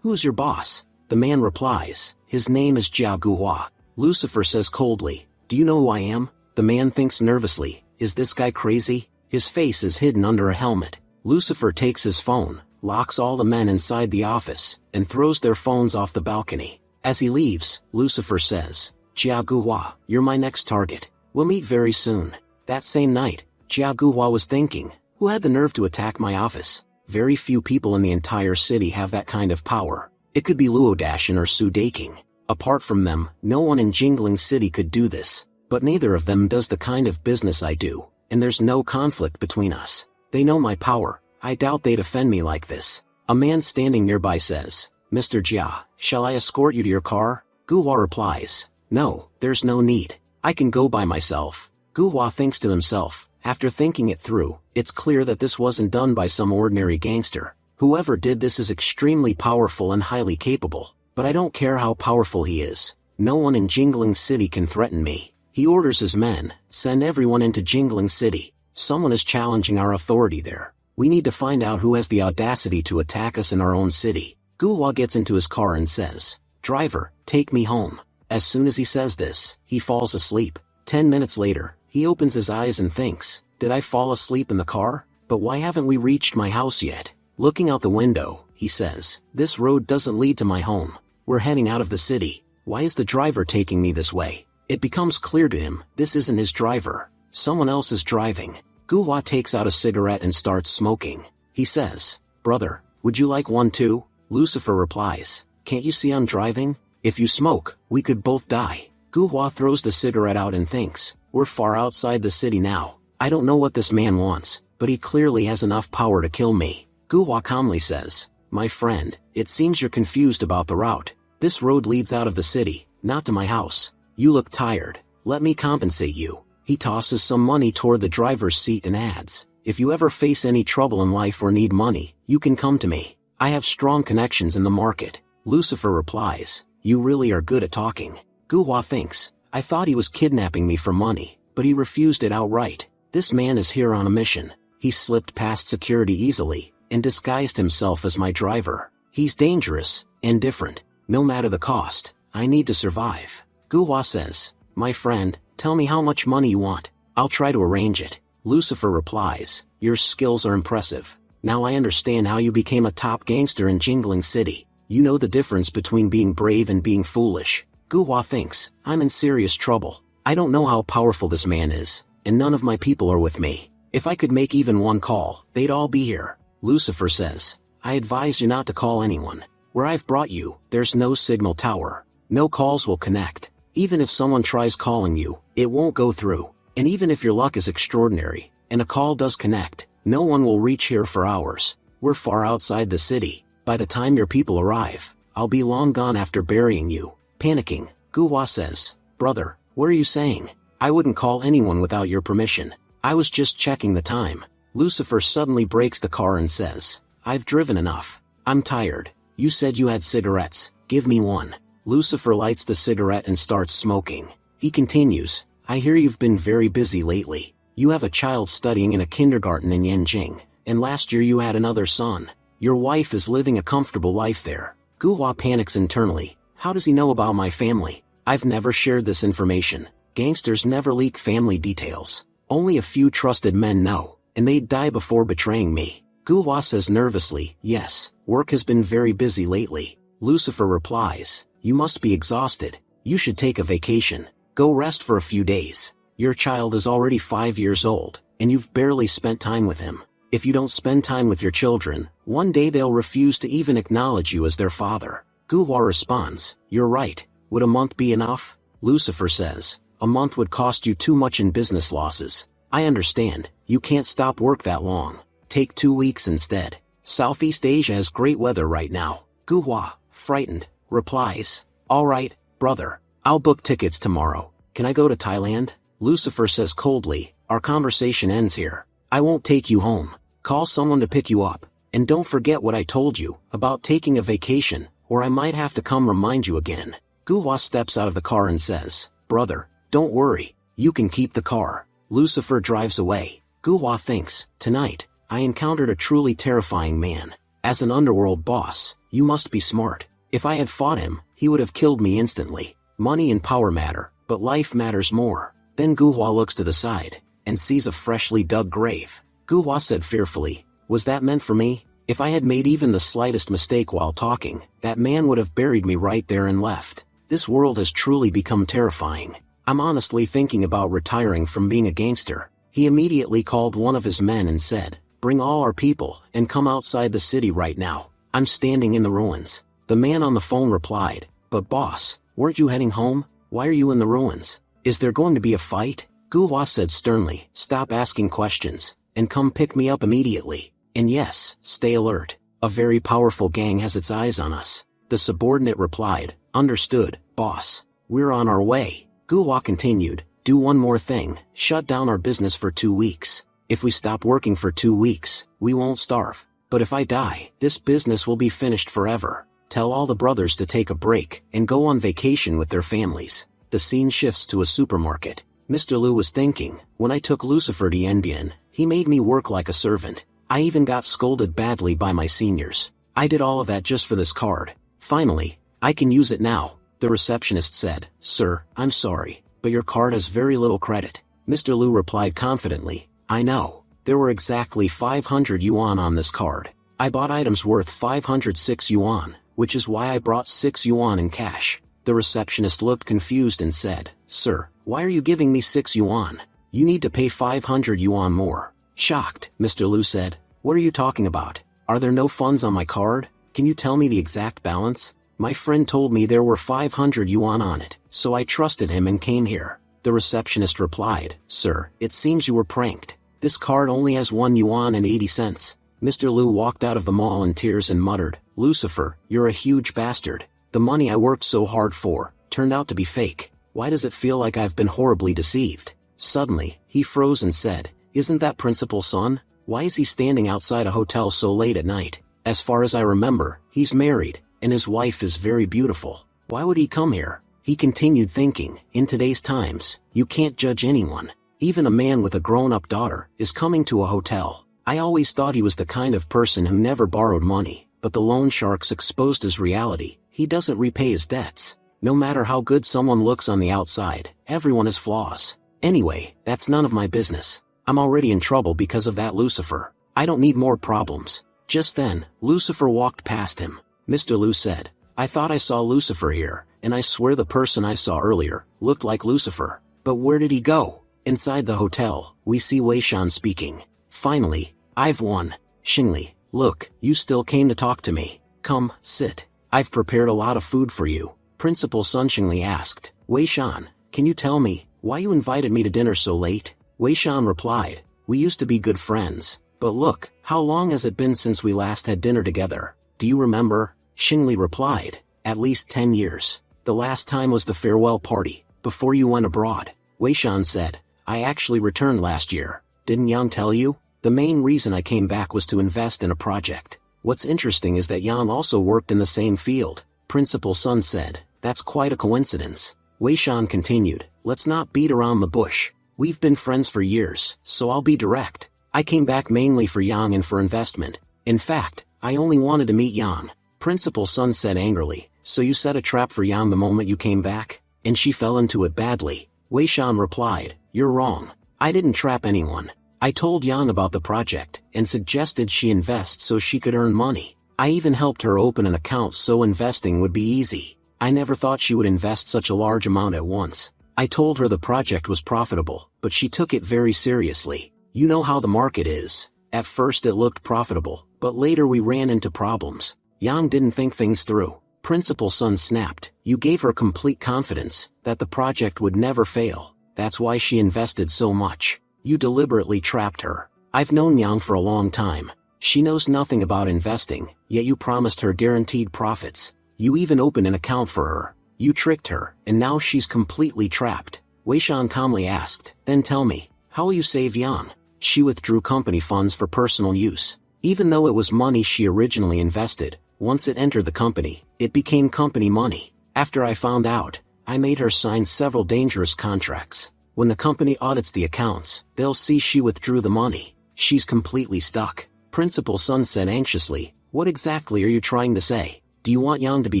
"Who's your boss?" The man replies, "His name is Jia Guhua." Lucifer says coldly, "Do you know who I am?" The man thinks nervously, "Is this guy crazy?" His face is hidden under a helmet. Lucifer takes his phone, locks all the men inside the office, and throws their phones off the balcony. As he leaves, Lucifer says, "Jia Guhua, you're my next target. We'll meet very soon." That same night, Jia Guhua was thinking, who had the nerve to attack my office? Very few people in the entire city have that kind of power. It could be Luo Dashin or Su Daking. Apart from them, no one in Jingling City could do this. But neither of them does the kind of business I do, and there's no conflict between us. They know my power. I doubt they'd offend me like this. A man standing nearby says, "Mr. Jia, shall I escort you to your car?" Guhua replies, "No, there's no need. I can go by myself." Guhua thinks to himself, after thinking it through, it's clear that this wasn't done by some ordinary gangster. Whoever did this is extremely powerful and highly capable. But I don't care how powerful he is. No one in Jingling City can threaten me. He orders his men, "Send everyone into Jingling City. Someone is challenging our authority there. We need to find out who has the audacity to attack us in our own city." Guhua gets into his car and says, "Driver, take me home." As soon as he says this, he falls asleep. 10 minutes later, he opens his eyes and thinks, "Did I fall asleep in the car? But why haven't we reached my house yet?" Looking out the window, he says, "This road doesn't lead to my home. We're heading out of the city. Why is the driver taking me this way?" It becomes clear to him, this isn't his driver. Someone else is driving. Guhua takes out a cigarette and starts smoking. He says, "Brother, would you like one too?" Lucifer replies, "Can't you see I'm driving? If you smoke, we could both die." Guhua throws the cigarette out and thinks, "We're far outside the city now. I don't know what this man wants, but he clearly has enough power to kill me." Guhua calmly says, "My friend, it seems you're confused about the route. This road leads out of the city, not to my house. You look tired. Let me compensate you." He tosses some money toward the driver's seat and adds, "If you ever face any trouble in life or need money, you can come to me. I have strong connections in the market." Lucifer replies, "You really are good at talking." Guhua thinks, "I thought he was kidnapping me for money, but he refused it outright. This man is here on a mission. He slipped past security easily, and disguised himself as my driver. He's dangerous, and different. No matter the cost, I need to survive." Guhua says, "My friend, tell me how much money you want. I'll try to arrange it." Lucifer replies, "Your skills are impressive. Now I understand how you became a top gangster in Jingling City. You know the difference between being brave and being foolish." Guhua thinks, "I'm in serious trouble. I don't know how powerful this man is, and none of my people are with me. If I could make even one call, they'd all be here." Lucifer says, "I advise you not to call anyone. Where I've brought you, there's no signal tower. No calls will connect. Even if someone tries calling you, it won't go through. And even if your luck is extraordinary, and a call does connect, no one will reach here for hours. We're far outside the city. By the time your people arrive, I'll be long gone after burying you." Panicking, Guhua says, "Brother, what are you saying? I wouldn't call anyone without your permission. I was just checking the time." Lucifer suddenly brakes the car and says, "I've driven enough. I'm tired. You said you had cigarettes. Give me one." Lucifer lights the cigarette and starts smoking. He continues, "I hear you've been very busy lately. You have a child studying in a kindergarten in Yanjing, and last year you had another son. Your wife is living a comfortable life there." Guhua panics internally. How does he know about my family? I've never shared this information. Gangsters never leak family details. Only a few trusted men know, and they'd die before betraying me. Guhua says nervously, "Yes, work has been very busy lately." Lucifer replies, "You must be exhausted. You should take a vacation. Go rest for a few days. Your child is already 5 years old, and you've barely spent time with him. If you don't spend time with your children, one day they'll refuse to even acknowledge you as their father." Guhua responds, "You're right. Would a month be enough?" Lucifer says, "A month would cost you too much in business losses. I understand, you can't stop work that long. Take 2 weeks instead. Southeast Asia has great weather right now." Guhua, frightened, replies, "All right, brother. I'll book tickets tomorrow. Can I go to Thailand?" Lucifer says coldly, "Our conversation ends here. I won't take you home. Call someone to pick you up. And don't forget what I told you about taking a vacation, or I might have to come remind you again." Guhua steps out of the car and says, "Brother, don't worry. You can keep the car." Lucifer drives away. Guhua thinks, "Tonight, I encountered a truly terrifying man. As an underworld boss, you must be smart. If I had fought him, he would have killed me instantly. Money and power matter, but life matters more. Then Guhua looks to the side, and sees a freshly dug grave. Guhua said fearfully, was that meant for me? If I had made even the slightest mistake while talking, that man would have buried me right there and left. This world has truly become terrifying. I'm honestly thinking about retiring from being a gangster. He immediately called one of his men and said, bring all our people, and come outside the city right now. I'm standing in the ruins. The man on the phone replied, but boss, weren't you heading home? Why are you in the ruins? Is there going to be a fight? Guhua said sternly, stop asking questions, and come pick me up immediately. And yes, stay alert. A very powerful gang has its eyes on us. The subordinate replied, understood, boss. We're on our way. Guhua continued, do one more thing, shut down our business for 2 weeks. If we stop working for 2 weeks, we won't starve. But if I die, this business will be finished forever. Tell all the brothers to take a break and go on vacation with their families. The scene shifts to a supermarket. Mr. Liu was thinking, when I took Lucifer to Yanbian, he made me work like a servant. I even got scolded badly by my seniors. I did all of that just for this card. Finally, I can use it now. The receptionist said, sir, I'm sorry, but your card has very little credit. Mr. Liu replied confidently, I know. There were exactly 500 yuan on this card. I bought items worth 506 yuan, which is why I brought 6 yuan in cash. The receptionist looked confused and said, sir, why are you giving me 6 yuan? You need to pay 500 yuan more. Shocked, Mr. Liu said, what are you talking about? Are there no funds on my card? Can you tell me the exact balance? My friend told me there were 500 yuan on it, so I trusted him and came here. The receptionist replied, sir, it seems you were pranked. This card only has 1 yuan and 80 cents. Mr. Liu walked out of the mall in tears and muttered, Lucifer, you're a huge bastard. The money I worked so hard for turned out to be fake. Why does it feel like I've been horribly deceived? Suddenly, he froze and said, isn't that Principal Sun? Why is he standing outside a hotel so late at night? As far as I remember, he's married, and his wife is very beautiful. Why would he come here? He continued thinking, in today's times, you can't judge anyone. Even a man with a grown-up daughter is coming to a hotel. I always thought he was the kind of person who never borrowed money, but the loan sharks exposed his reality. He doesn't repay his debts. No matter how good someone looks on the outside, everyone has flaws. Anyway, that's none of my business. I'm already in trouble because of that Lucifer. I don't need more problems. Just then, Lucifer walked past him. Mr. Liu said, I thought I saw Lucifer here, and I swear the person I saw earlier looked like Lucifer. But where did he go? Inside the hotel, we see Wei Shan speaking. Finally, I've won. Xingli, look, you still came to talk to me. Come, sit. I've prepared a lot of food for you. Principal Sun Xingli asked, Wei Shan, can you tell me why you invited me to dinner so late? Wei Shan replied, we used to be good friends, but look, how long has it been since we last had dinner together? Do you remember? Xingli replied, at least 10 years. The last time was the farewell party, before you went abroad. Wei Shan said, I actually returned last year. Didn't Yang tell you? The main reason I came back was to invest in a project. What's interesting is that Yang also worked in the same field. Principal Sun said, that's quite a coincidence. Wei Shan continued, let's not beat around the bush. We've been friends for years, so I'll be direct. I came back mainly for Yang and for investment. In fact, I only wanted to meet Yang. Principal Sun said angrily, so you set a trap for Yang the moment you came back? And she fell into it badly. Wei Shan replied, you're wrong. I didn't trap anyone. I told Yang about the project, and suggested she invest so she could earn money. I even helped her open an account so investing would be easy. I never thought she would invest such a large amount at once. I told her the project was profitable, but she took it very seriously. You know how the market is. At first it looked profitable, but later we ran into problems. Yang didn't think things through. Principal Sun snapped, you gave her complete confidence that the project would never fail. That's why she invested so much. You deliberately trapped her. I've known Yang for a long time. She knows nothing about investing, yet you promised her guaranteed profits. You even opened an account for her. You tricked her, and now she's completely trapped. Wei Shan calmly asked, then tell me, how will you save Yang? She withdrew company funds for personal use. Even though it was money she originally invested, once it entered the company, it became company money. After I found out, I made her sign several dangerous contracts. When the company audits the accounts, they'll see she withdrew the money. She's completely stuck. Principal Sun said anxiously, What exactly are you trying to say? Do you want Yang to be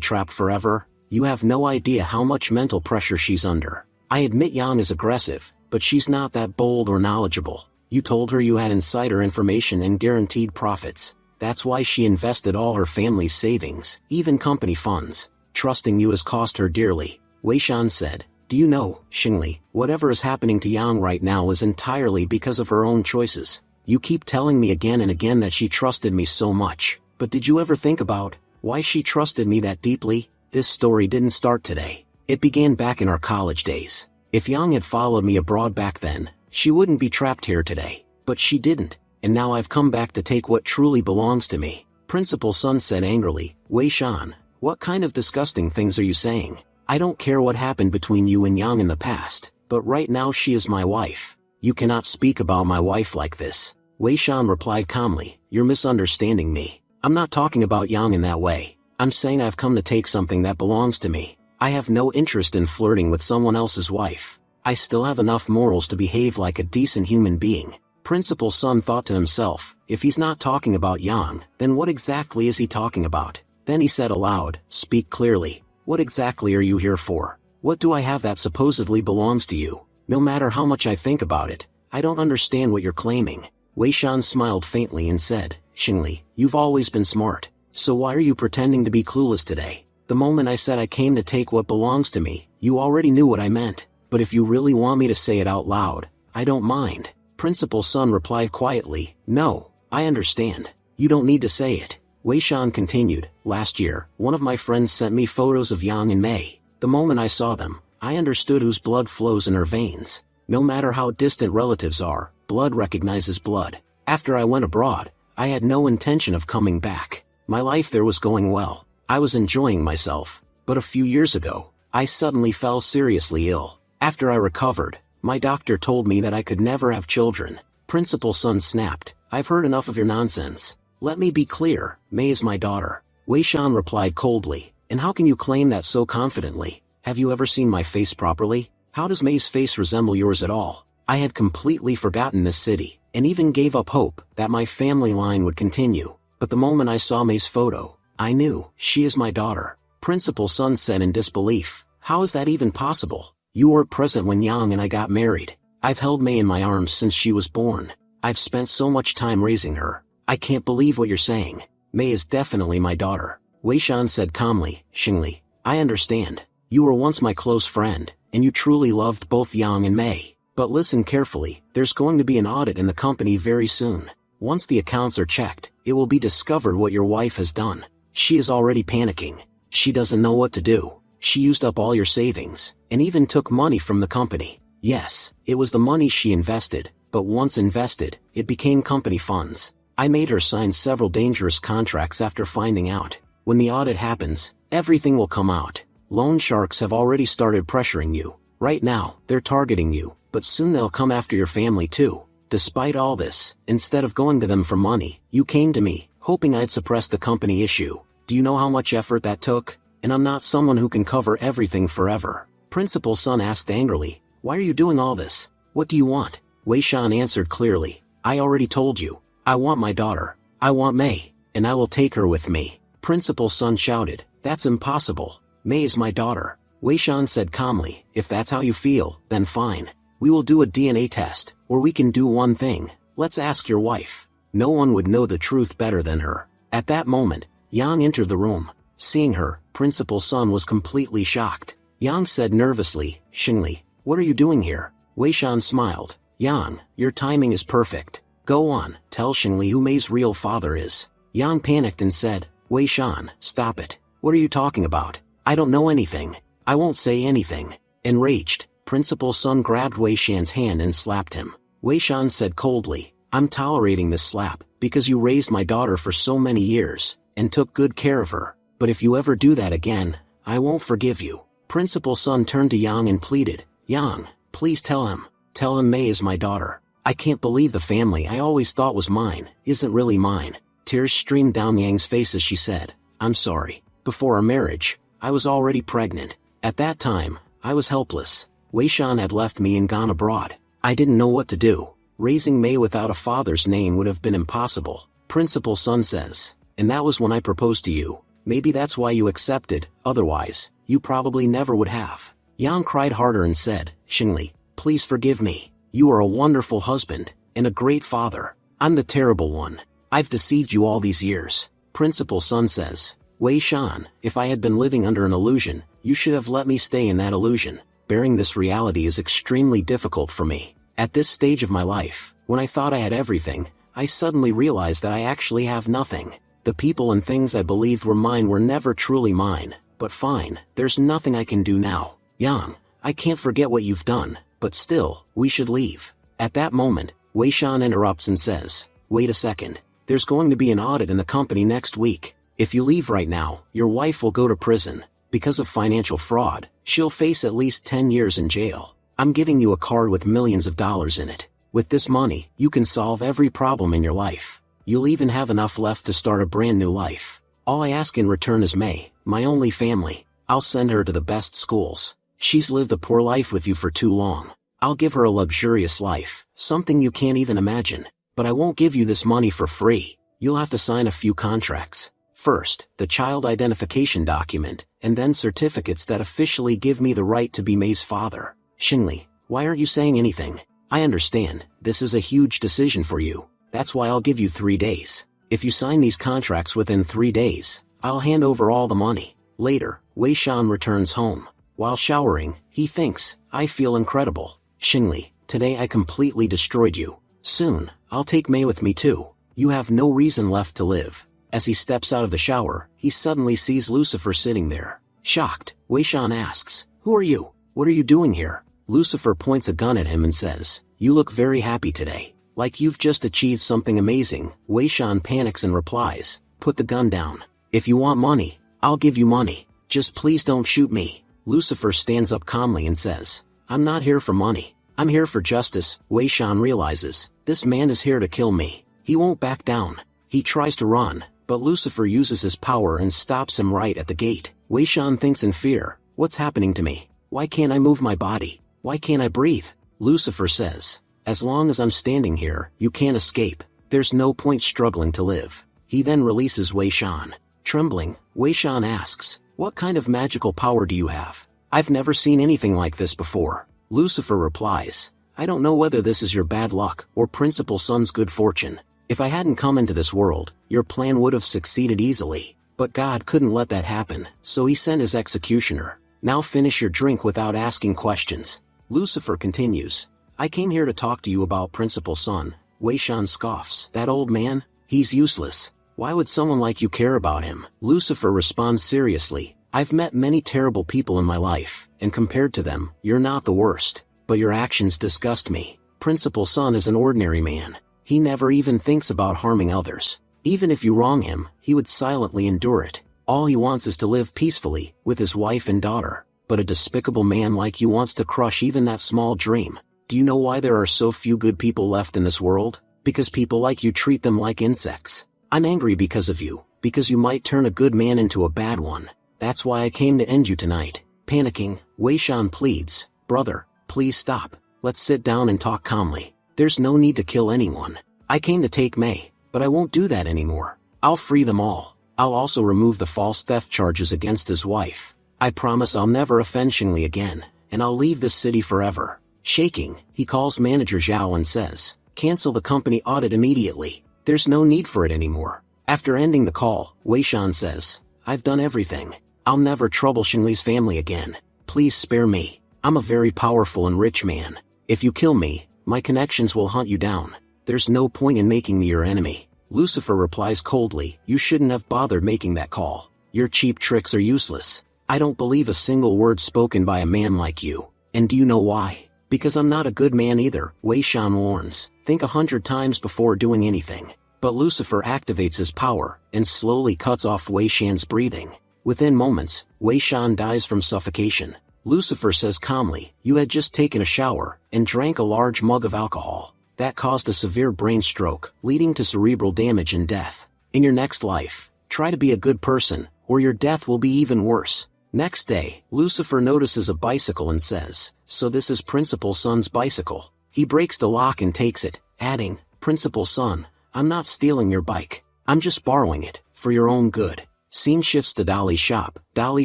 trapped forever? You have no idea how much mental pressure she's under. I admit Yang is aggressive, but she's not that bold or knowledgeable. You told her you had insider information and guaranteed profits. That's why she invested all her family's savings, even company funds. Trusting you has cost her dearly, Wei Shan said. Do you know, Xingli, whatever is happening to Yang right now is entirely because of her own choices. You keep telling me again and again that she trusted me so much, but did you ever think about why she trusted me that deeply? This story didn't start today. It began back in our college days. If Yang had followed me abroad back then, she wouldn't be trapped here today. But she didn't, and now I've come back to take what truly belongs to me. Principal Sun said angrily. Wei Shan, what kind of disgusting things are you saying? I don't care what happened between you and Yang in the past, but right now she is my wife. You cannot speak about my wife like this. Wei Shan replied calmly. You're misunderstanding me. I'm not talking about Yang in that way. I'm saying I've come to take something that belongs to me. I have no interest in flirting with someone else's wife. I still have enough morals to behave like a decent human being. Principal Sun thought to himself, if he's not talking about Yang, then what exactly is he talking about? Then he said aloud, speak clearly. What exactly are you here for? What do I have that supposedly belongs to you? No matter how much I think about it, I don't understand what you're claiming. Wei Shan smiled faintly and said, Xingli, you've always been smart. So why are you pretending to be clueless today? The moment I said I came to take what belongs to me, you already knew what I meant. But if you really want me to say it out loud, I don't mind. Principal Sun replied quietly, no, I understand. You don't need to say it. Wei Shan continued, last year, one of my friends sent me photos of Yang and Mei. The moment I saw them, I understood whose blood flows in her veins. No matter how distant relatives are, blood recognizes blood. After I went abroad, I had no intention of coming back. My life there was going well. I was enjoying myself. But a few years ago, I suddenly fell seriously ill. After I recovered, my doctor told me that I could never have children. Principal Sun snapped, I've heard enough of your nonsense. Let me be clear, Mei is my daughter. Wei Shan replied coldly, and how can you claim that so confidently? Have you ever seen my face properly? How does Mei's face resemble yours at all? I had completely forgotten this city, and even gave up hope that my family line would continue. But the moment I saw Mei's photo, I knew, she is my daughter. Principal Sun said in disbelief, how is that even possible? You weren't present when Yang and I got married. I've held Mei in my arms since she was born. I've spent so much time raising her. I can't believe what you're saying. Mei is definitely my daughter. Wei Shan said calmly, Xingli, I understand. You were once my close friend, and you truly loved both Yang and Mei. But listen carefully, there's going to be an audit in the company very soon. Once the accounts are checked, it will be discovered what your wife has done. She is already panicking. She doesn't know what to do. She used up all your savings, and even took money from the company. Yes, it was the money she invested, but once invested, it became company funds. I made her sign several dangerous contracts after finding out. When the audit happens, everything will come out. Loan sharks have already started pressuring you. Right now, they're targeting you, but soon they'll come after your family too. Despite all this, instead of going to them for money, you came to me, hoping I'd suppress the company issue. Do you know how much effort that took? And I'm not someone who can cover everything forever. Principal Sun asked angrily, why are you doing all this? What do you want? Wei Shan answered clearly, I already told you. I want my daughter. I want Mei, and I will take her with me. Principal Sun shouted, that's impossible. Mei is my daughter. Wei Shan said calmly, if that's how you feel, then fine. We will do a DNA test, or we can do one thing. Let's ask your wife. No one would know the truth better than her. At that moment, Yang entered the room. Seeing her, Principal Sun was completely shocked. Yang said nervously, Xingli, what are you doing here? Wei Shan smiled. Yang, your timing is perfect. Go on, tell Xingli who Mei's real father is. Yang panicked and said, Wei Shan, stop it. What are you talking about? I don't know anything. I won't say anything. Enraged, Principal Sun grabbed Wei Shan's hand and slapped him. Wei Shan said coldly, I'm tolerating this slap, because you raised my daughter for so many years, and took good care of her. But if you ever do that again, I won't forgive you. Principal Sun turned to Yang and pleaded, Yang, please tell him. Tell him Mei is my daughter. I can't believe the family I always thought was mine, isn't really mine. Tears streamed down Yang's face as she said, I'm sorry. Before our marriage, I was already pregnant. At that time, I was helpless. Wei Shan had left me and gone abroad. I didn't know what to do. Raising Mei without a father's name would have been impossible. Principal Sun says, and that was when I proposed to you. Maybe that's why you accepted, otherwise, you probably never would have. Yang cried harder and said, Xingli, please forgive me. You are a wonderful husband, and a great father. I'm the terrible one. I've deceived you all these years. Principal Sun says, Wei Shan, if I had been living under an illusion, you should have let me stay in that illusion. Bearing this reality is extremely difficult for me. At this stage of my life, when I thought I had everything, I suddenly realized that I actually have nothing. The people and things I believed were mine were never truly mine. But fine, there's nothing I can do now. Yang, I can't forget what you've done, but still, we should leave. At that moment, Wei Shan interrupts and says, Wait a second. There's going to be an audit in the company next week. If you leave right now, your wife will go to prison. Because of financial fraud, she'll face at least 10 years in jail. I'm giving you a card with millions of dollars in it. With this money, you can solve every problem in your life. You'll even have enough left to start a brand new life. All I ask in return is May, my only family. I'll send her to the best schools. She's lived a poor life with you for too long. I'll give her a luxurious life, something you can't even imagine. But I won't give you this money for free. You'll have to sign a few contracts. First, the child identification document, and then certificates that officially give me the right to be May's father. Xingli, why aren't you saying anything? I understand, this is a huge decision for you. That's why I'll give you 3 days. If you sign these contracts within 3 days, I'll hand over all the money. Later, Wei Shan returns home. While showering, he thinks, I feel incredible. Xingli, today I completely destroyed you. Soon, I'll take May with me too. You have no reason left to live. As he steps out of the shower, he suddenly sees Lucifer sitting there. Shocked, Wei Shan asks, Who are you? What are you doing here? Lucifer points a gun at him and says, You look very happy today. Like you've just achieved something amazing. Wei Shan panics and replies, Put the gun down. If you want money, I'll give you money. Just please don't shoot me. Lucifer stands up calmly and says, I'm not here for money. I'm here for justice. Wei Shan realizes, this man is here to kill me. He won't back down. He tries to run, but Lucifer uses his power and stops him right at the gate. Wei Shan thinks in fear, what's happening to me? Why can't I move my body? Why can't I breathe? Lucifer says, as long as I'm standing here, you can't escape. There's no point struggling to live. He then releases Wei Shan. Trembling, Wei Shan asks, what kind of magical power do you have? I've never seen anything like this before. Lucifer replies, I don't know whether this is your bad luck or Principal Sun's good fortune. If I hadn't come into this world, your plan would have succeeded easily. But God couldn't let that happen, so he sent his executioner. Now finish your drink without asking questions. Lucifer continues, I came here to talk to you about Principal Sun. Wei Shan scoffs, that old man? He's useless. Why would someone like you care about him? Lucifer responds seriously, I've met many terrible people in my life, and compared to them, you're not the worst. But your actions disgust me. Principal Sun is an ordinary man. He never even thinks about harming others. Even if you wrong him, he would silently endure it. All he wants is to live peacefully, with his wife and daughter. But a despicable man like you wants to crush even that small dream. Do you know why there are so few good people left in this world? Because people like you treat them like insects. I'm angry because of you, because you might turn a good man into a bad one. That's why I came to end you tonight. Panicking, Wei Shan pleads, brother, please stop. Let's sit down and talk calmly. There's no need to kill anyone. I came to take May, but I won't do that anymore. I'll free them all. I'll also remove the false theft charges against his wife. I promise I'll never offend Xingli again, and I'll leave this city forever. Shaking, he calls manager Zhao and says, cancel the company audit immediately. There's no need for it anymore. After ending the call, Wei Shan says, I've done everything. I'll never trouble Xingli's family again. Please spare me. I'm a very powerful and rich man. If you kill me, my connections will hunt you down. There's no point in making me your enemy. Lucifer replies coldly, you shouldn't have bothered making that call. Your cheap tricks are useless. I don't believe a single word spoken by a man like you. And do you know why? Because I'm not a good man either, Wei Shan warns. Think 100 times before doing anything. But Lucifer activates his power, and slowly cuts off Wei Shan's breathing. Within moments, Wei Shan dies from suffocation. Lucifer says calmly, you had just taken a shower, and drank a large mug of alcohol. That caused a severe brain stroke, leading to cerebral damage and death. In your next life, try to be a good person, or your death will be even worse. Next day, Lucifer notices a bicycle and says, so this is Principal Sun's bicycle. He breaks the lock and takes it, adding, Principal Sun, I'm not stealing your bike. I'm just borrowing it. for your own good. Scene shifts to Dolly's shop. Dolly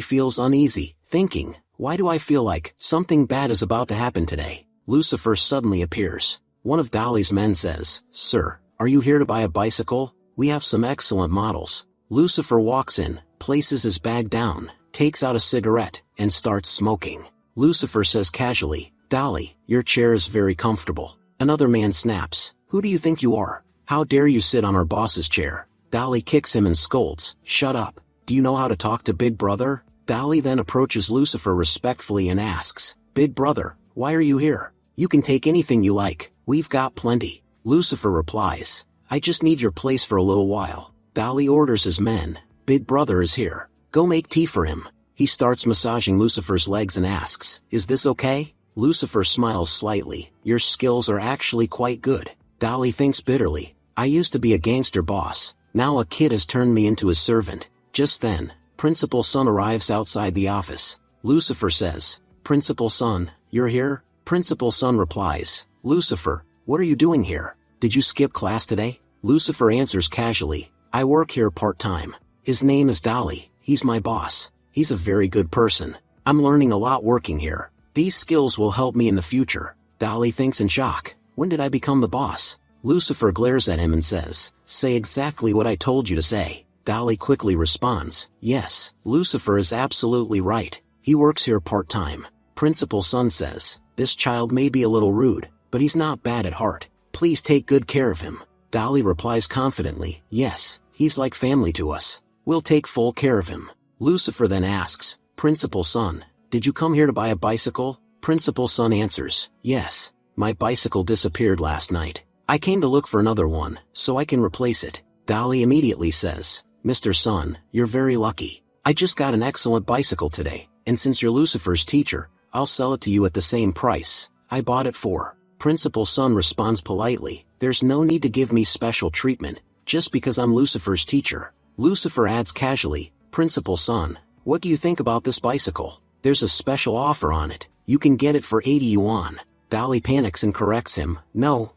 feels uneasy, thinking, why do I feel like something bad is about to happen today? Lucifer suddenly appears. One of Dolly's men says, Sir, are you here to buy a bicycle? We have some excellent models. Lucifer walks in, places his bag down, takes out a cigarette, and starts smoking. Lucifer says casually, Dolly, your chair is very comfortable. Another man snaps, who do you think you are? How dare you sit on our boss's chair? Dolly kicks him and scolds, shut up. Do you know how to talk to Big Brother? Dolly then approaches Lucifer respectfully and asks, Big Brother, why are you here? You can take anything you like, we've got plenty. Lucifer replies, I just need your place for a little while. Dolly orders his men, Big Brother is here. Go make tea for him. He starts massaging Lucifer's legs and asks, is this okay? Lucifer smiles slightly, your skills are actually quite good. Dolly thinks bitterly, I used to be a gangster boss, now a kid has turned me into his servant. Just then, Principal Sun arrives outside the office. Lucifer says, Principal Sun, you're here? Principal Sun replies, Lucifer, what are you doing here? Did you skip class today? Lucifer answers casually, I work here part-time. His name is Dolly, he's my boss. He's a very good person. I'm learning a lot working here. These skills will help me in the future. Dolly thinks in shock, when did I become the boss? Lucifer glares at him and says, say exactly what I told you to say. Dolly quickly responds, yes, Lucifer is absolutely right. He works here part-time. Principal Sun says, this child may be a little rude, but he's not bad at heart. Please take good care of him. Dolly replies confidently, yes, he's like family to us. We'll take full care of him. Lucifer then asks, Principal Sun, did you come here to buy a bicycle? Principal Sun answers, yes, my bicycle disappeared last night. I came to look for another one, so I can replace it. Dolly immediately says, Mr. Sun, you're very lucky. I just got an excellent bicycle today, and since you're Lucifer's teacher, I'll sell it to you at the same price I bought it for. Principal Sun responds politely, there's no need to give me special treatment, just because I'm Lucifer's teacher. Lucifer adds casually, Principal Sun, what do you think about this bicycle? There's a special offer on it. You can get it for 80 yuan. Dolly panics and corrects him, no,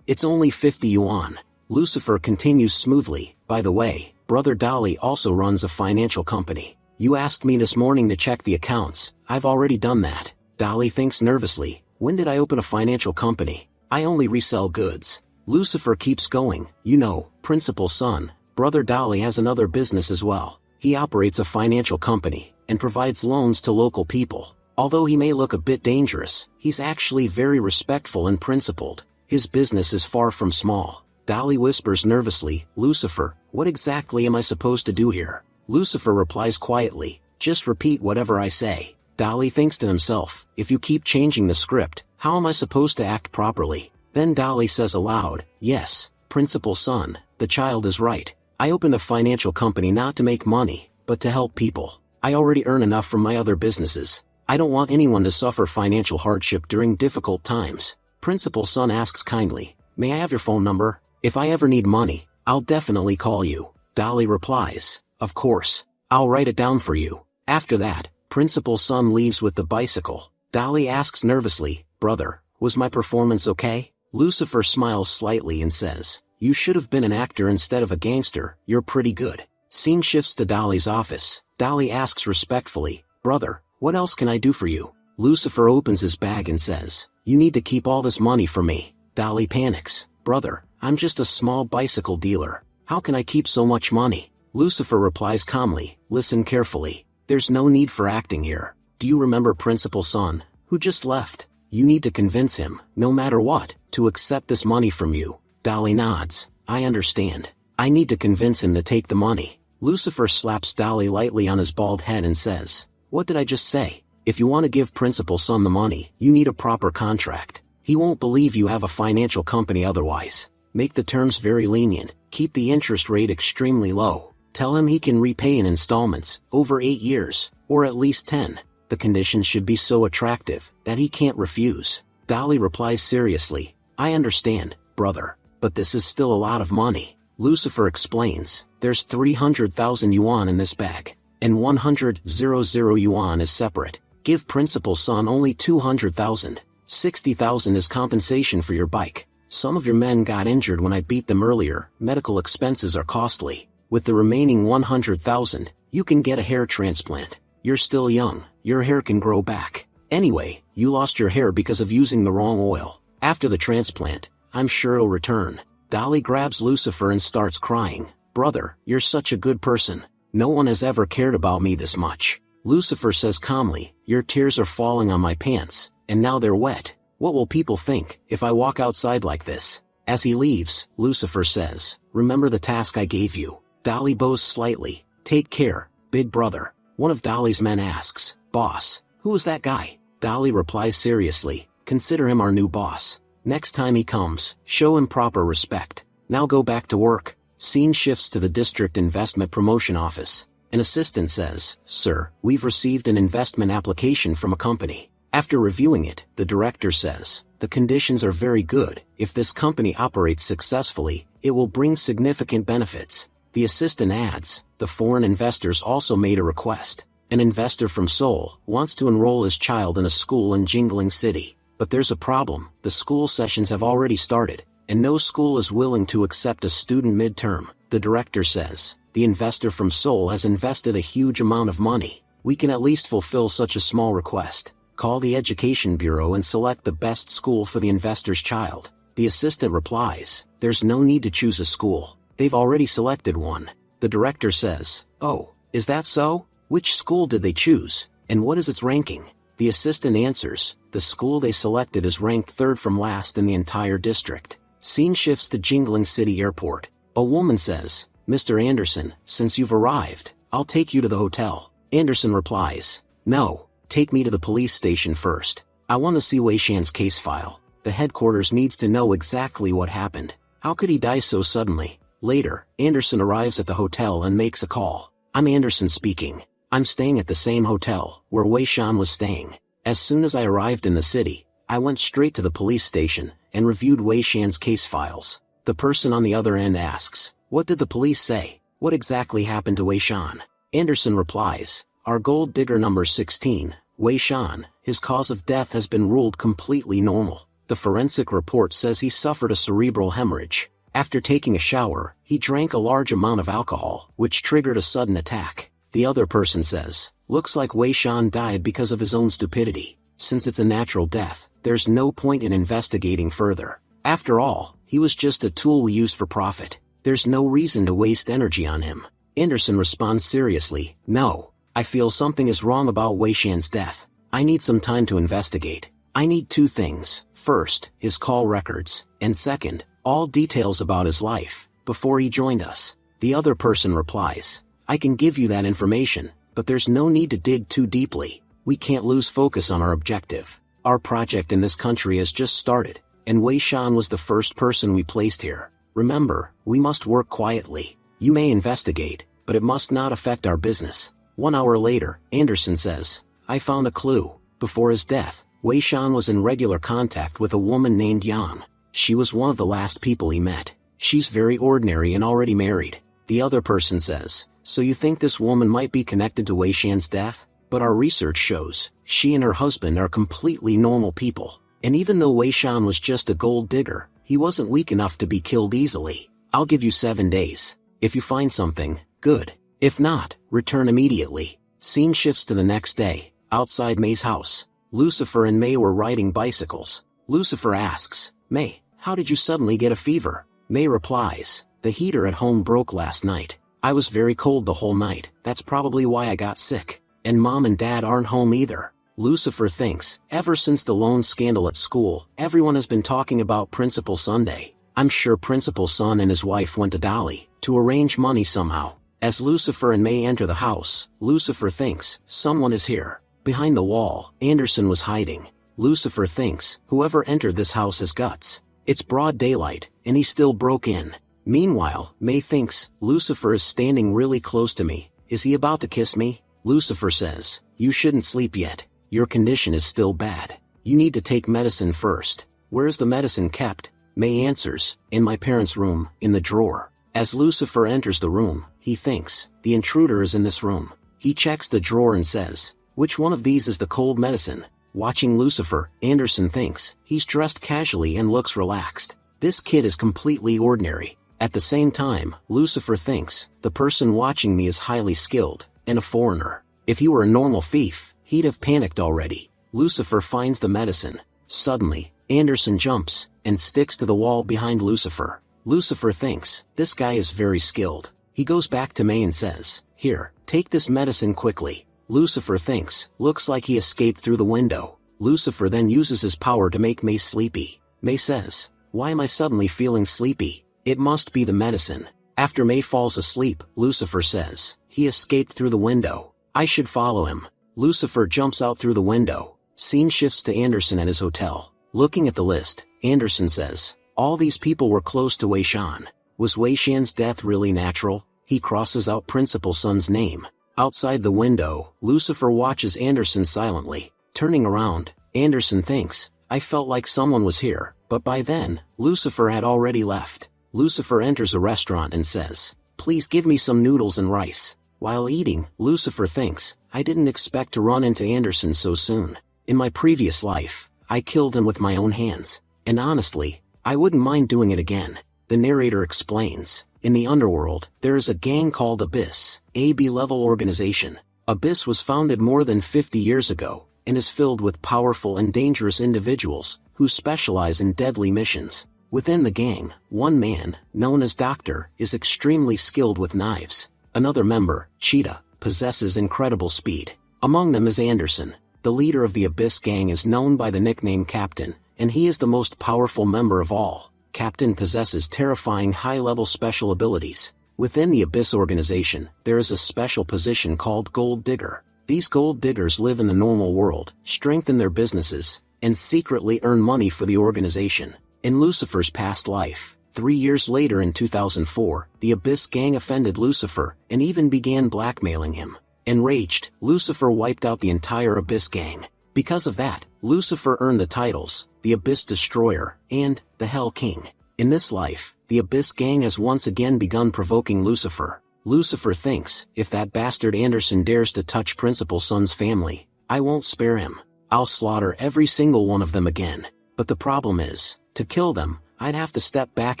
it's only 50 yuan. Lucifer continues smoothly, by the way, Brother Dolly also runs a financial company. You asked me this morning to check the accounts, I've already done that. Dolly thinks nervously, when did I open a financial company? I only resell goods. Lucifer keeps going, you know, Principal Sun, Brother Dolly has another business as well. He operates a financial company, and provides loans to local people. Although he may look a bit dangerous, he's actually very respectful and principled. His business is far from small. Dolly whispers nervously, Lucifer, what exactly am I supposed to do here? Lucifer replies quietly, just repeat whatever I say. Dolly thinks to himself, if you keep changing the script, how am I supposed to act properly? Then Dolly says aloud, yes, Principal Sun, the child is right. I opened a financial company not to make money, but to help people. I already earn enough from my other businesses. I don't want anyone to suffer financial hardship during difficult times. Principal Sun asks kindly, may I have your phone number? If I ever need money, I'll definitely call you. Dolly replies, of course, I'll write it down for you. After that, Principal Sun leaves with the bicycle. Dolly asks nervously, brother, was my performance okay? Lucifer smiles slightly and says, you should have been an actor instead of a gangster, you're pretty good. Scene shifts to Dolly's office. Dolly asks respectfully, brother, what else can I do for you? Lucifer opens his bag and says, you need to keep all this money for me. Dolly panics, brother, I'm just a small bicycle dealer. How can I keep so much money? Lucifer replies calmly, listen carefully. There's no need for acting here. Do you remember Principal Sun, who just left? You need to convince him, no matter what, to accept this money from you. Dolly nods, I understand. I need to convince him to take the money. Lucifer slaps Dolly lightly on his bald head and says, what did I just say? If you want to give Principal Sun the money, you need a proper contract. He won't believe you have a financial company otherwise. Make the terms very lenient, keep the interest rate extremely low. Tell him he can repay in installments, over 8 years, or at least 10. The conditions should be so attractive, that he can't refuse. Dolly replies seriously, I understand, brother, but this is still a lot of money. Lucifer explains, there's 300,000 yuan in this bag, and 100,000 yuan is separate. Give Principal Sun only 200,000. 60,000 is compensation for your bike. Some of your men got injured when I beat them earlier, medical expenses are costly. With the remaining 100,000, you can get a hair transplant. You're still young, your hair can grow back. Anyway, you lost your hair because of using the wrong oil. After the transplant, I'm sure it'll return. Dolly grabs Lucifer and starts crying. Brother, you're such a good person. No one has ever cared about me this much. Lucifer says calmly, your tears are falling on my pants, and now they're wet. What will people think if I walk outside like this? As he leaves, Lucifer says, remember the task I gave you. Dolly bows slightly. Take care, big brother. One of Dolly's men asks, boss, who is that guy? Dolly replies seriously, consider him our new boss. Next time he comes, show him proper respect. Now go back to work. Scene shifts to the district investment promotion office. An assistant says, sir, we've received an investment application from a company. After reviewing it, the director says, the conditions are very good. If this company operates successfully, it will bring significant benefits. The assistant adds, the foreign investors also made a request. An investor from Seoul wants to enroll his child in a school in Jingling City. But there's a problem, the school sessions have already started, and no school is willing to accept a student midterm. The director says, the investor from Seoul has invested a huge amount of money. We can at least fulfill such a small request. Call the education bureau and select the best school for the investor's child. The assistant replies, there's no need to choose a school. They've already selected one. The director says, oh, is that so? Which school did they choose, and what is its ranking? The assistant answers, the school they selected is ranked third from last in the entire district. Scene shifts to Jingling City Airport. A woman says, Mr. Anderson, since you've arrived, I'll take you to the hotel. Anderson replies, no, take me to the police station first. I want to see Wei Shan's case file. The headquarters needs to know exactly what happened. How could he die so suddenly? Later, Anderson arrives at the hotel and makes a call. I'm Anderson speaking. I'm staying at the same hotel where Wei Shan was staying. As soon as I arrived in the city, I went straight to the police station and reviewed Wei Shan's case files. The person on the other end asks, what did the police say? What exactly happened to Wei Shan? Anderson replies, our gold digger number 16, Wei Shan, his cause of death has been ruled completely normal. The forensic report says he suffered a cerebral hemorrhage. After taking a shower, he drank a large amount of alcohol, which triggered a sudden attack. The other person says, looks like Wei Shan died because of his own stupidity. Since it's a natural death, there's no point in investigating further. After all, he was just a tool we used for profit. There's no reason to waste energy on him. Anderson responds seriously, no, I feel something is wrong about Wei Shan's death. I need some time to investigate. I need two things. First, his call records, and second, all details about his life, before he joined us. The other person replies, I can give you that information, but there's no need to dig too deeply. We can't lose focus on our objective. Our project in this country has just started, and Wei Shan was the first person we placed here. Remember, we must work quietly. You may investigate, but it must not affect our business. 1 hour later, Anderson says, I found a clue. Before his death, Wei Shan was in regular contact with a woman named Yang. She was one of the last people he met. She's very ordinary and already married. The other person says, so you think this woman might be connected to Wei Shan's death? But our research shows, she and her husband are completely normal people. And even though Wei Shan was just a gold digger, he wasn't weak enough to be killed easily. I'll give you 7 days. If you find something, good. If not, return immediately. Scene shifts to the next day, outside May's house. Lucifer and May were riding bicycles. Lucifer asks, May, how did you suddenly get a fever? May replies, the heater at home broke last night. I was very cold the whole night, that's probably why I got sick. And mom and dad aren't home either. Lucifer thinks, ever since the loan scandal at school, everyone has been talking about Principal Sunday. I'm sure Principal Sun and his wife went to Dolly to arrange money somehow. As Lucifer and May enter the house, Lucifer thinks, someone is here. Behind the wall, Anderson was hiding. Lucifer thinks, whoever entered this house has guts. It's broad daylight, and he still broke in. Meanwhile, May thinks, Lucifer is standing really close to me. Is he about to kiss me? Lucifer says, you shouldn't sleep yet. Your condition is still bad. You need to take medicine first. Where is the medicine kept? May answers, in my parents' room, in the drawer. As Lucifer enters the room, he thinks, the intruder is in this room. He checks the drawer and says, which one of these is the cold medicine? Watching Lucifer, Anderson thinks, he's dressed casually and looks relaxed. This kid is completely ordinary. At the same time, Lucifer thinks, the person watching me is highly skilled, and a foreigner. If he were a normal thief, he'd have panicked already. Lucifer finds the medicine. Suddenly, Anderson jumps, and sticks to the wall behind Lucifer. Lucifer thinks, this guy is very skilled. He goes back to May and says, here, take this medicine quickly. Lucifer thinks, looks like he escaped through the window. Lucifer then uses his power to make May sleepy. May says, why am I suddenly feeling sleepy? It must be the medicine. After May falls asleep, Lucifer says, he escaped through the window. I should follow him. Lucifer jumps out through the window. Scene shifts to Anderson at his hotel. Looking at the list, Anderson says, all these people were close to Wei Shan. Was Wei Shan's death really natural? He crosses out Principal Sun's name. Outside the window, Lucifer watches Anderson silently. Turning around, Anderson thinks, I felt like someone was here, but by then, Lucifer had already left. Lucifer enters a restaurant and says, please give me some noodles and rice. While eating, Lucifer thinks, I didn't expect to run into Anderson so soon. In my previous life, I killed him with my own hands. And honestly, I wouldn't mind doing it again. The narrator explains, in the underworld, there is a gang called Abyss, a B-level organization. Abyss was founded more than 50 years ago, and is filled with powerful and dangerous individuals, who specialize in deadly missions. Within the gang, one man, known as Doctor, is extremely skilled with knives. Another member, Cheetah, possesses incredible speed. Among them is Anderson. The leader of the Abyss gang is known by the nickname Captain, and he is the most powerful member of all. Captain possesses terrifying high-level special abilities. Within the Abyss organization, there is a special position called Gold Digger. These gold diggers live in the normal world, strengthen their businesses, and secretly earn money for the organization. In Lucifer's past life, 3 years later in 2004, the Abyss gang offended Lucifer, and even began blackmailing him. Enraged, Lucifer wiped out the entire Abyss gang. Because of that, Lucifer earned the titles, the Abyss Destroyer, and the Hell King. In this life, the Abyss gang has once again begun provoking Lucifer. Lucifer thinks, if that bastard Anderson dares to touch Principal Sun's family, I won't spare him. I'll slaughter every single one of them again. But the problem is, to kill them, I'd have to step back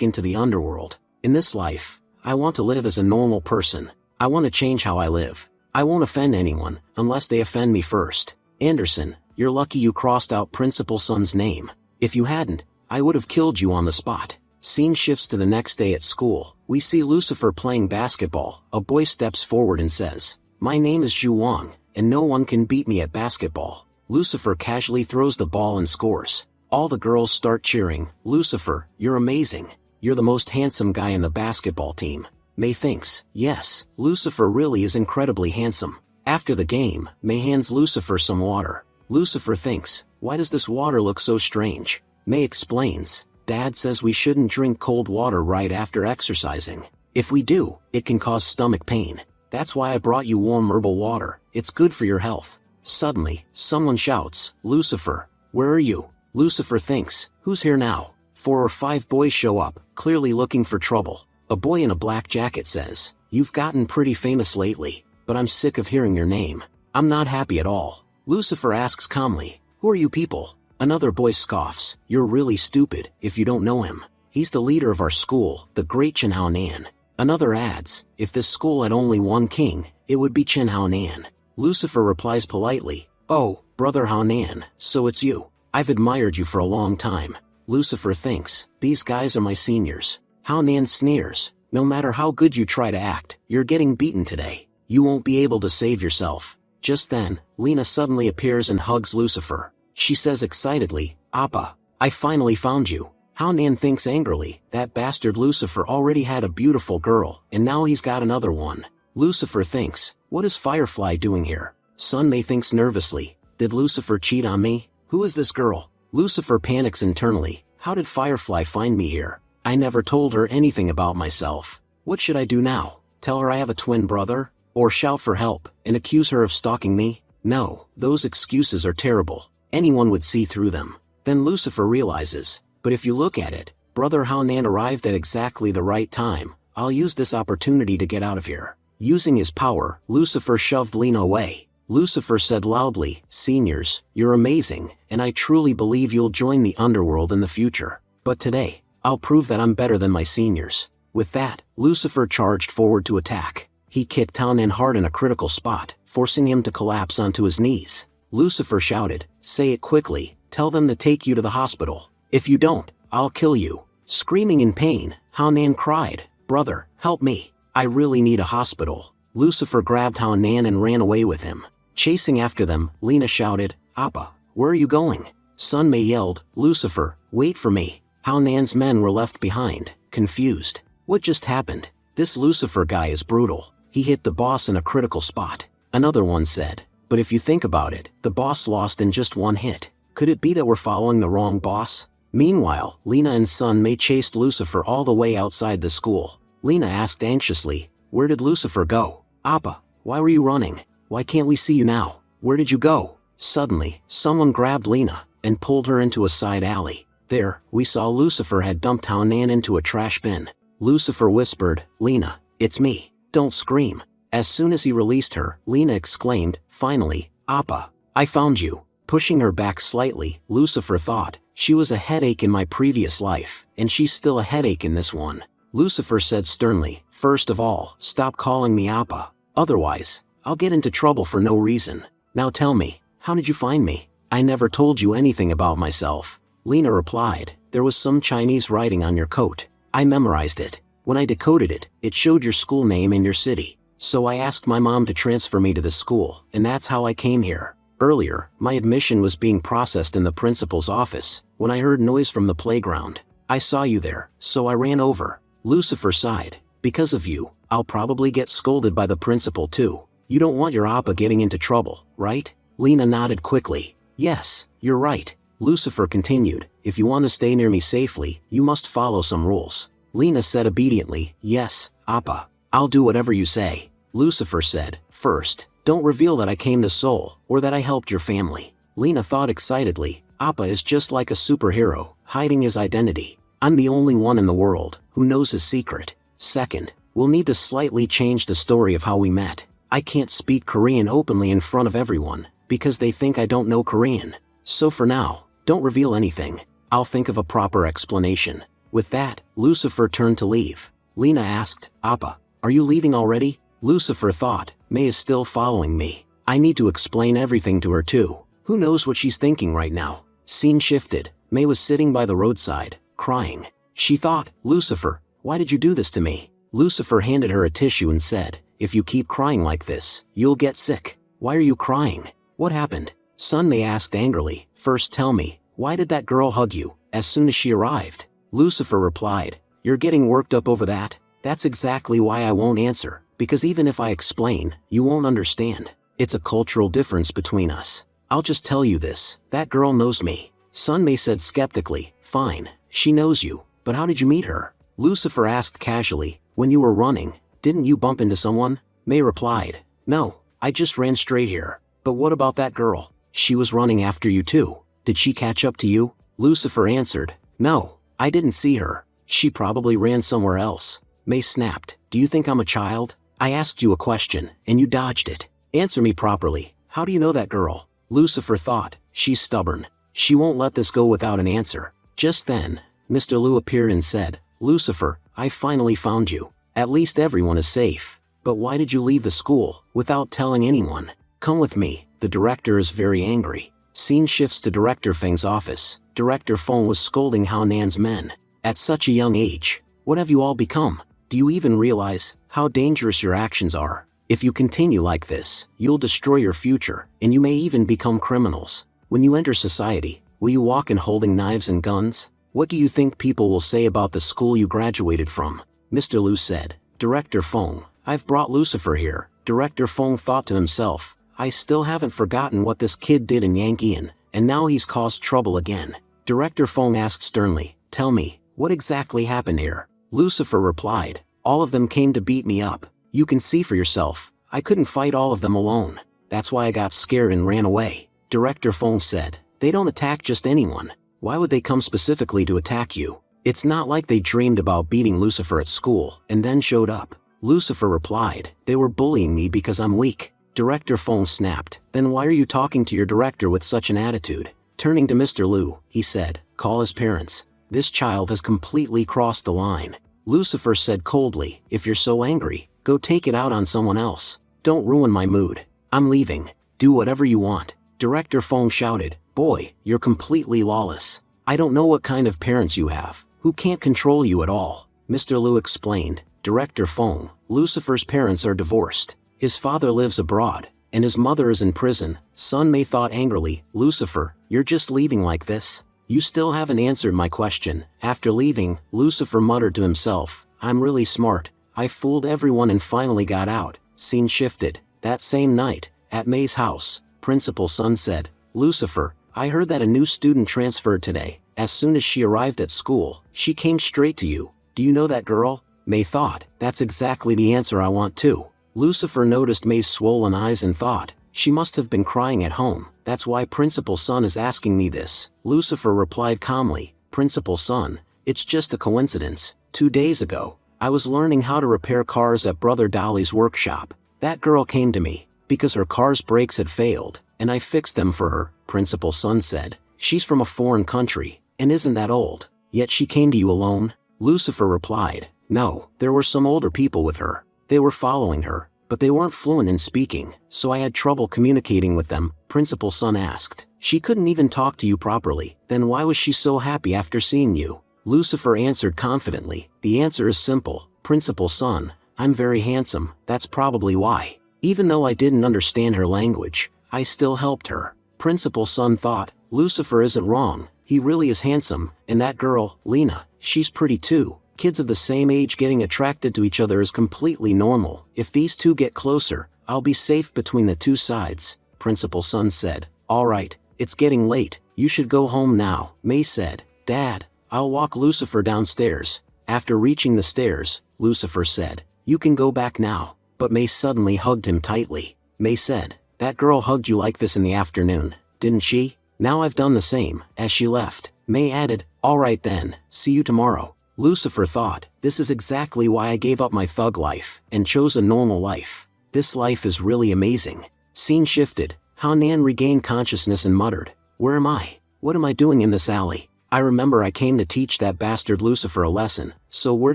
into the underworld. In this life, I want to live as a normal person. I want to change how I live. I won't offend anyone, unless they offend me first. Anderson, you're lucky you crossed out Principal Sun's name. If you hadn't, I would have killed you on the spot. Scene shifts to the next day at school. We see Lucifer playing basketball. A boy steps forward and says, my name is Zhu Wang, and no one can beat me at basketball. Lucifer casually throws the ball and scores. All the girls start cheering. Lucifer, you're amazing. You're the most handsome guy in the basketball team. May thinks, yes, Lucifer really is incredibly handsome. After the game, May hands Lucifer some water. Lucifer thinks, why does this water look so strange? May explains, Dad says we shouldn't drink cold water right after exercising. If we do, it can cause stomach pain. That's why I brought you warm herbal water. It's good for your health. Suddenly, someone shouts, Lucifer, where are you? Lucifer thinks, who's here now? 4 or 5 boys show up, clearly looking for trouble. A boy in a black jacket says, you've gotten pretty famous lately, but I'm sick of hearing your name. I'm not happy at all. Lucifer asks calmly, who are you people? Another boy scoffs, you're really stupid if you don't know him. He's the leader of our school, the great Chen Hao Nan. Another adds, if this school had only one king, it would be Chen Hao Nan. Lucifer replies politely, oh, brother Hao Nan, so it's you. I've admired you for a long time. Lucifer thinks, these guys are my seniors. Hao Nan sneers, no matter how good you try to act, you're getting beaten today. You won't be able to save yourself. Just then, Lena suddenly appears and hugs Lucifer. She says excitedly, Appa, I finally found you. Hao Nan thinks angrily, that bastard Lucifer already had a beautiful girl, and now he's got another one. Lucifer thinks, what is Firefly doing here? Sun Mei thinks nervously, did Lucifer cheat on me? Who is this girl? Lucifer panics internally, how did Firefly find me here? I never told her anything about myself. What should I do now? Tell her I have a twin brother? Or shout for help, and accuse her of stalking me? No, those excuses are terrible. Anyone would see through them. Then Lucifer realizes, but if you look at it, Brother Hao Nan arrived at exactly the right time. I'll use this opportunity to get out of here. Using his power, Lucifer shoved Lena away. Lucifer said loudly, seniors, you're amazing, and I truly believe you'll join the underworld in the future. But today, I'll prove that I'm better than my seniors. With that, Lucifer charged forward to attack. He kicked Hao Nan hard in a critical spot, forcing him to collapse onto his knees. Lucifer shouted, "Say it quickly, tell them to take you to the hospital. If you don't, I'll kill you." Screaming in pain, Hao Nan cried, "Brother, help me. I really need a hospital." Lucifer grabbed Hao Nan and ran away with him. Chasing after them, Lena shouted, "Appa, where are you going?" Sun Mei yelled, "Lucifer, wait for me." Hao Nan's men were left behind, confused. What just happened? This Lucifer guy is brutal. He hit the boss in a critical spot. Another one said, "But if you think about it, the boss lost in just one hit. Could it be that we're following the wrong boss?" Meanwhile, Lena and Sun Mei chased Lucifer all the way outside the school. Lena asked anxiously, "Where did Lucifer go?" "Appa, why were you running? Why can't we see you now? Where did you go?" Suddenly, someone grabbed Lena and pulled her into a side alley. There, we saw Lucifer had dumped Hao Nan into a trash bin. Lucifer whispered, "Lena, it's me. Don't scream." As soon as he released her, Lena exclaimed, "Finally, Appa, I found you." Pushing her back slightly, Lucifer thought, "She was a headache in my previous life, and she's still a headache in this one." Lucifer said sternly, "First of all, stop calling me Appa. Otherwise, I'll get into trouble for no reason. Now tell me, how did you find me? I never told you anything about myself." Lena replied, "There was some Chinese writing on your coat. I memorized it. When I decoded it, it showed your school name and your city. So I asked my mom to transfer me to the school, and that's how I came here. Earlier, my admission was being processed in the principal's office, when I heard noise from the playground. I saw you there, so I ran over." Lucifer sighed, "Because of you, I'll probably get scolded by the principal too. You don't want your Appa getting into trouble, right?" Lena nodded quickly. "Yes, you're right." Lucifer continued, "If you want to stay near me safely, you must follow some rules." Lena said obediently, "Yes, Appa, I'll do whatever you say." Lucifer said, "First, don't reveal that I came to Seoul, or that I helped your family." Lena thought excitedly, "Appa is just like a superhero, hiding his identity. I'm the only one in the world who knows his secret. Second, we'll need to slightly change the story of how we met. I can't speak Korean openly in front of everyone, because they think I don't know Korean. So for now, don't reveal anything. I'll think of a proper explanation." With that, Lucifer turned to leave. Lena asked, "Appa, are you leaving already?" Lucifer thought, "May is still following me. I need to explain everything to her too. Who knows what she's thinking right now?" Scene shifted. May was sitting by the roadside, crying. She thought, "Lucifer, why did you do this to me?" Lucifer handed her a tissue and said, "If you keep crying like this, you'll get sick." "Why are you crying? What happened?" Sun Mei asked angrily. "First tell me, why did that girl hug you as soon as she arrived?" Lucifer replied, "You're getting worked up over that? That's exactly why I won't answer, because even if I explain, you won't understand. It's a cultural difference between us. I'll just tell you this, that girl knows me." Sun Mei said skeptically, "Fine, she knows you, but how did you meet her?" Lucifer asked casually, "When you were running, didn't you bump into someone?" Mei replied, "No, I just ran straight here. But what about that girl? She was running after you too. Did she catch up to you?" Lucifer answered, "No, I didn't see her. She probably ran somewhere else." Mei snapped, "Do you think I'm a child? I asked you a question, and you dodged it. Answer me properly. How do you know that girl?" Lucifer thought, "She's stubborn. She won't let this go without an answer." Just then, Mr. Liu appeared and said, "Lucifer, I finally found you. At least everyone is safe. But why did you leave the school, without telling anyone? Come with me, the director is very angry." Scene shifts to Director Feng's office. Director Feng was scolding Hao Nan's men. "At such a young age, what have you all become? Do you even realize how dangerous your actions are? If you continue like this, you'll destroy your future, and you may even become criminals. When you enter society, will you walk in holding knives and guns? What do you think people will say about the school you graduated from?" Mr. Liu said, "Director Feng, I've brought Lucifer here." Director Feng thought to himself, "I still haven't forgotten what this kid did in Yangian, and now he's caused trouble again." Director Feng asked sternly, "Tell me, what exactly happened here?" Lucifer replied, "All of them came to beat me up. You can see for yourself, I couldn't fight all of them alone. That's why I got scared and ran away." Director Feng said, "They don't attack just anyone. Why would they come specifically to attack you? It's not like they dreamed about beating Lucifer at school, and then showed up." Lucifer replied, "They were bullying me because I'm weak." Director Feng snapped, "Then why are you talking to your director with such an attitude?" Turning to Mr. Liu, he said, "Call his parents. This child has completely crossed the line." Lucifer said coldly, if you're so angry, go take it out on someone else. Don't ruin my mood. I'm leaving. Do whatever you want. Director Fong shouted, boy, you're completely lawless. I don't know what kind of parents you have, who can't control you at all. Mr. Liu explained, Director Fong, Lucifer's parents are divorced. His father lives abroad, and his mother is in prison. Sun Mei thought angrily, Lucifer, you're just leaving like this? You still haven't answered my question. After leaving, Lucifer muttered to himself, I'm really smart. I fooled everyone and finally got out. Scene shifted. That same night, at Mei's house, Principal Sun said, Lucifer, I heard that a new student transferred today. As soon as she arrived at school, she came straight to you. Do you know that girl? Mei thought, that's exactly the answer I want too. Lucifer noticed Mei's swollen eyes and thought, she must have been crying at home. That's why Principal Sun is asking me this. Lucifer replied calmly, Principal Sun, it's just a coincidence. 2 days ago, I was learning how to repair cars at Brother Dolly's workshop. That girl came to me, because her car's brakes had failed, and I fixed them for her. Principal Sun said, she's from a foreign country, and isn't that old. Yet she came to you alone? Lucifer replied, no, there were some older people with her. They were following her, but they weren't fluent in speaking, so I had trouble communicating with them. Principal Sun asked, she couldn't even talk to you properly, then why was she so happy after seeing you? Lucifer answered confidently, the answer is simple, Principal Sun, I'm very handsome, that's probably why. Even though I didn't understand her language, I still helped her. Principal Sun thought, Lucifer isn't wrong, he really is handsome, and that girl, Lena, she's pretty too. Kids of the same age getting attracted to each other is completely normal. If these two get closer, I'll be safe between the two sides. Principal Sun said, all right, it's getting late, you should go home now. Mei said, Dad, I'll walk Lucifer downstairs. After reaching the stairs, Lucifer said, you can go back now. But Mei suddenly hugged him tightly. Mei said, that girl hugged you like this in the afternoon, didn't she? Now I've done the same. As she left, Mei added, all right then, see you tomorrow. Lucifer thought, this is exactly why I gave up my thug life and chose a normal life. This life is really amazing. Scene shifted. Nan regained consciousness and muttered, where am I? What am I doing in this alley? I remember I came to teach that bastard Lucifer a lesson, so where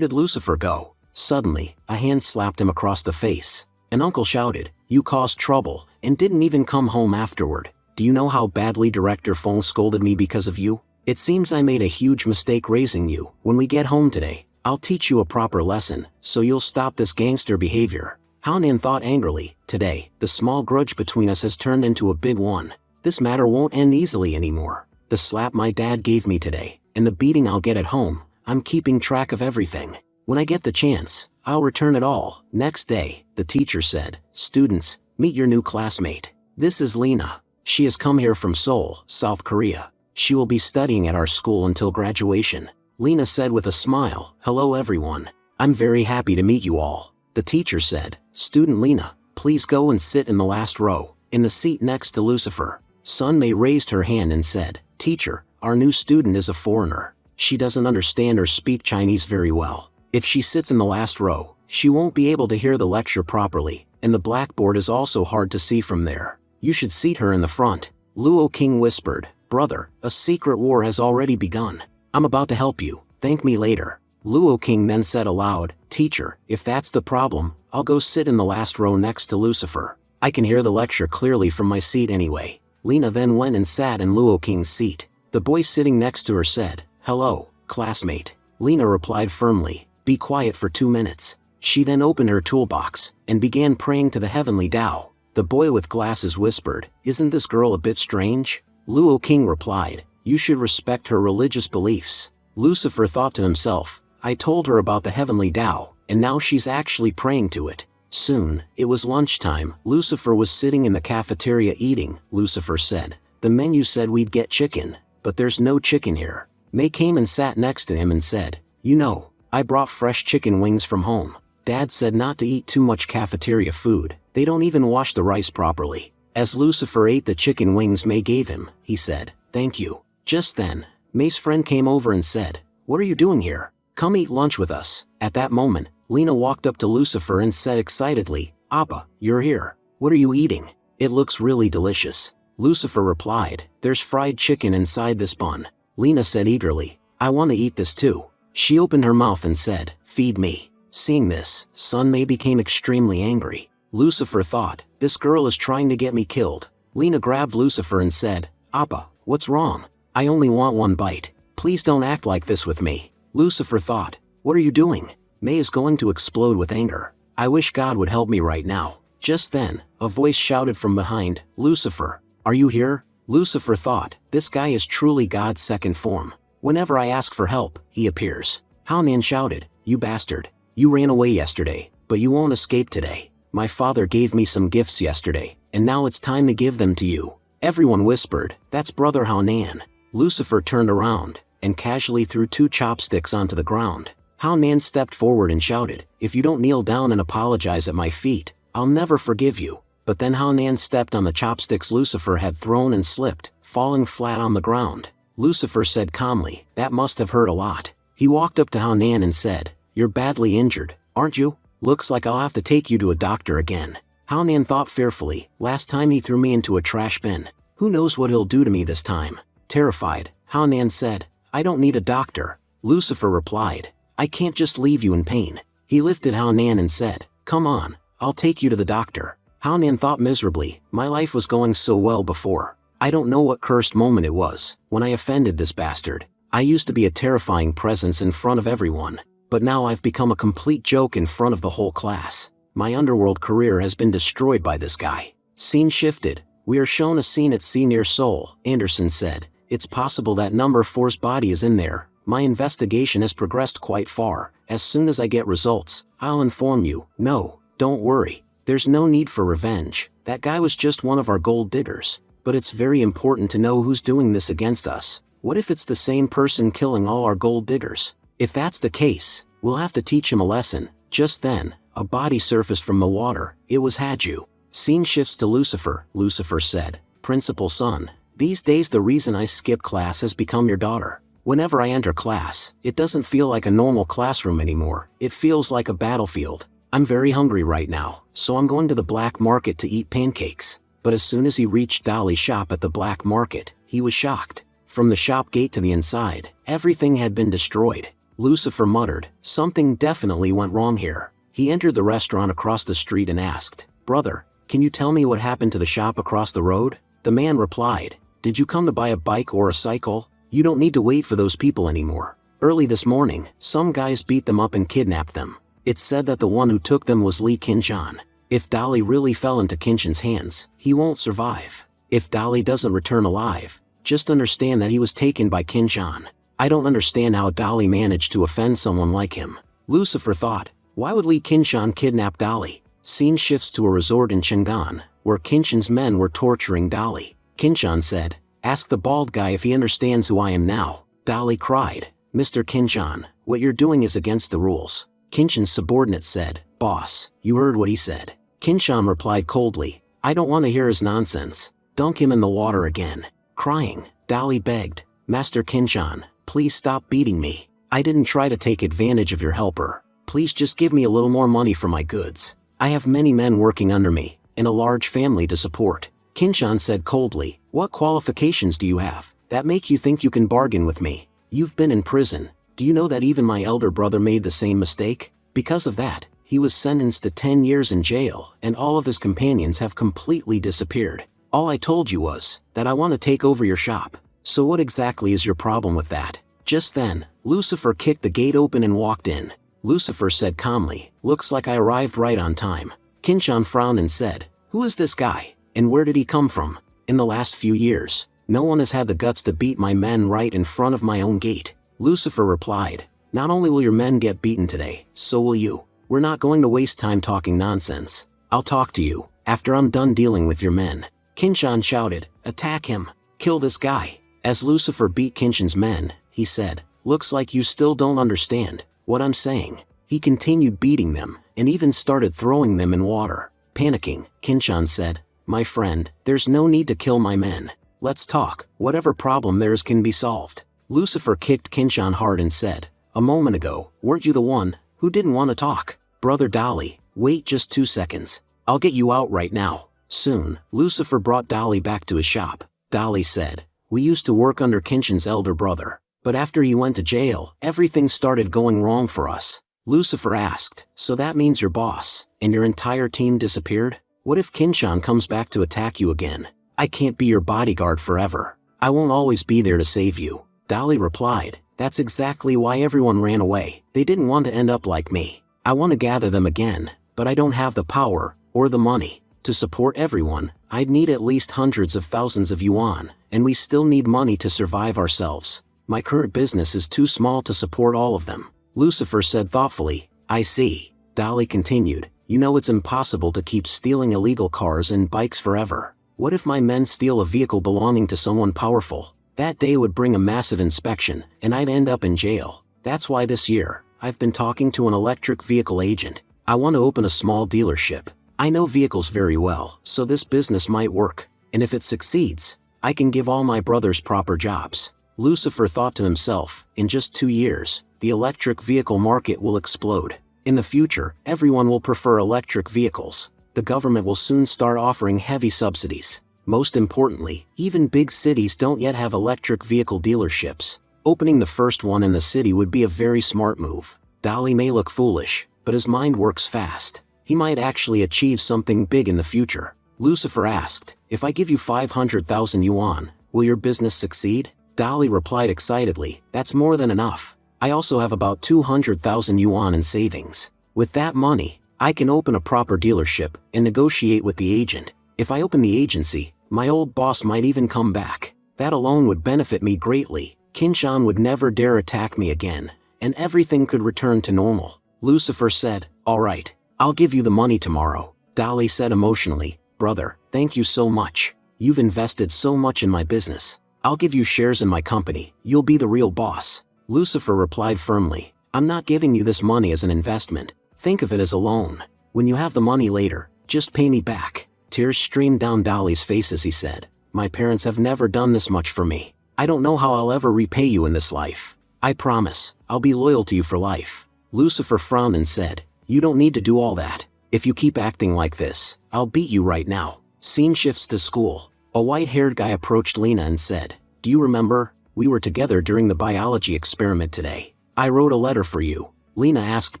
did Lucifer go? Suddenly, a hand slapped him across the face. An uncle shouted, you caused trouble, and didn't even come home afterward. Do you know how badly Director Fong scolded me because of you? It seems I made a huge mistake raising you. When we get home today, I'll teach you a proper lesson, so you'll stop this gangster behavior. Nan thought angrily, today, the small grudge between us has turned into a big one. This matter won't end easily anymore. The slap my dad gave me today, and the beating I'll get at home, I'm keeping track of everything. When I get the chance, I'll return it all. Next day, the teacher said, students, meet your new classmate. This is Lena. She has come here from Seoul, South Korea. She will be studying at our school until graduation. Lena said with a smile, hello everyone. I'm very happy to meet you all. The teacher said, student Lena, please go and sit in the last row, in the seat next to Lucifer. Sun Mei raised her hand and said, teacher, our new student is a foreigner. She doesn't understand or speak Chinese very well. If she sits in the last row, she won't be able to hear the lecture properly, and the blackboard is also hard to see from there. You should seat her in the front. Luo King whispered, brother, a secret war has already begun. I'm about to help you, thank me later. Luo King then said aloud, teacher, if that's the problem, I'll go sit in the last row next to Lucifer. I can hear the lecture clearly from my seat anyway. Lena then went and sat in Luo King's seat. The boy sitting next to her said, hello, classmate. Lena replied firmly, be quiet for 2 minutes. She then opened her toolbox and began praying to the heavenly Tao. The boy with glasses whispered, isn't this girl a bit strange? Luo King replied, you should respect her religious beliefs. Lucifer thought to himself, I told her about the heavenly Tao, and now she's actually praying to it. Soon, it was lunchtime. Lucifer was sitting in the cafeteria eating. Lucifer said, the menu said we'd get chicken, but there's no chicken here. Mei came and sat next to him and said, you know, I brought fresh chicken wings from home. Dad said not to eat too much cafeteria food. They don't even wash the rice properly. As Lucifer ate the chicken wings Mei gave him, he said, thank you. Just then, Mei's friend came over and said, what are you doing here? Come eat lunch with us. At that moment, Lena walked up to Lucifer and said excitedly, Appa, you're here. What are you eating? It looks really delicious. Lucifer replied, there's fried chicken inside this bun. Lena said eagerly, I want to eat this too. She opened her mouth and said, "Feed me." Seeing this, Sunmay became extremely angry. Lucifer thought, "This girl is trying to get me killed." Lena grabbed Lucifer and said, "Appa, what's wrong? I only want one bite. Please don't act like this with me." Lucifer thought, "What are you doing? May is going to explode with anger. I wish God would help me right now." Just then, a voice shouted from behind, "Lucifer, are you here?" Lucifer thought, "This guy is truly God's second form. Whenever I ask for help, he appears." Haonan shouted, "You bastard. You ran away yesterday, but you won't escape today. My father gave me some gifts yesterday, and now it's time to give them to you." Everyone whispered, "That's Brother Haonan." Lucifer turned around, and casually threw 2 chopsticks onto the ground. Haonan stepped forward and shouted, "If you don't kneel down and apologize at my feet, I'll never forgive you." But then Haonan stepped on the chopsticks Lucifer had thrown and slipped, falling flat on the ground. Lucifer said calmly, "That must have hurt a lot." He walked up to Haonan and said, "You're badly injured, aren't you? Looks like I'll have to take you to a doctor again." Haonan thought fearfully, "Last time he threw me into a trash bin. Who knows what he'll do to me this time?" Terrified, Haonan said, "I don't need a doctor." Lucifer replied, "I can't just leave you in pain." He lifted Haonan and said, "Come on, I'll take you to the doctor." Haonan thought miserably, "My life was going so well before. I don't know what cursed moment it was, when I offended this bastard. I used to be a terrifying presence in front of everyone, but now I've become a complete joke in front of the whole class. My underworld career has been destroyed by this guy." Scene shifted. We are shown a scene at sea near Seoul. Anderson said, "It's possible that number 4's body is in there. My investigation has progressed quite far. As soon as I get results, I'll inform you." "No, don't worry. There's no need for revenge. That guy was just one of our gold diggers. But it's very important to know who's doing this against us. What if it's the same person killing all our gold diggers? If that's the case, we'll have to teach him a lesson." Just then, a body surfaced from the water. It was Haju. Scene shifts to Lucifer. Lucifer said, "Principal Sun, these days the reason I skip class has become your daughter. Whenever I enter class, it doesn't feel like a normal classroom anymore. It feels like a battlefield. I'm very hungry right now, so I'm going to the black market to eat pancakes." But as soon as he reached Dolly's shop at the black market, he was shocked. From the shop gate to the inside, everything had been destroyed. Lucifer muttered, "Something definitely went wrong here." He entered the restaurant across the street and asked, "Brother, can you tell me what happened to the shop across the road?" The man replied, "Did you come to buy a bike or a cycle? You don't need to wait for those people anymore. Early this morning, some guys beat them up and kidnapped them. It's said that the one who took them was Lee Kinchan. If Dolly really fell into Kinchan's hands, he won't survive. If Dolly doesn't return alive, just understand that he was taken by Kinchan. I don't understand how Dolly managed to offend someone like him." Lucifer thought, "Why would Lee Kinchan kidnap Dolly?" Scene shifts to a resort in Chang'an, where Kinchan's men were torturing Dolly. Kinchan said, "Ask the bald guy if he understands who I am now." Dolly cried, "Mr. Kinchan, what you're doing is against the rules." Kinchan's subordinate said, "Boss, you heard what he said." Kinchan replied coldly, "I don't want to hear his nonsense. Dunk him in the water again." Crying, Dolly begged, "Master Kinchan, please stop beating me. I didn't try to take advantage of your helper. Please just give me a little more money for my goods. I have many men working under me, and a large family to support." Kinchan said coldly, "What qualifications do you have that make you think you can bargain with me? You've been in prison. Do you know that even my elder brother made the same mistake? Because of that, he was sentenced to 10 years in jail, and all of his companions have completely disappeared. All I told you was that I want to take over your shop. So what exactly is your problem with that?" Just then, Lucifer kicked the gate open and walked in. Lucifer said calmly, "Looks like I arrived right on time." Kinchan frowned and said, "Who is this guy, and where did he come from? In the last few years, no one has had the guts to beat my men right in front of my own gate." Lucifer replied, "Not only will your men get beaten today, so will you. We're not going to waste time talking nonsense. I'll talk to you after I'm done dealing with your men." Kinchan shouted, "Attack him! Kill this guy!" As Lucifer beat Kinchan's men, he said, "Looks like you still don't understand what I'm saying." He continued beating them, and even started throwing them in water. Panicking, Kinchan said, "My friend, there's no need to kill my men. Let's talk. Whatever problem there is can be solved." Lucifer kicked Kinchan hard and said, "A moment ago, weren't you the one who didn't want to talk? Brother Dolly, wait just 2 seconds. I'll get you out right now." Soon, Lucifer brought Dolly back to his shop. Dolly said, "We used to work under Kinchan's elder brother. But after he went to jail, everything started going wrong for us. Lucifer asked, so that means your boss and your entire team disappeared? What if Kinshan comes back to attack you again? I can't be your bodyguard forever. I won't always be there to save you. Dolly replied, that's exactly why everyone ran away. They didn't want to end up like me. I want to gather them again, but I don't have the power or the money. To support everyone, I'd need at least hundreds of thousands of yuan, and we still need money to survive ourselves. My current business is too small to support all of them. Lucifer said thoughtfully, I see. Dolly continued, you know it's impossible to keep stealing illegal cars and bikes forever. What if my men steal a vehicle belonging to someone powerful? That day would bring a massive inspection, and I'd end up in jail. That's why this year, I've been talking to an electric vehicle agent. I want to open a small dealership. I know vehicles very well, so this business might work. And if it succeeds, I can give all my brothers proper jobs. Lucifer thought to himself, in just 2 years, the electric vehicle market will explode. In the future, everyone will prefer electric vehicles. The government will soon start offering heavy subsidies. Most importantly, even big cities don't yet have electric vehicle dealerships. Opening the first one in the city would be a very smart move. Dolly may look foolish, but his mind works fast. He might actually achieve something big in the future. Lucifer asked, if I give you 500,000 yuan, will your business succeed? Dolly replied excitedly, that's more than enough. I also have about 200,000 yuan in savings. With that money, I can open a proper dealership and negotiate with the agent. If I open the agency, my old boss might even come back. That alone would benefit me greatly. Kinshan would never dare attack me again, and everything could return to normal. Lucifer said, all right, I'll give you the money tomorrow. Dolly said emotionally, brother, thank you so much. You've invested so much in my business. I'll give you shares in my company. You'll be the real boss. Lucifer replied firmly, I'm not giving you this money as an investment. Think of it as a loan. When you have the money later, just pay me back. Tears streamed down Dolly's face as he said, my parents have never done this much for me. I don't know how I'll ever repay you in this life. I promise, I'll be loyal to you for life. Lucifer frowned and said, you don't need to do all that. If you keep acting like this, I'll beat you right now. Scene shifts to school. A white-haired guy approached Lena and said, do you remember? We were together during the biology experiment today. I wrote a letter for you. Lena asked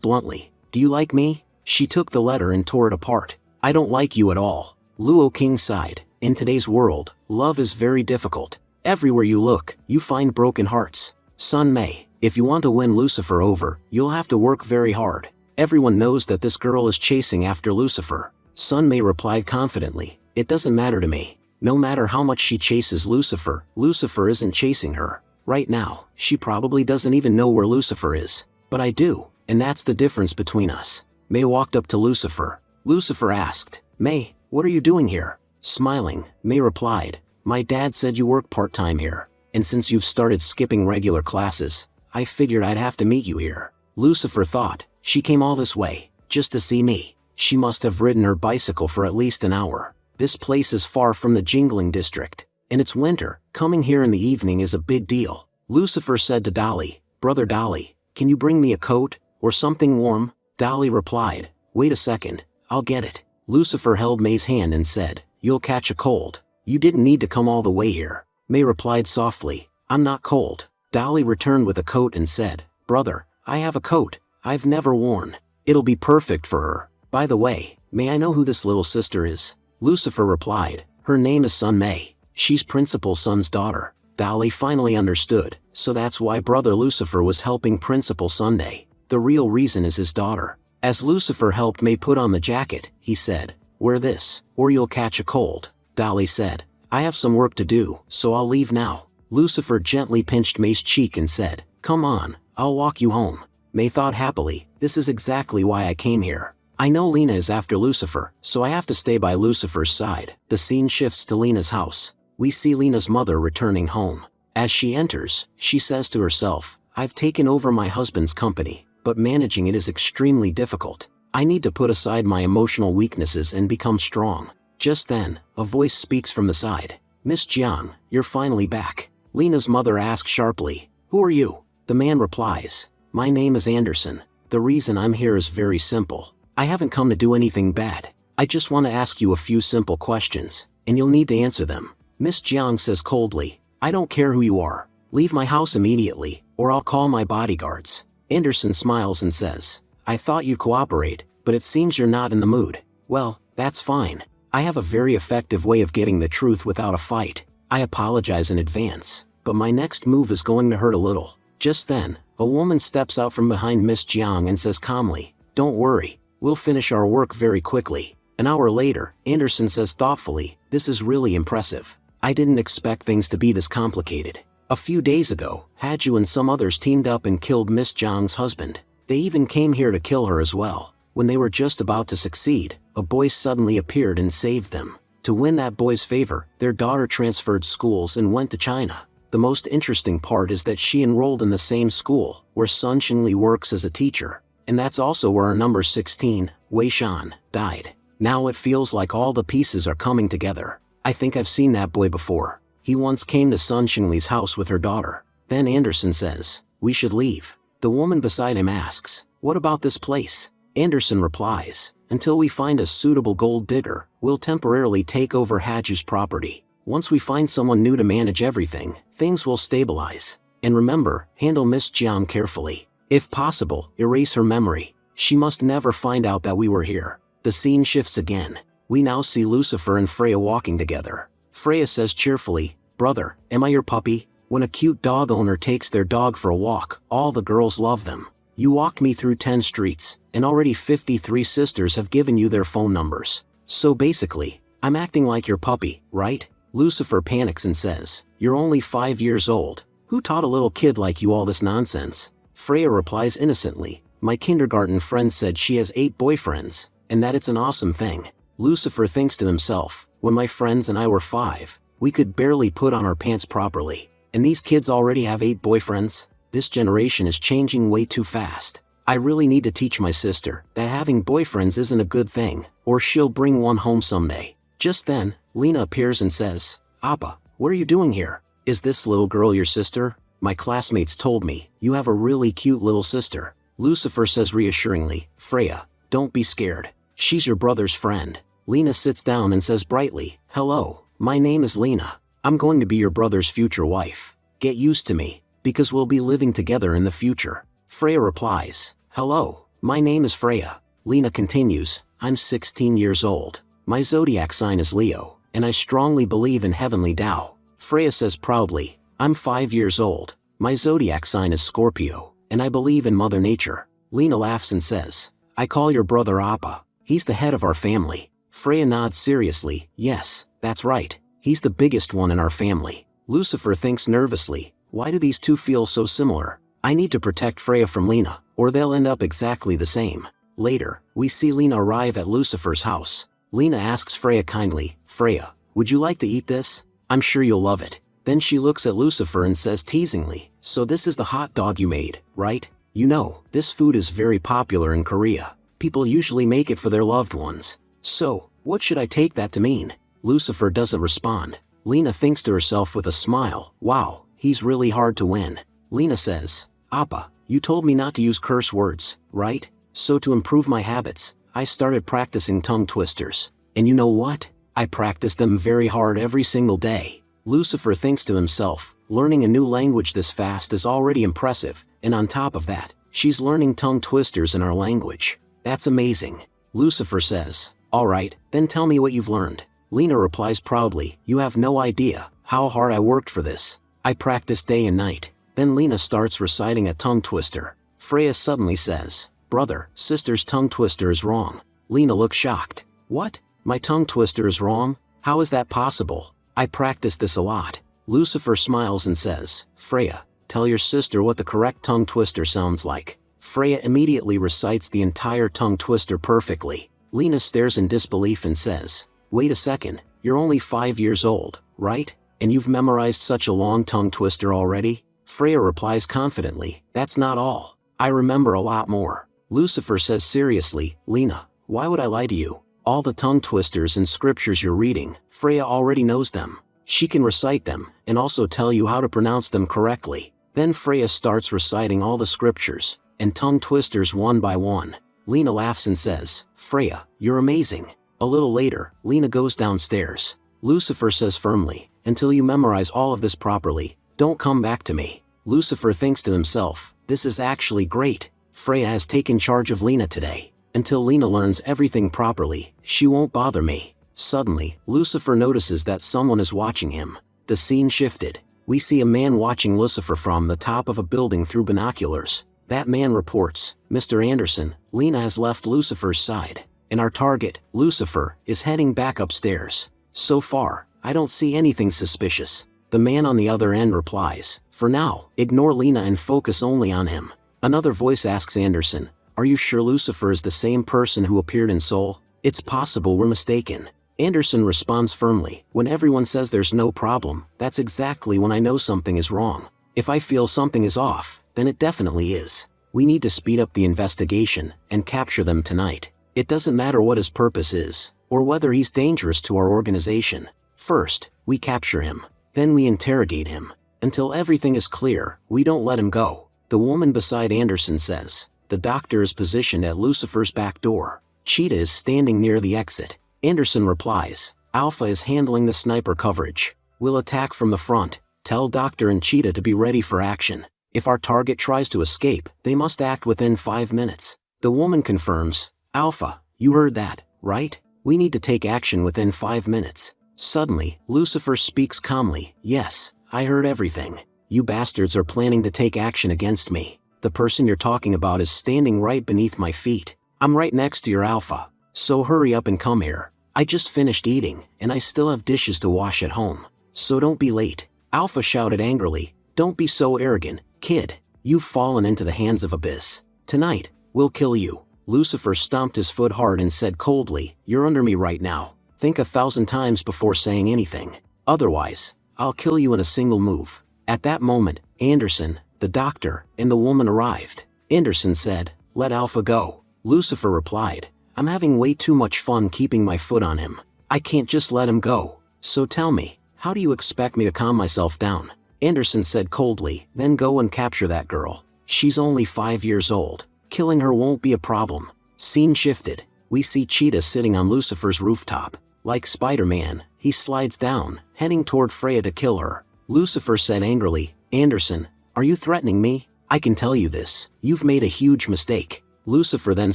bluntly, do you like me? She took the letter and tore it apart. I don't like you at all. Luo King sighed, in today's world, love is very difficult. Everywhere you look, you find broken hearts. Sun Mei, if you want to win Lucifer over, you'll have to work very hard. Everyone knows that this girl is chasing after Lucifer. Sun Mei replied confidently, it doesn't matter to me. No matter how much she chases Lucifer, Lucifer isn't chasing her. Right now, she probably doesn't even know where Lucifer is. But I do, and that's the difference between us. Mei walked up to Lucifer. Lucifer asked, Mei, what are you doing here? Smiling, Mei replied, my dad said you work part-time here, and since you've started skipping regular classes, I figured I'd have to meet you here. Lucifer thought, she came all this way, just to see me. She must have ridden her bicycle for at least an hour. This place is far from the Jingling district, and it's winter. Coming here in the evening is a big deal. Lucifer said to Dolly, brother Dolly, can you bring me a coat, or something warm? Dolly replied, wait a second, I'll get it. Lucifer held Mei's hand and said, you'll catch a cold. You didn't need to come all the way here. Mei replied softly, I'm not cold. Dolly returned with a coat and said, brother, I have a coat I've never worn. It'll be perfect for her. By the way, may I know who this little sister is? Lucifer replied, her name is Sun Mei. She's Principal Sun's daughter. Dolly finally understood, so that's why brother Lucifer was helping Principal Sunday. The real reason is his daughter. As Lucifer helped Mei put on the jacket, he said, wear this, or you'll catch a cold. Dolly said, I have some work to do, so I'll leave now. Lucifer gently pinched Mei's cheek and said, come on, I'll walk you home. Mei thought happily, this is exactly why I came here. I know Lena is after Lucifer, so I have to stay by Lucifer's side. The scene shifts to Lena's house. We see Lena's mother returning home. As she enters, she says to herself, I've taken over my husband's company, but managing it is extremely difficult. I need to put aside my emotional weaknesses and become strong. Just then, a voice speaks from the side. Miss Jiang, you're finally back. Lena's mother asks sharply, who are you? The man replies, my name is Anderson. The reason I'm here is very simple. I haven't come to do anything bad. I just want to ask you a few simple questions, and you'll need to answer them. Miss Jiang says coldly, I don't care who you are. Leave my house immediately, or I'll call my bodyguards. Anderson smiles and says, I thought you'd cooperate, but it seems you're not in the mood. Well, that's fine. I have a very effective way of getting the truth without a fight. I apologize in advance, but my next move is going to hurt a little. Just then, a woman steps out from behind Miss Jiang and says calmly, Don't worry, we'll finish our work very quickly. An hour later, Anderson says thoughtfully, This is really impressive. I didn't expect things to be this complicated. A few days ago, Haju and some others teamed up and killed Miss Jiang's husband. They even came here to kill her as well. When they were just about to succeed, a boy suddenly appeared and saved them. To win that boy's favor, their daughter transferred schools and went to China. The most interesting part is that she enrolled in the same school, where Sun Xingli works as a teacher. And that's also where our number 16, Wei Shan, died. Now it feels like all the pieces are coming together. I think I've seen that boy before. He once came to Sun Xingli's house with her daughter. Then Anderson says, We should leave. The woman beside him asks, What about this place? Anderson replies, Until we find a suitable gold digger, we'll temporarily take over Haju's property. Once we find someone new to manage everything, things will stabilize. And remember, handle Miss Jiang carefully. If possible, erase her memory. She must never find out that we were here. The scene shifts again. We now see Lucifer and Freya walking together. Freya says cheerfully, Brother, am I your puppy? When a cute dog owner takes their dog for a walk, all the girls love them. You walked me through 10 streets, and already 53 sisters have given you their phone numbers. So basically, I'm acting like your puppy, right? Lucifer panics and says, You're only 5 years old. Who taught a little kid like you all this nonsense? Freya replies innocently, My kindergarten friend said she has 8 boyfriends, and that it's an awesome thing. Lucifer thinks to himself, When my friends and I were 5, we could barely put on our pants properly. And these kids already have 8 boyfriends? This generation is changing way too fast. I really need to teach my sister that having boyfriends isn't a good thing, or she'll bring one home someday. Just then, Lena appears and says, Appa, what are you doing here? Is this little girl your sister? My classmates told me, you have a really cute little sister. Lucifer says reassuringly, Freya, don't be scared. She's your brother's friend. Lena sits down and says brightly, Hello, my name is Lena. I'm going to be your brother's future wife. Get used to me, because we'll be living together in the future. Freya replies, Hello, my name is Freya. Lena continues, I'm 16 years old. My zodiac sign is Leo, and I strongly believe in heavenly Tao. Freya says proudly, I'm 5 years old. My zodiac sign is Scorpio, and I believe in Mother Nature. Lena laughs and says, I call your brother Appa. He's the head of our family. Freya nods seriously, yes, that's right. He's the biggest one in our family. Lucifer thinks nervously, why do these two feel so similar? I need to protect Freya from Lena, or they'll end up exactly the same. Later, we see Lena arrive at Lucifer's house. Lena asks Freya kindly, Freya, would you like to eat this? I'm sure you'll love it. Then she looks at Lucifer and says teasingly, so this is the hot dog you made, right? You know, this food is very popular in Korea. People usually make it for their loved ones. So, what should I take that to mean? Lucifer doesn't respond. Lena thinks to herself with a smile, wow, he's really hard to win. Lena says, Appa, you told me not to use curse words, right? So to improve my habits, I started practicing tongue twisters. And you know what? I practiced them very hard every single day. Lucifer thinks to himself, learning a new language this fast is already impressive, and on top of that, she's learning tongue twisters in our language. That's amazing. Lucifer says, alright, then tell me what you've learned. Lena replies proudly, you have no idea how hard I worked for this. I practiced day and night. Then Lena starts reciting a tongue twister. Freya suddenly says, brother, sister's tongue twister is wrong. Lena looks shocked. What? My tongue twister is wrong? How is that possible? I practiced this a lot. Lucifer smiles and says, Freya, tell your sister what the correct tongue twister sounds like. Freya immediately recites the entire tongue twister perfectly. Lena stares in disbelief and says, wait a second, you're only 5 years old, right? And you've memorized such a long tongue twister already? Freya replies confidently, that's not all. I remember a lot more. Lucifer says seriously, Lena, why would I lie to you? All the tongue twisters and scriptures you're reading, Freya already knows them. She can recite them, and also tell you how to pronounce them correctly. Then Freya starts reciting all the scriptures, and tongue twisters one by one. Lena laughs and says, Freya, you're amazing. A little later, Lena goes downstairs. Lucifer says firmly, until you memorize all of this properly, Don't come back to me. Lucifer thinks to himself, this is actually great. Freya has taken charge of Lena today. Until Lena learns everything properly, she won't bother me. Suddenly, Lucifer notices that someone is watching him. The scene shifted. We see a man watching Lucifer from the top of a building through binoculars. That man reports, Mr. Anderson, Lena has left Lucifer's side. And our target, Lucifer, is heading back upstairs. So far, I don't see anything suspicious. The man on the other end replies, for now, ignore Lena and focus only on him. Another voice asks Anderson, are you sure Lucifer is the same person who appeared in Seoul? It's possible we're mistaken. Anderson responds firmly, when everyone says there's no problem, that's exactly when I know something is wrong. If I feel something is off, then it definitely is. We need to speed up the investigation and capture them tonight. It doesn't matter what his purpose is, or whether he's dangerous to our organization. First, we capture him. Then we interrogate him. Until everything is clear, we don't let him go. The woman beside Anderson says, the doctor is positioned at Lucifer's back door. Cheetah is standing near the exit. Anderson replies, Alpha is handling the sniper coverage. We'll attack from the front. Tell Doctor and Cheetah to be ready for action. If our target tries to escape, they must act within 5 minutes. The woman confirms, Alpha, you heard that, right? We need to take action within 5 minutes. Suddenly, Lucifer speaks calmly, yes, I heard everything. You bastards are planning to take action against me. The person you're talking about is standing right beneath my feet. I'm right next to your Alpha. So hurry up and come here. I just finished eating, and I still have dishes to wash at home. So don't be late. Alpha shouted angrily, don't be so arrogant, kid. You've fallen into the hands of Abyss. Tonight, we'll kill you. Lucifer stomped his foot hard and said coldly, you're under me right now. Think 1,000 times before saying anything. Otherwise, I'll kill you in a single move. At that moment, Anderson, the doctor, and the woman arrived. Anderson said, let Alpha go. Lucifer replied, I'm having way too much fun keeping my foot on him. I can't just let him go. So tell me, how do you expect me to calm myself down? Anderson said coldly, then go and capture that girl. She's only 5 years old. Killing her won't be a problem. Scene shifted. We see Cheetah sitting on Lucifer's rooftop. Like Spider-Man, he slides down, heading toward Freya to kill her. Lucifer said angrily, Anderson, are you threatening me? I can tell you this, you've made a huge mistake. Lucifer then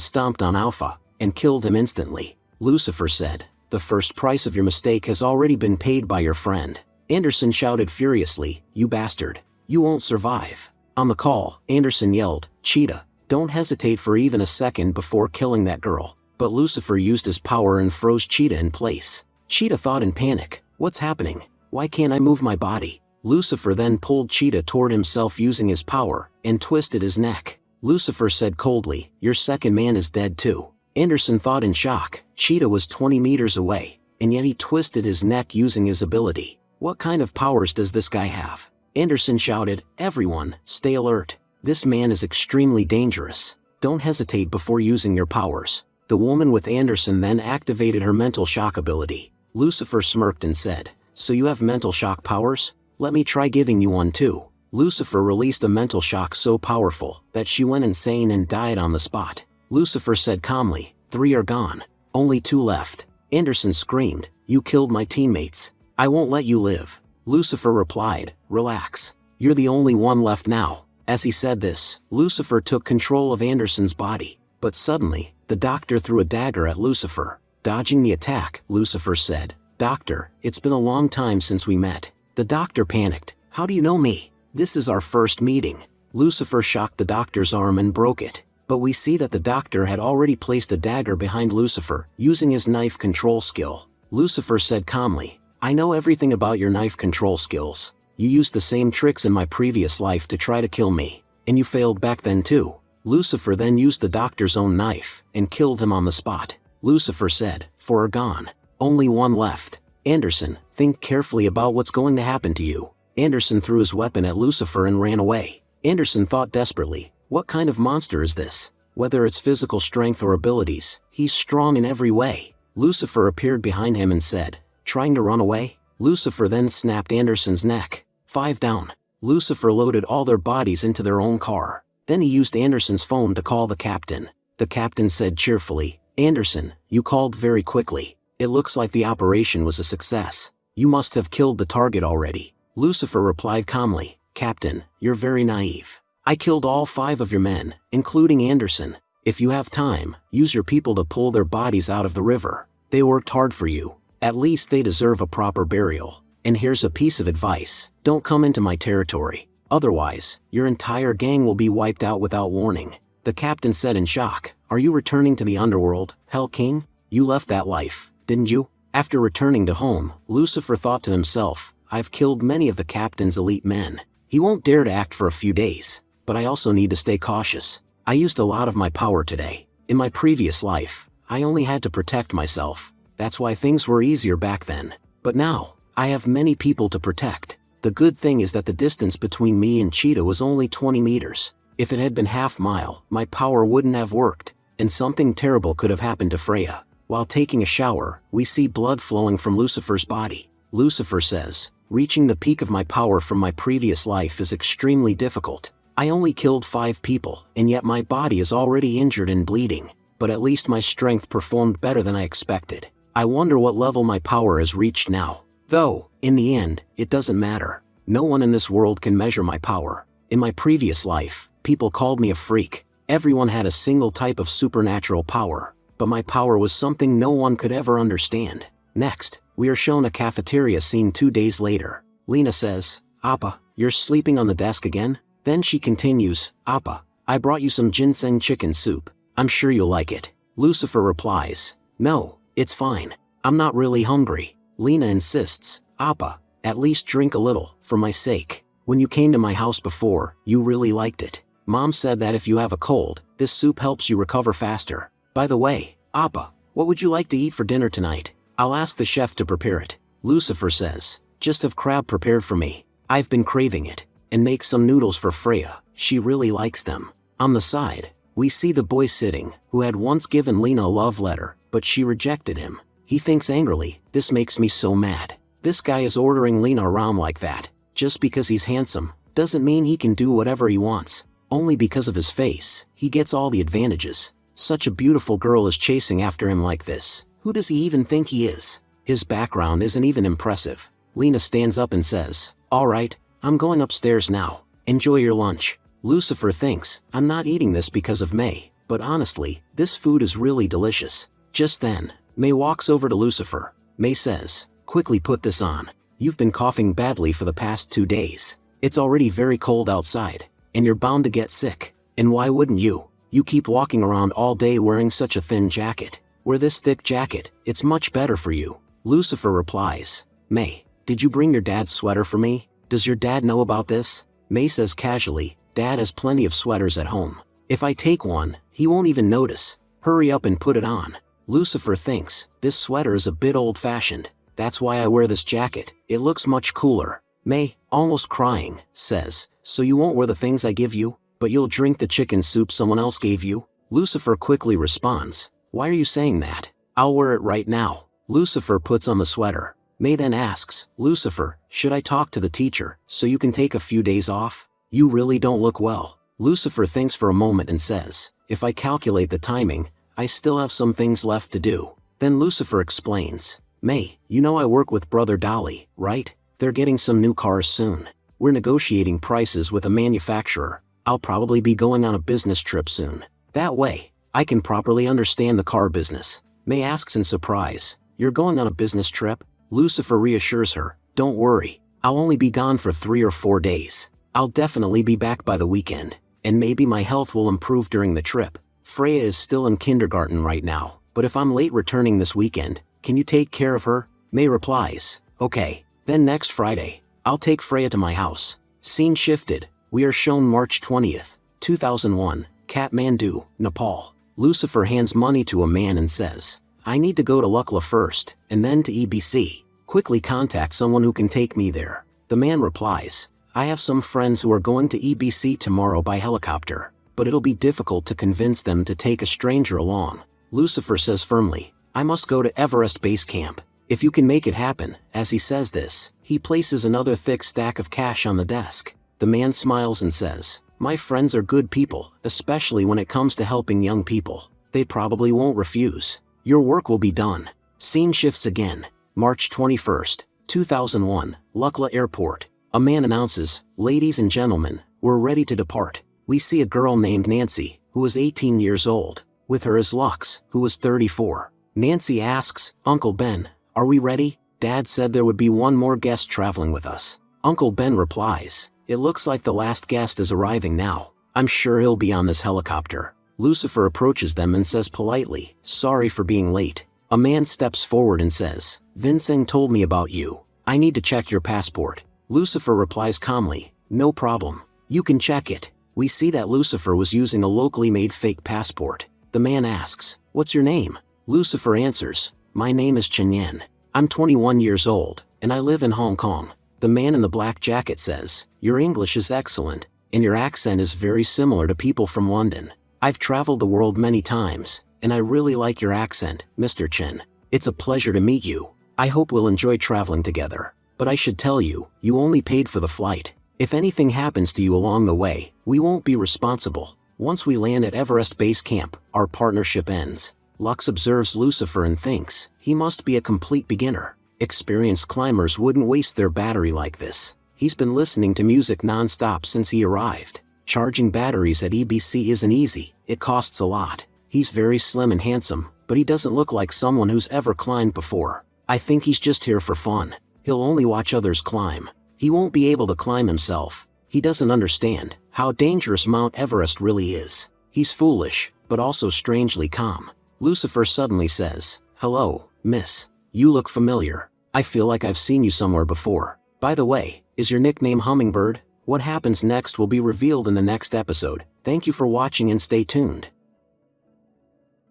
stomped on Alpha, and killed him instantly. Lucifer said, the first price of your mistake has already been paid by your friend. Anderson shouted furiously, you bastard. You won't survive. On the call, Anderson yelled, Cheetah, don't hesitate for even a second before killing that girl. But Lucifer used his power and froze Cheetah in place. Cheetah thought in panic, what's happening? Why can't I move my body? Lucifer then pulled Cheetah toward himself using his power, and twisted his neck. Lucifer said coldly, your second man is dead too. Anderson thought in shock, Cheetah was 20 meters away, and yet he twisted his neck using his ability. What kind of powers does this guy have? Anderson shouted, everyone, stay alert. This man is extremely dangerous. Don't hesitate before using your powers. The woman with Anderson then activated her mental shock ability. Lucifer smirked and said, so you have mental shock powers? Let me try giving you one too. Lucifer released a mental shock so powerful that she went insane and died on the spot. Lucifer said calmly, 3 are gone. Only 2 left. Anderson screamed, you killed my teammates. I won't let you live. Lucifer replied, relax. You're the only one left now. As he said this, Lucifer took control of Anderson's body. But suddenly, the doctor threw a dagger at Lucifer. Dodging the attack, Lucifer said, Doctor, it's been a long time since we met. The doctor panicked, how do you know me? This is our first meeting. Lucifer shocked the doctor's arm and broke it. But we see that the doctor had already placed a dagger behind Lucifer, using his knife control skill. Lucifer said calmly, I know everything about your knife control skills. You used the same tricks in my previous life to try to kill me. And you failed back then too. Lucifer then used the doctor's own knife, and killed him on the spot. Lucifer said, 4 are gone. Only 1 left. Anderson, think carefully about what's going to happen to you. Anderson threw his weapon at Lucifer and ran away. Anderson thought desperately, what kind of monster is this? Whether it's physical strength or abilities, he's strong in every way. Lucifer appeared behind him and said, trying to run away? Lucifer then snapped Anderson's neck. 5 down. Lucifer loaded all their bodies into their own car. Then he used Anderson's phone to call the captain. The captain said cheerfully, Anderson, you called very quickly. It looks like the operation was a success. You must have killed the target already. Lucifer replied calmly, Captain, you're very naive. I killed all 5 of your men, including Anderson. If you have time, use your people to pull their bodies out of the river. They worked hard for you. At least they deserve a proper burial. And here's a piece of advice. Don't come into my territory. Otherwise, your entire gang will be wiped out without warning. The captain said in shock, Are you returning to the underworld, Hell King? You left that life, didn't you? After returning to home, Lucifer thought to himself, I've killed many of the captain's elite men. He won't dare to act for a few days, but I also need to stay cautious. I used a lot of my power today. In my previous life, I only had to protect myself. That's why things were easier back then. But now, I have many people to protect. The good thing is that the distance between me and Cheetah was only 20 meters. If it had been half-mile, my power wouldn't have worked, and something terrible could have happened to Freya. While taking a shower, we see blood flowing from Lucifer's body. Lucifer says, reaching the peak of my power from my previous life is extremely difficult. I only killed 5 people, and yet my body is already injured and bleeding. But at least my strength performed better than I expected. I wonder what level my power has reached now. Though, in the end, it doesn't matter. No one in this world can measure my power. In my previous life, people called me a freak. Everyone had a single type of supernatural power, but my power was something no one could ever understand. Next, we are shown a cafeteria scene 2 days later. Lena says, Appa, you're sleeping on the desk again? Then she continues, Appa, I brought you some ginseng chicken soup. I'm sure you'll like it. Lucifer replies, No, it's fine. I'm not really hungry. Lena insists, Appa, at least drink a little, for my sake. When you came to my house before, you really liked it. Mom said that if you have a cold, this soup helps you recover faster. By the way, Appa, what would you like to eat for dinner tonight? I'll ask the chef to prepare it. Lucifer says, Just have crab prepared for me. I've been craving it. And make some noodles for Freya. She really likes them. On the side, we see the boy sitting, who had once given Lena a love letter, but she rejected him. He thinks angrily, this makes me so mad. This guy is ordering Lena around like that. Just because he's handsome, doesn't mean he can do whatever he wants. Only because of his face, he gets all the advantages. Such a beautiful girl is chasing after him like this. Who does he even think he is? His background isn't even impressive. Lena stands up and says, All right, I'm going upstairs now. Enjoy your lunch. Lucifer thinks, I'm not eating this because of May, but honestly, this food is really delicious. Just then, May walks over to Lucifer. May says, Quickly put this on. You've been coughing badly for the past 2 days. It's already very cold outside, and you're bound to get sick. And why wouldn't you? You keep walking around all day wearing such a thin jacket. Wear this thick jacket, it's much better for you. Lucifer replies, May, did you bring your dad's sweater for me? Does your dad know about this? May says casually, Dad has plenty of sweaters at home. If I take one, he won't even notice. Hurry up and put it on. Lucifer thinks, this sweater is a bit old-fashioned. That's why I wear this jacket. It looks much cooler. May, almost crying, says, So you won't wear the things I give you, but you'll drink the chicken soup someone else gave you? Lucifer quickly responds, Why are you saying that? I'll wear it right now. Lucifer puts on the sweater. May then asks, Lucifer, should I talk to the teacher, so you can take a few days off? You really don't look well. Lucifer thinks for a moment and says, If I calculate the timing, I still have some things left to do. Then Lucifer explains, May, you know I work with Brother Dolly, right? They're getting some new cars soon. We're negotiating prices with a manufacturer. I'll probably be going on a business trip soon. That way, I can properly understand the car business. May asks in surprise, You're going on a business trip? Lucifer reassures her, Don't worry, I'll only be gone for 3 or 4 days. I'll definitely be back by the weekend, and maybe my health will improve during the trip. Freya is still in kindergarten right now, but if I'm late returning this weekend, can you take care of her? May replies, Okay, then next Friday, I'll take Freya to my house. Scene shifted. We are shown March 20th, 2001, Kathmandu, Nepal. Lucifer hands money to a man and says, I need to go to Lukla first, and then to EBC. Quickly contact someone who can take me there. The man replies, I have some friends who are going to EBC tomorrow by helicopter, but it'll be difficult to convince them to take a stranger along. Lucifer says firmly, I must go to Everest Base Camp. If you can make it happen. As he says this, he places another thick stack of cash on the desk. The man smiles and says, My friends are good people, especially when it comes to helping young people. They probably won't refuse. Your work will be done. Scene shifts again. March 21st, 2001, Lukla Airport. A man announces, "Ladies and gentlemen, we're ready to depart." We see a girl named Nancy, who is 18 years old. With her is Lux, who is 34. Nancy asks, "Uncle Ben, are we ready? Dad said there would be one more guest traveling with us." Uncle Ben replies, "It looks like the last guest is arriving now. I'm sure he'll be on this helicopter." Lucifer approaches them and says politely, "Sorry for being late." A man steps forward and says, "Vincent told me about you. I need to check your passport." Lucifer replies calmly, "No problem. You can check it." We see that Lucifer was using a locally made fake passport. The man asks, "What's your name?" Lucifer answers, "My name is Chen Yan. I'm 21 years old, and I live in Hong Kong." The man in the black jacket says, "Your English is excellent, and your accent is very similar to people from London. I've traveled the world many times, and I really like your accent, Mr. Chen. It's a pleasure to meet you. I hope we'll enjoy traveling together. But I should tell you, you only paid for the flight. If anything happens to you along the way, we won't be responsible. Once we land at Everest Base Camp, our partnership ends." Lux observes Lucifer and thinks, he must be a complete beginner. Experienced climbers wouldn't waste their battery like this. He's been listening to music non-stop since he arrived. Charging batteries at EBC isn't easy, it costs a lot. He's very slim and handsome, but he doesn't look like someone who's ever climbed before. I think he's just here for fun. He'll only watch others climb. He won't be able to climb himself. He doesn't understand how dangerous Mount Everest really is. He's foolish, but also strangely calm. Lucifer suddenly says, "Hello, miss. You look familiar. I feel like I've seen you somewhere before. By the way, is your nickname Hummingbird?" What happens next will be revealed in the next episode. Thank you for watching and stay tuned.